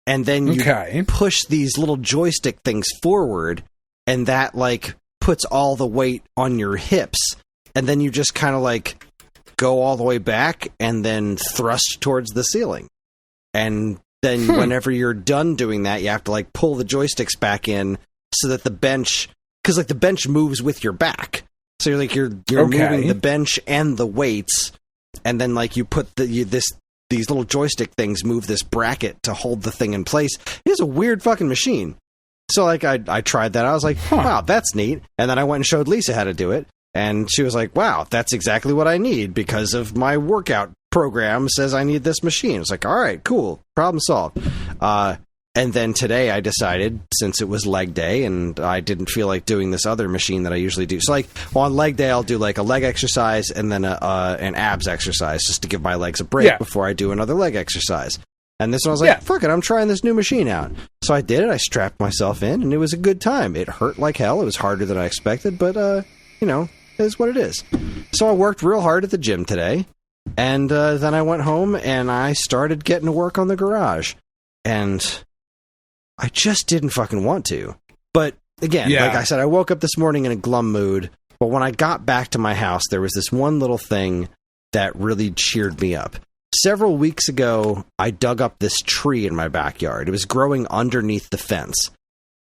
And then you push these little joystick things forward, and that, like, puts all the weight on your hips. And then you just kind of, like, go all the way back and then thrust towards the ceiling. And then whenever you're done doing that, you have to, like, pull the joysticks back in so that the bench, because, like, the bench moves with your back. So you're moving the bench and the weights, and then, like, you put these little joystick things move this bracket to hold the thing in place. It is a weird fucking machine. So, like, I tried that. I was like, wow, that's neat. And then I went and showed Lisa how to do it, and she was like, wow, that's exactly what I need because of my workout program says I need this machine. It's like, all right, cool, problem solved. And then today I decided, since it was leg day and I didn't feel like doing this other machine that I usually do. So, like, on leg day, I'll do, like, a leg exercise and then an abs exercise just to give my legs a break before I do another leg exercise. And this one I was like, fuck it, I'm trying this new machine out. So I did it. I strapped myself in, and it was a good time. It hurt like hell. It was harder than I expected, but, it is what it is. So I worked real hard at the gym today, and then I went home, and I started getting to work on the garage. And I just didn't fucking want to. But again, like I said, I woke up this morning in a glum mood. But when I got back to my house, there was this one little thing that really cheered me up. Several weeks ago, I dug up this tree in my backyard. It was growing underneath the fence.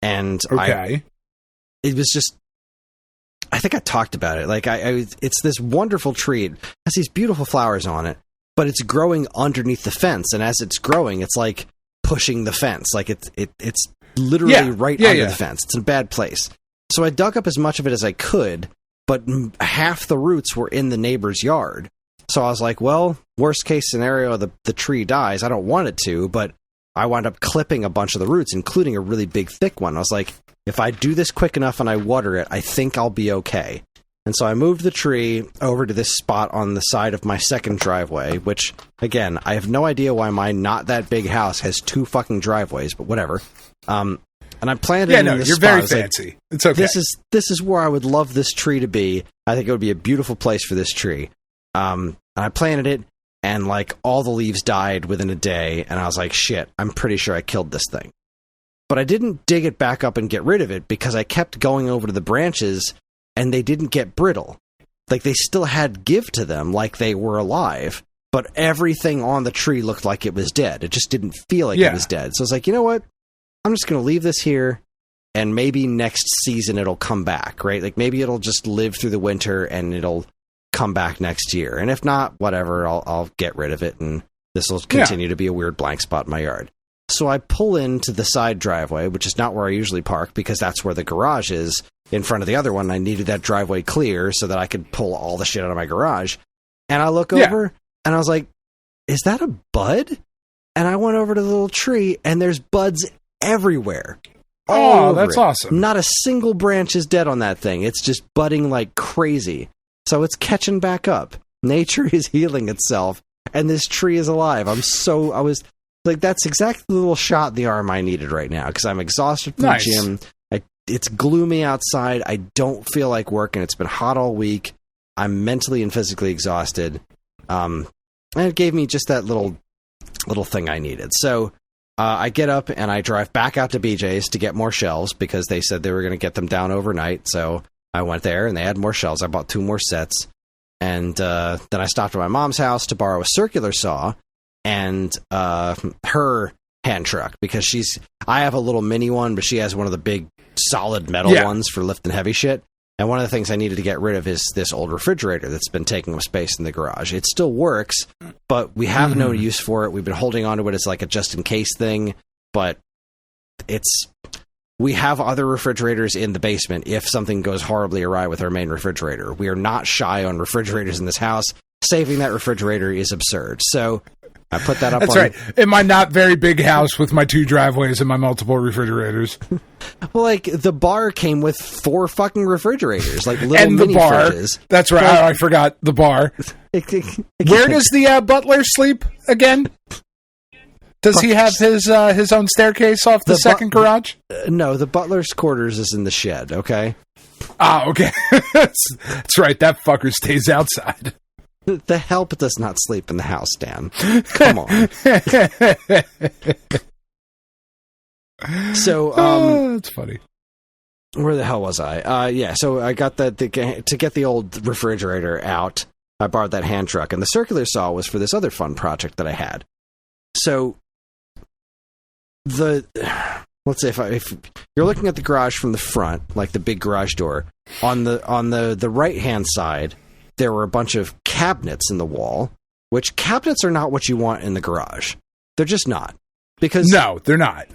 And it was just, I think I talked about it. Like, it's this wonderful tree. It has these beautiful flowers on it, but it's growing underneath the fence. And as it's growing, it's like pushing the fence. Like, it's literally under the fence. It's in a bad place. So I dug up as much of it as I could, but half the roots were in the neighbor's yard. So I was like, well, worst case scenario, the tree dies. I don't want it to, but I wound up clipping a bunch of the roots, including a really big, thick one. I was like, if I do this quick enough and I water it, I think I'll be okay. And so I moved the tree over to this spot on the side of my second driveway, which, again, I have no idea why my not that big house has 2 fucking driveways, but whatever. And I planted it in this you're spot. very fancy. Like, it's okay. This is where I would love this tree to be. I think it would be a beautiful place for this tree. And I planted it, and like all the leaves died within a day, and I was like, shit, I'm pretty sure I killed this thing. But I didn't dig it back up and get rid of it because I kept going over to the branches, and they didn't get brittle. Like, they still had give to them, like they were alive, but everything on the tree looked like it was dead. It just didn't feel like it was dead. So I was like, you know what? I'm just going to leave this here, and maybe next season it'll come back, right? Like, maybe it'll just live through the winter, and it'll come back next year. And if not, whatever, I'll get rid of it, and this will continue to be a weird blank spot in my yard. So I pull into the side driveway, which is not where I usually park, because that's where the garage is in front of the other one. I needed that driveway clear so that I could pull all the shit out of my garage. And I look over, and I was like, is that a bud? And I went over to the little tree, and there's buds everywhere. Oh, that's awesome. Not a single branch is dead on that thing. It's just budding like crazy. So it's catching back up. Nature is healing itself, and this tree is alive. I was like, that's exactly the little shot in the arm I needed right now, because I'm exhausted from the gym. It's gloomy outside. I don't feel like working. It's been hot all week. I'm mentally and physically exhausted. And it gave me just that little thing I needed. So I get up and I drive back out to BJ's to get more shelves, because they said they were going to get them down overnight. So I went there and they had more shelves. I bought 2 more sets. And then I stopped at my mom's house to borrow a circular saw and her hand truck, because I have a little mini one, but she has one of the big solid metal ones for lifting heavy shit. And one of the things I needed to get rid of is this old refrigerator that's been taking up space in the garage. It still works, but we have no use for it. We've been holding on to it as like a just-in-case thing, but we have other refrigerators in the basement if something goes horribly awry with our main refrigerator. We are not shy on refrigerators in this house. Saving that refrigerator is absurd. So I put that up. That's right. In my not very big house with my 2 driveways and my multiple refrigerators. Well, like, the bar came with 4 fucking refrigerators, like little and mini the bar. fridges. That's right. I forgot the bar. Where does the butler sleep again? Does he have his own staircase off the second garage? No, the butler's quarters is in the shed, okay? Ah, okay. That's right. That fucker stays outside. The help does not sleep in the house, Dan. Come on. So, that's funny. Where the hell was I? So I got to get the old refrigerator out. I borrowed that hand truck, and the circular saw was for this other fun project that I had. So, let's say if you're looking at the garage from the front, like the big garage door, on the right hand side, there were a bunch of cabinets in the wall, which cabinets are not what you want in the garage. They're just not. Because no, they're not.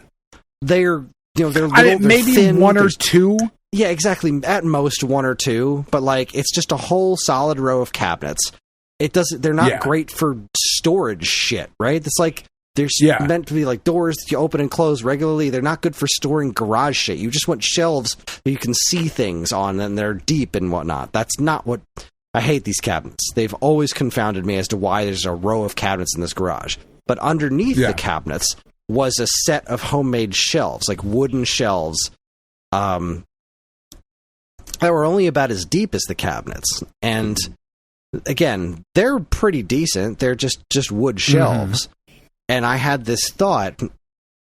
They're little, maybe thin, 1 or 2. Yeah, exactly. At most 1 or 2, but like it's just a whole solid row of cabinets. They're not great for storage shit, right? It's like they're meant to be like doors that you open and close regularly. They're not good for storing garage shit. You just want shelves that you can see things on, and they're deep and whatnot. That's not what... I hate these cabinets. They've always confounded me as to why there's a row of cabinets in this garage. But underneath the cabinets was a set of homemade shelves, like wooden shelves, that were only about as deep as the cabinets. And again, they're pretty decent. They're just wood shelves. And I had this thought,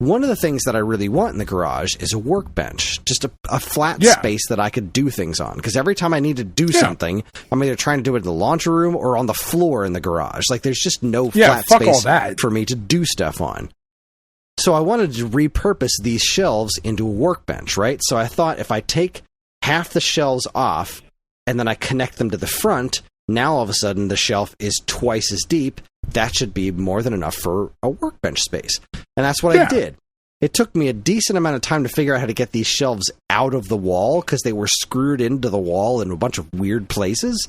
one of the things that I really want in the garage is a workbench, just a flat space that I could do things on. Because every time I need to do something, I'm either trying to do it in the laundry room or on the floor in the garage. Like, there's just no flat space for me to do stuff on. So I wanted to repurpose these shelves into a workbench, right? So I thought if I take half the shelves off, and then I connect them to the front. Now all of a sudden the shelf is twice as deep. That should be more than enough for a workbench space. And that's what I did. It took me a decent amount of time to figure out how to get these shelves out of the wall because they were screwed into the wall in a bunch of weird places.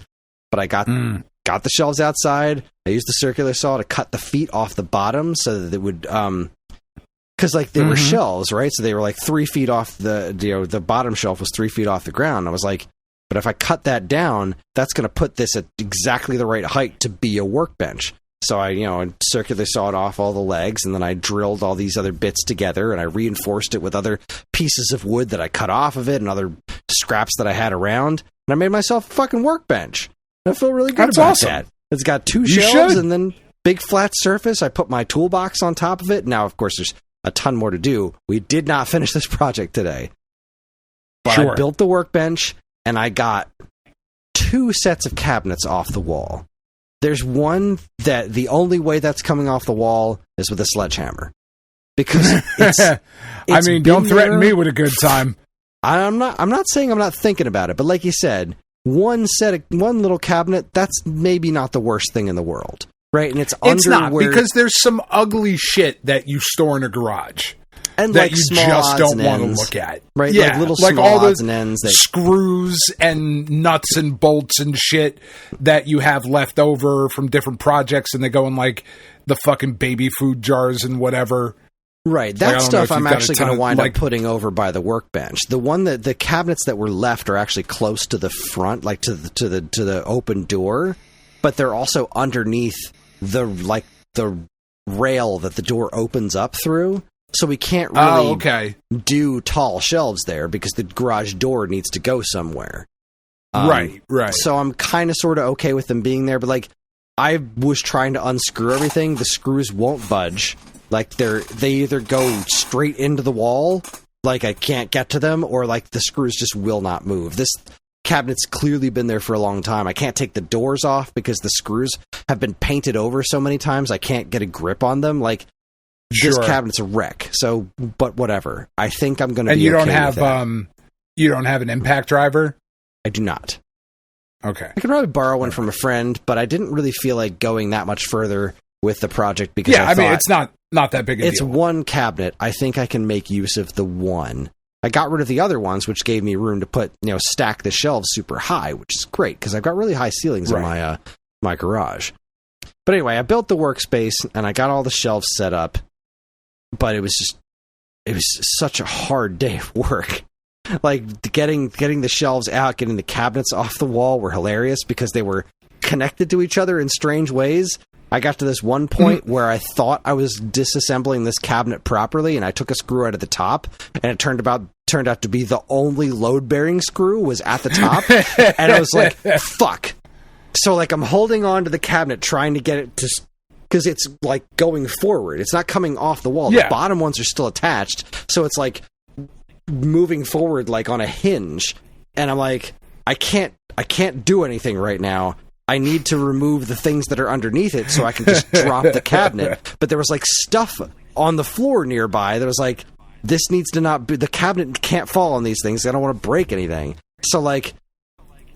But I got the shelves outside. I used the circular saw to cut the feet off the bottom so that it would, because like they were shelves, right? So they were like 3 feet off the bottom shelf was 3 feet off the ground. I was like, but if I cut that down, that's going to put this at exactly the right height to be a workbench. So I circular sawed off all the legs, and then I drilled all these other bits together, and I reinforced it with other pieces of wood that I cut off of it and other scraps that I had around, and I made myself a fucking workbench. I feel really good about that. It's got 2 shelves and then big flat surface. I put my toolbox on top of it. Now, of course, there's a ton more to do. We did not finish this project today. But I built the workbench, and I got 2 sets of cabinets off the wall. There's one that the only way that's coming off the wall is with a sledgehammer. Because it's I mean, don't threaten me with a good time. I'm not saying I'm not thinking about it, but like you said, one little cabinet, that's maybe not the worst thing in the world. Right? And it's not, because there's some ugly shit that you store in a garage. And that like you small just don't want to ends, look at. Right? Yeah, like little like small all odds the and ends that screws and nuts and bolts and shit that you have left over from different projects, and they go in like the fucking baby food jars and whatever. Right. That stuff I'm actually going to wind up putting over by the workbench. The cabinets that were left are actually close to the front, like to the open door, but they're also underneath the rail that the door opens up through. So we can't really do tall shelves there because the garage door needs to go somewhere. Right. So I'm kind of sort of okay with them being there, but like I was trying to unscrew everything. The screws won't budge. Like they either go straight into the wall, like I can't get to them, or like the screws just will not move. This cabinet's clearly been there for a long time. I can't take the doors off because the screws have been painted over so many times I can't get a grip on them. Like this cabinet's a wreck. So, but whatever. I think I'm going to be okay with that. You don't have an impact driver? I do not. Okay. I could probably borrow one from a friend, but I didn't really feel like going that much further with the project because I mean, it's not that big a deal. It's one cabinet. I think I can make use of the one. I got rid of the other ones, which gave me room to put, stack the shelves super high, which is great because I've got really high ceilings in my garage. But anyway, I built the workspace and I got all the shelves set up, but it was such a hard day of work. Like getting the shelves out, getting the cabinets off the wall were hilarious because they were connected to each other in strange ways. I got to this one point where I thought I was disassembling this cabinet properly, and I took a screw out of the top, and it turned out to be the only load-bearing screw was at the top, and I was like, fuck. So, like, I'm holding on to the cabinet, trying to get it to... Because it's, like, going forward. It's not coming off the wall. Yeah. The bottom ones are still attached, so it's, like, moving forward, like, on a hinge. And I'm like, I can't do anything right now. I need to remove the things that are underneath it so I can just drop the cabinet. But there was like stuff on the floor nearby that was like, this needs to not be, the cabinet can't fall on these things. I don't want to break anything. So like,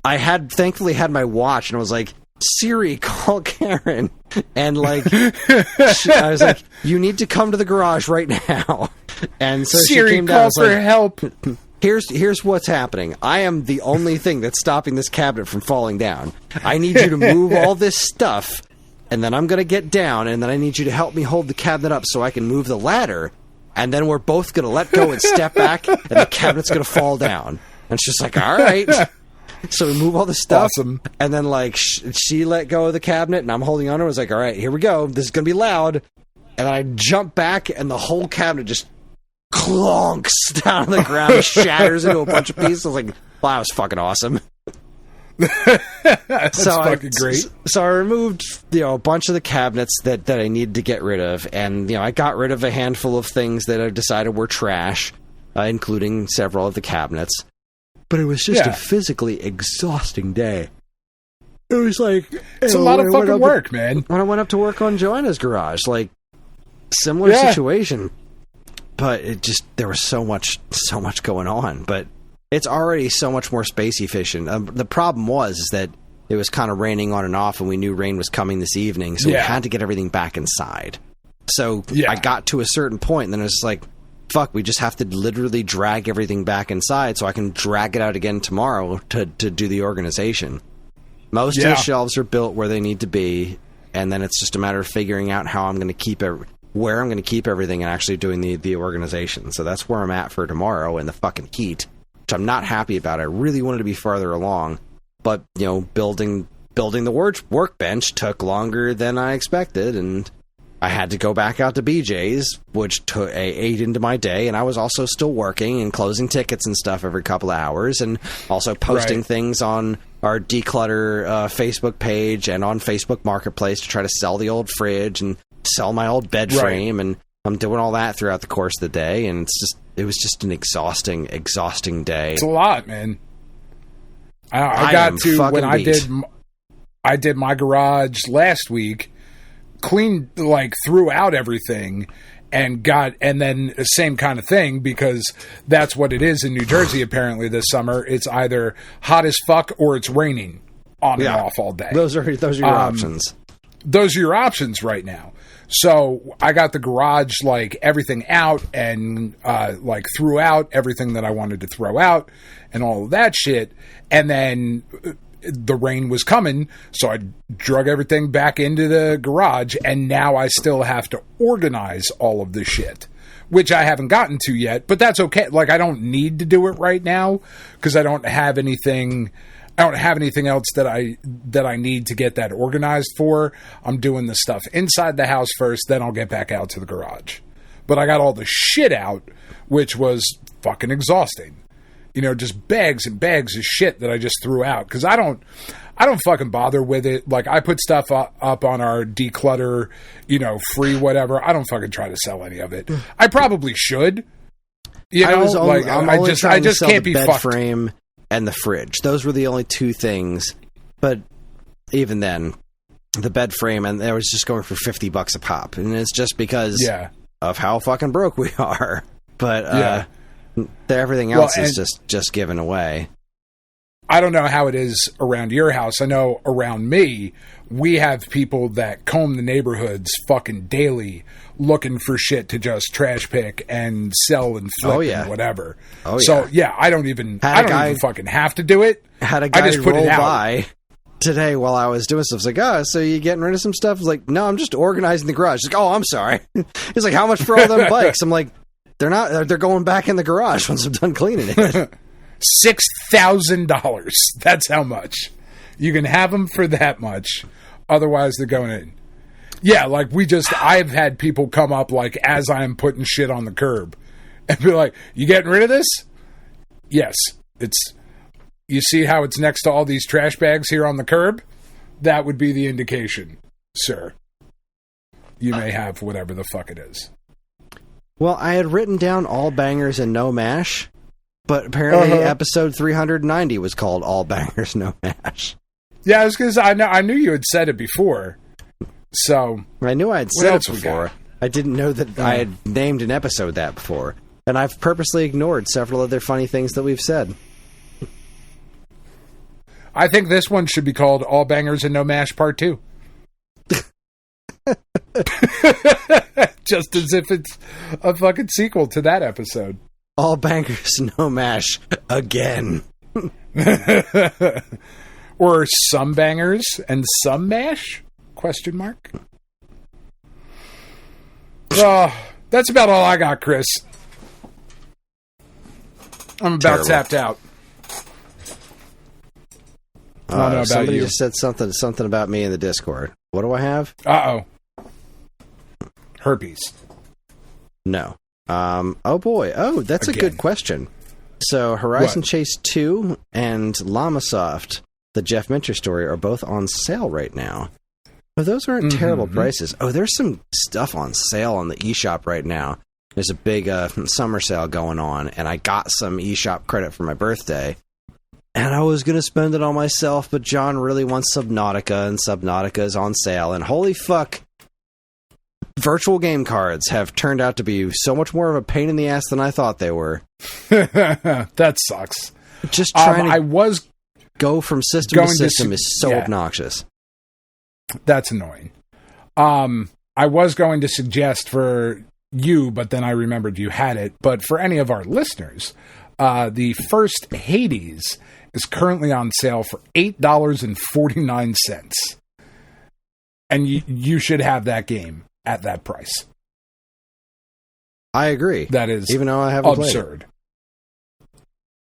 I thankfully had my watch and I was like, Siri, call Karen. And like, I was like, you need to come to the garage right now. And so Siri, she came down. call for help. Here's what's happening. I am the only thing that's stopping this cabinet from falling down. I need you to move all this stuff, and then I'm going to get down, and then I need you to help me hold the cabinet up so I can move the ladder, and then we're both going to let go and step back, and the cabinet's going to fall down. And she's like, all right. So we move all the stuff, and then like she let go of the cabinet, and I'm holding on to it. I was like, all right, here we go. This is going to be loud. And then I jump back, and the whole cabinet just clonks down on the ground, shatters into a bunch of pieces. I was like, wow, that was fucking awesome. That's fucking great. So I removed, a bunch of the cabinets that I needed to get rid of, and I got rid of a handful of things that I decided were trash, including several of the cabinets. But it was just a physically exhausting day. It was like it's a lot of fucking work, man. When I went up to work on Joanna's garage, like similar situation. But there was so much going on. But It's already so much more space efficient. The problem was that it was kind of raining on and off, and we knew rain was coming this evening, so we had to get everything back inside. So I got to a certain point, and then it was like, fuck, we just have to literally drag everything back inside so I can drag it out again tomorrow to do the organization. Most of the shelves are built where they need to be, and then it's just a matter of figuring out how I'm going to keep where I'm going to keep everything and actually doing the organization. So that's where I'm at for tomorrow in the fucking heat, which I'm not happy about. I really wanted to be farther along, but you know, building the workbench took longer than I expected, and I had to go back out to BJ's, which ate into my day, and I was also still working and closing tickets and stuff every couple of hours, and also posting things on our Declutter Facebook page and on Facebook Marketplace to try to sell the old fridge and sell my old bed frame, and I'm doing all that throughout the course of the day, and it was just an exhausting day. It's a lot, man. I got to when I did my garage last week, cleaned, like, threw out everything, and then the same kind of thing, because that's what it is in New Jersey apparently this summer. It's either hot as fuck or it's raining on and off all day. Those are your options. Those are your options right now. So I got the garage, like, everything out, and like threw out everything that I wanted to throw out and all of that shit. And then the rain was coming, so I drug everything back into the garage, and now I still have to organize all of this shit, which I haven't gotten to yet, but that's okay. Like, I don't need to do it right now because I don't have anything else that I need to get that organized for. I'm doing the stuff inside the house first, then I'll get back out to the garage. But I got all the shit out, which was fucking exhausting. You know, just bags and bags of shit that I just threw out, because I don't fucking bother with it. Like, I put stuff up on our declutter, you know, free whatever. I don't fucking try to sell any of it. I probably should. You know, I just can't be fucked. Frame and the fridge. Those were the only two things. But even then, the bed frame, and it was just going for $50 a pop, and it's just because of how fucking broke we are. But everything else is just given away. I don't know how it is around your house. I know around me, we have people that comb the neighborhoods fucking daily looking for shit to just trash pick and sell and flip and whatever. So I don't even fucking have to do it. Had a guy roll by today while I was doing stuff. It's like, oh, so you getting rid of some stuff? I was like, no, I'm just organizing the garage. He's like, oh, I'm sorry. He's like, how much for all them bikes? I'm like, they're going back in the garage once I'm done cleaning it. $6,000. That's how much. You can have them for that much. Otherwise, they're going in. Yeah, like I've had people come up, like, as I'm putting shit on the curb and be like, you getting rid of this? Yes. You see how it's next to all these trash bags here on the curb? That would be the indication, sir. You may have whatever the fuck it is. Well, I had written down all bangers and no mash, but apparently episode 390 was called all bangers, no mash. Yeah, it was because I knew you had said it before. So I knew I had said it before. I didn't know that I had named an episode that before. And I've purposely ignored several other funny things that we've said. I think this one should be called All Bangers and No Mash Part 2. Just as if it's a fucking sequel to that episode. All bangers, no mash, again. Or some bangers and some mash? Question mark. Oh, that's about all I got, Chris. I'm about tapped out. I don't know about somebody you. Just said something about me in the Discord. What do I have? Uh-oh. Herpes. No. Oh boy. Oh, that's a good question. So Horizon Chase 2 and Llamasoft, the Jeff Minter story, are both on sale right now. Oh, those aren't terrible prices. Oh, there's some stuff on sale on the eShop right now. There's a big summer sale going on, and I got some eShop credit for my birthday. And I was going to spend it on myself, but John really wants Subnautica, and Subnautica is on sale. And holy fuck, virtual game cards have turned out to be so much more of a pain in the ass than I thought they were. That sucks. Just trying I to was go from system to system is so obnoxious. That's annoying. I was going to suggest for you, but then I remembered you had it. But for any of our listeners, the first Hades is currently on sale for $8.49. And you should have that game at that price. I agree. That is even though I haven't absurd. Played it.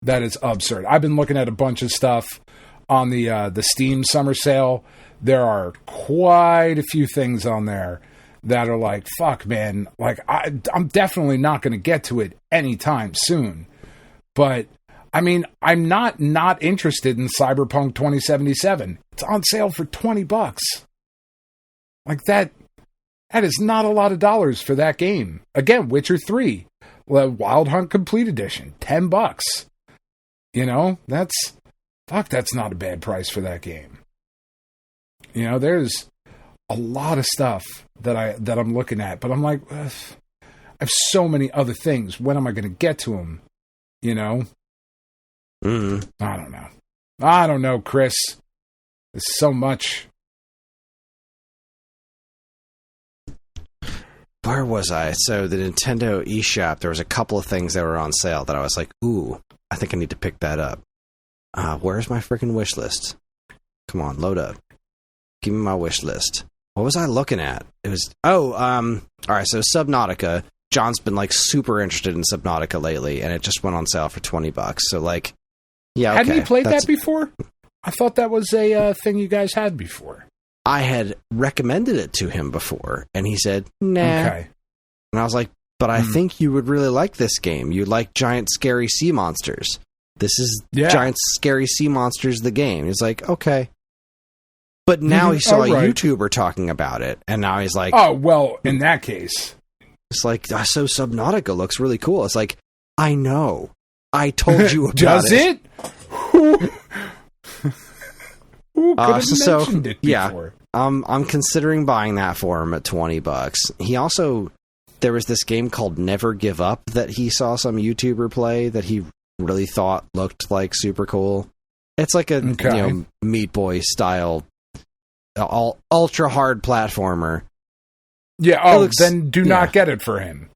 That is absurd. I've been looking at a bunch of stuff on the Steam summer sale. There are quite a few things on there that are like, fuck, man. Like, I'm definitely not going to get to it anytime soon. But, I mean, I'm not interested in Cyberpunk 2077. It's on sale for $20. Like, that is not a lot of dollars for that game. Again, Witcher 3, Wild Hunt Complete Edition, $10. You know, that's not a bad price for that game. You know, there's a lot of stuff that I'm looking at, but I'm like, I have so many other things. When am I going to get to them? You know? Mm-hmm. I don't know, Kris. There's so much. Where was I? So the Nintendo eShop, there was a couple of things that were on sale that I was like, ooh, I think I need to pick that up. Where's my freaking wish list? Come on, load up. Give me my wish list. What was I looking at? It was, all right, so Subnautica. John's been, like, super interested in Subnautica lately, and it just went on sale for $20. So, like, yeah, okay. Hadn't you played that before? I thought that was a thing you guys had before. I had recommended it to him before, and he said, nah. Okay. And I was like, but I think you would really like this game. You like giant, scary sea monsters. This is Giant, Scary Sea Monsters, the game. He's like, okay. But now he saw a YouTuber talking about it, and now he's like... Oh, well, in that case... It's like, so Subnautica looks really cool. It's like, I know. I told you about Does it? Who could have mentioned it before? Yeah, I'm considering buying that for him at $20. He also... There was this game called Never Give Up that he saw some YouTuber play that he really thought looked like super cool. It's like a Meat Boy style, ultra hard platformer. Yeah. Then do not get it for him.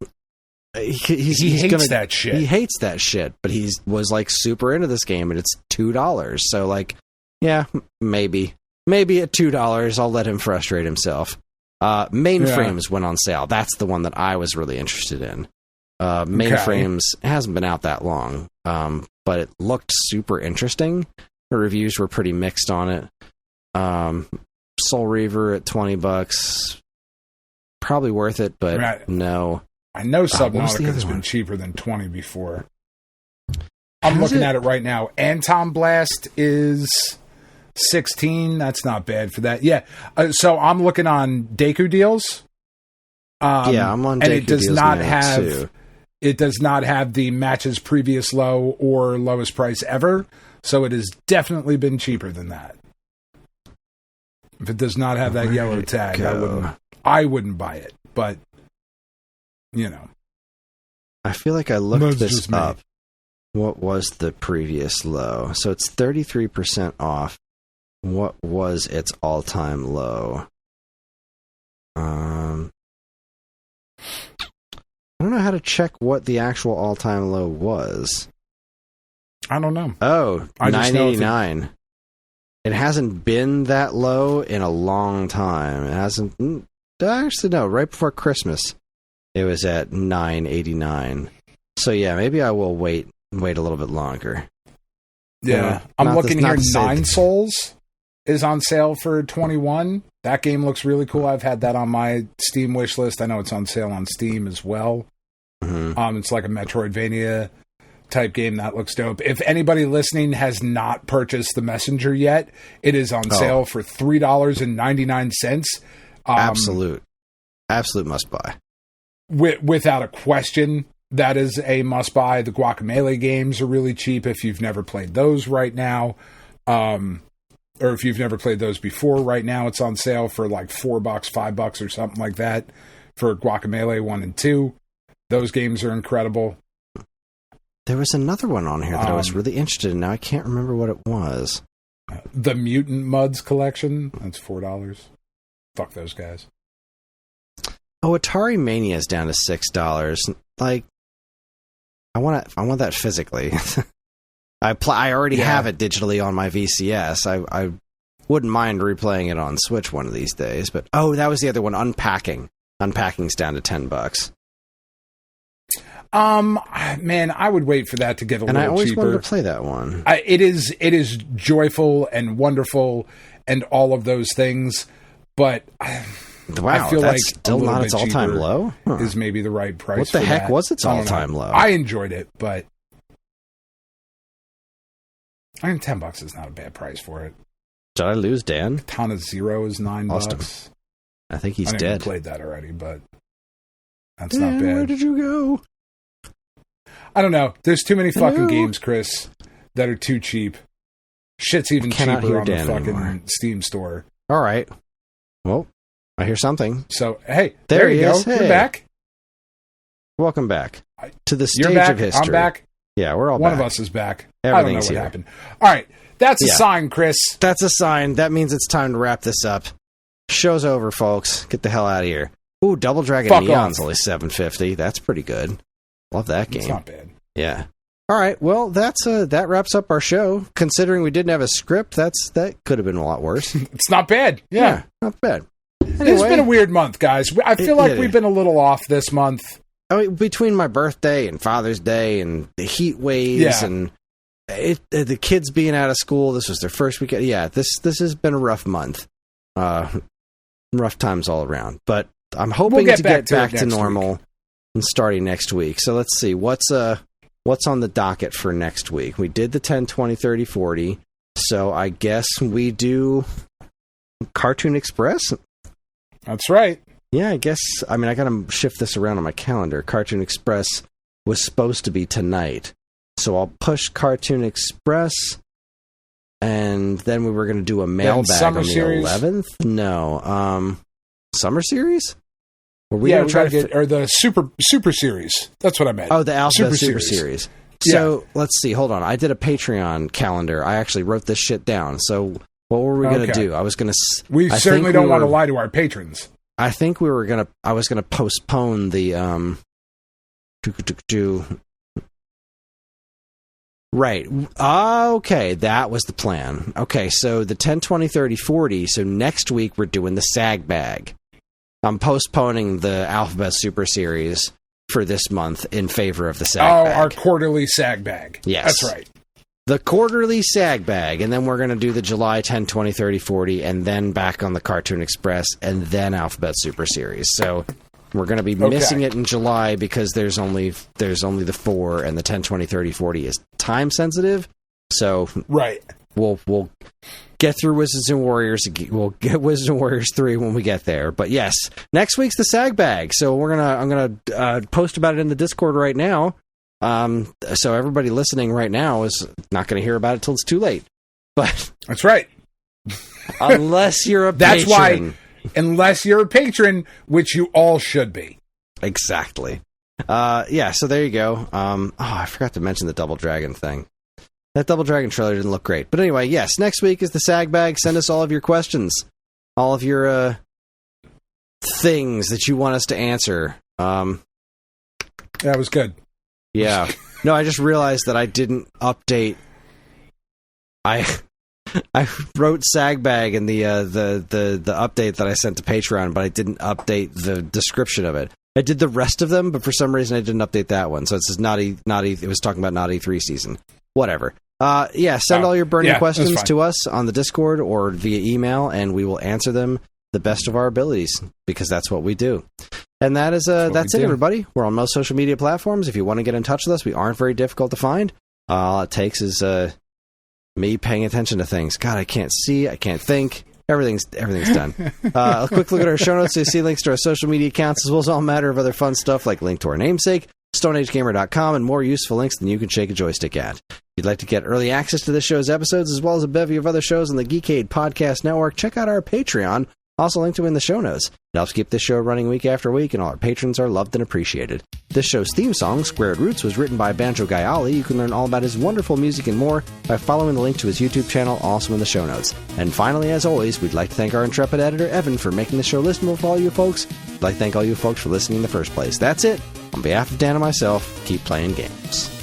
He hates that shit. He hates that shit. But he was like super into this game, and it's $2. So like, yeah, maybe at $2, I'll let him frustrate himself. Mainframes went on sale. That's the one that I was really interested in. Mainframes hasn't been out that long, but it looked super interesting. The reviews were pretty mixed on it. Soul Reaver at $20, probably worth it, but no. I know Subnautica's been cheaper than $20 before. I'm looking at it right now. Anton Blast is $16. That's not bad for that. Yeah. So I'm looking on Deku Deals. I'm on Deku and it does Deals not now, have too. It does not have the matches previous low or lowest price ever. So it has definitely been cheaper than that. If it does not have that yellow tag, I wouldn't buy it. But you know, I feel like I looked this up. What was the previous low? So it's 33% off. What was its all-time low? I don't know how to check what the actual all-time low was. I don't know. Oh, $9.89. It hasn't been that low in a long time. It hasn't... Actually, no. Right before Christmas, it was at $9.89. So, yeah, maybe I will wait a little bit longer. Yeah. I'm looking here. Nine Souls is on sale for $21. That game looks really cool. I've had that on my Steam wish list. I know it's on sale on Steam as well. Mm-hmm. It's like a Metroidvania type game. That looks dope. If anybody listening has not purchased The Messenger yet, it is on sale for $3.99. Absolute must buy. Without a question, that is a must buy. The Guacamelee games are really cheap if you've never played those right now. Or if you've never played those before, right now it's on sale for like $4, $5 or something like that for Guacamelee 1 and 2. Those games are incredible. There was another one on here that I was really interested in. Now I can't remember what it was. The Mutant Muds collection. That's $4. Fuck those guys. Oh, Atari Mania is down to $6. Like, I want that physically. I already have it digitally on my VCS. I wouldn't mind replaying it on Switch one of these days. But that was the other one. Unpacking. Unpacking's down to $10. Man, I would wait for that to get a little cheaper. And I always wanted to play that one. It is joyful and wonderful and all of those things, but wow, I feel that's like still not its all-time low? Is maybe the right price. What the heck was its all-time low? I enjoyed it, but I mean, $10 is not a bad price for it. Did I lose Dan? Katana Zero is $9. I think he's I dead. Played that already, but that's Dan, not bad. Where did you go? I don't know. There's too many fucking games, Chris, that are too cheap. Shit's even cheaper on the fucking Steam store. All right. Well, I hear something. So, hey, there you go. Hey. You're back. Welcome back to the stage of history. I'm back. Yeah, we're all One back. of us is back. Everything's I don't know what here. happened. All right. That's a sign, Chris. That's a sign. That means it's time to wrap this up. Show's over, folks. Get the hell out of here. Ooh, Double Dragon Neon's only $7.50. That's pretty good. Love that game. It's not bad. Yeah. All right. Well, that wraps up our show. Considering we didn't have a script, that could have been a lot worse. It's not bad. Yeah, not bad. Anyway, it's been a weird month, guys. I feel like we've been a little off this month. I mean, between my birthday and Father's Day and the heat waves and the kids being out of school, this was their first weekend. Yeah, this has been a rough month. Rough times all around. But I'm hoping to get back to normal and starting next week. So let's see. What's on the docket for next week? We did the 10, 20, 30, 40. So I guess we do Cartoon Express. That's right. Yeah, I guess. I mean, I got to shift this around on my calendar. Cartoon Express was supposed to be tonight. So I'll push Cartoon Express. And then we were going to do a mailbag on the 11th. No. Summer Series? Were we going to try to get... Or the Super Series. That's what I meant. Oh, the Alphabet Super Series. So, let's see. Hold on. I did a Patreon calendar. I actually wrote this shit down. So, what were we going to do? I was going to... We certainly don't want to lie to our patrons. I think we were going to... I was going to postpone the... Right. Okay, that was the plan. Okay, so the 10, 20, 30, 40. So next week we're doing the SAG bag. I'm postponing the Alphabet Super Series for this month in favor of the SAG bag. Our quarterly SAG bag. Yes. That's right. The quarterly SAG bag, and then we're going to do the July 10, 20, 30, 40, and then back on the Cartoon Express, and then Alphabet Super Series. So we're going to be missing it in July because there's only the 4, and the 10, 20, 30, 40 is time sensitive. So we'll get through Wizards and Warriors. We'll get Wizards and Warriors 3 when we get there. But yes, next week's the SAG bag. So I'm gonna post about it in the Discord right now. So everybody listening right now is not going to hear about it till it's too late. But that's right. Unless you're a that's patron. Why. Unless you're a patron, which you all should be. Exactly. So there you go. I forgot to mention the Double Dragon thing. That Double Dragon trailer didn't look great. But anyway, yes, next week is the SAG bag. Send us all of your questions. All of your things that you want us to answer. That was good. Yeah. No, I just realized that I didn't update. I wrote SAG bag in the update that I sent to Patreon, but I didn't update the description of it. I did the rest of them, but for some reason I didn't update that one. So it says naughty. It was talking about naughty 3 season. Whatever. Send all your burning questions to us on the Discord or via email, and we will answer them the best of our abilities, because that's what we do. And that's it, everybody. We're on most social media platforms. If you want to get in touch with us, we aren't very difficult to find. All it takes is me paying attention to things. God, I can't see. I can't think. Everything's done. A quick look at our show notes so you see links to our social media accounts, as well as all matter of other fun stuff like link to our namesake, StoneAgeGamer.com, and more useful links than you can shake a joystick at. If you'd like to get early access to this show's episodes, as well as a bevy of other shows on the Geekade Podcast Network, check out our Patreon, Also linked to in the show notes. It helps keep this show running week after week, and all our patrons are loved and appreciated. This show's theme song, Squared Roots, was written by Banjo Guy Ali. You can learn all about his wonderful music and more by following the link to his YouTube channel, also in the show notes. And finally, as always, we'd like to thank our intrepid editor, Evan, for making the show listenable for all you folks. We'd like to thank all you folks for listening in the first place. That's it. On behalf of Dan and myself, keep playing games.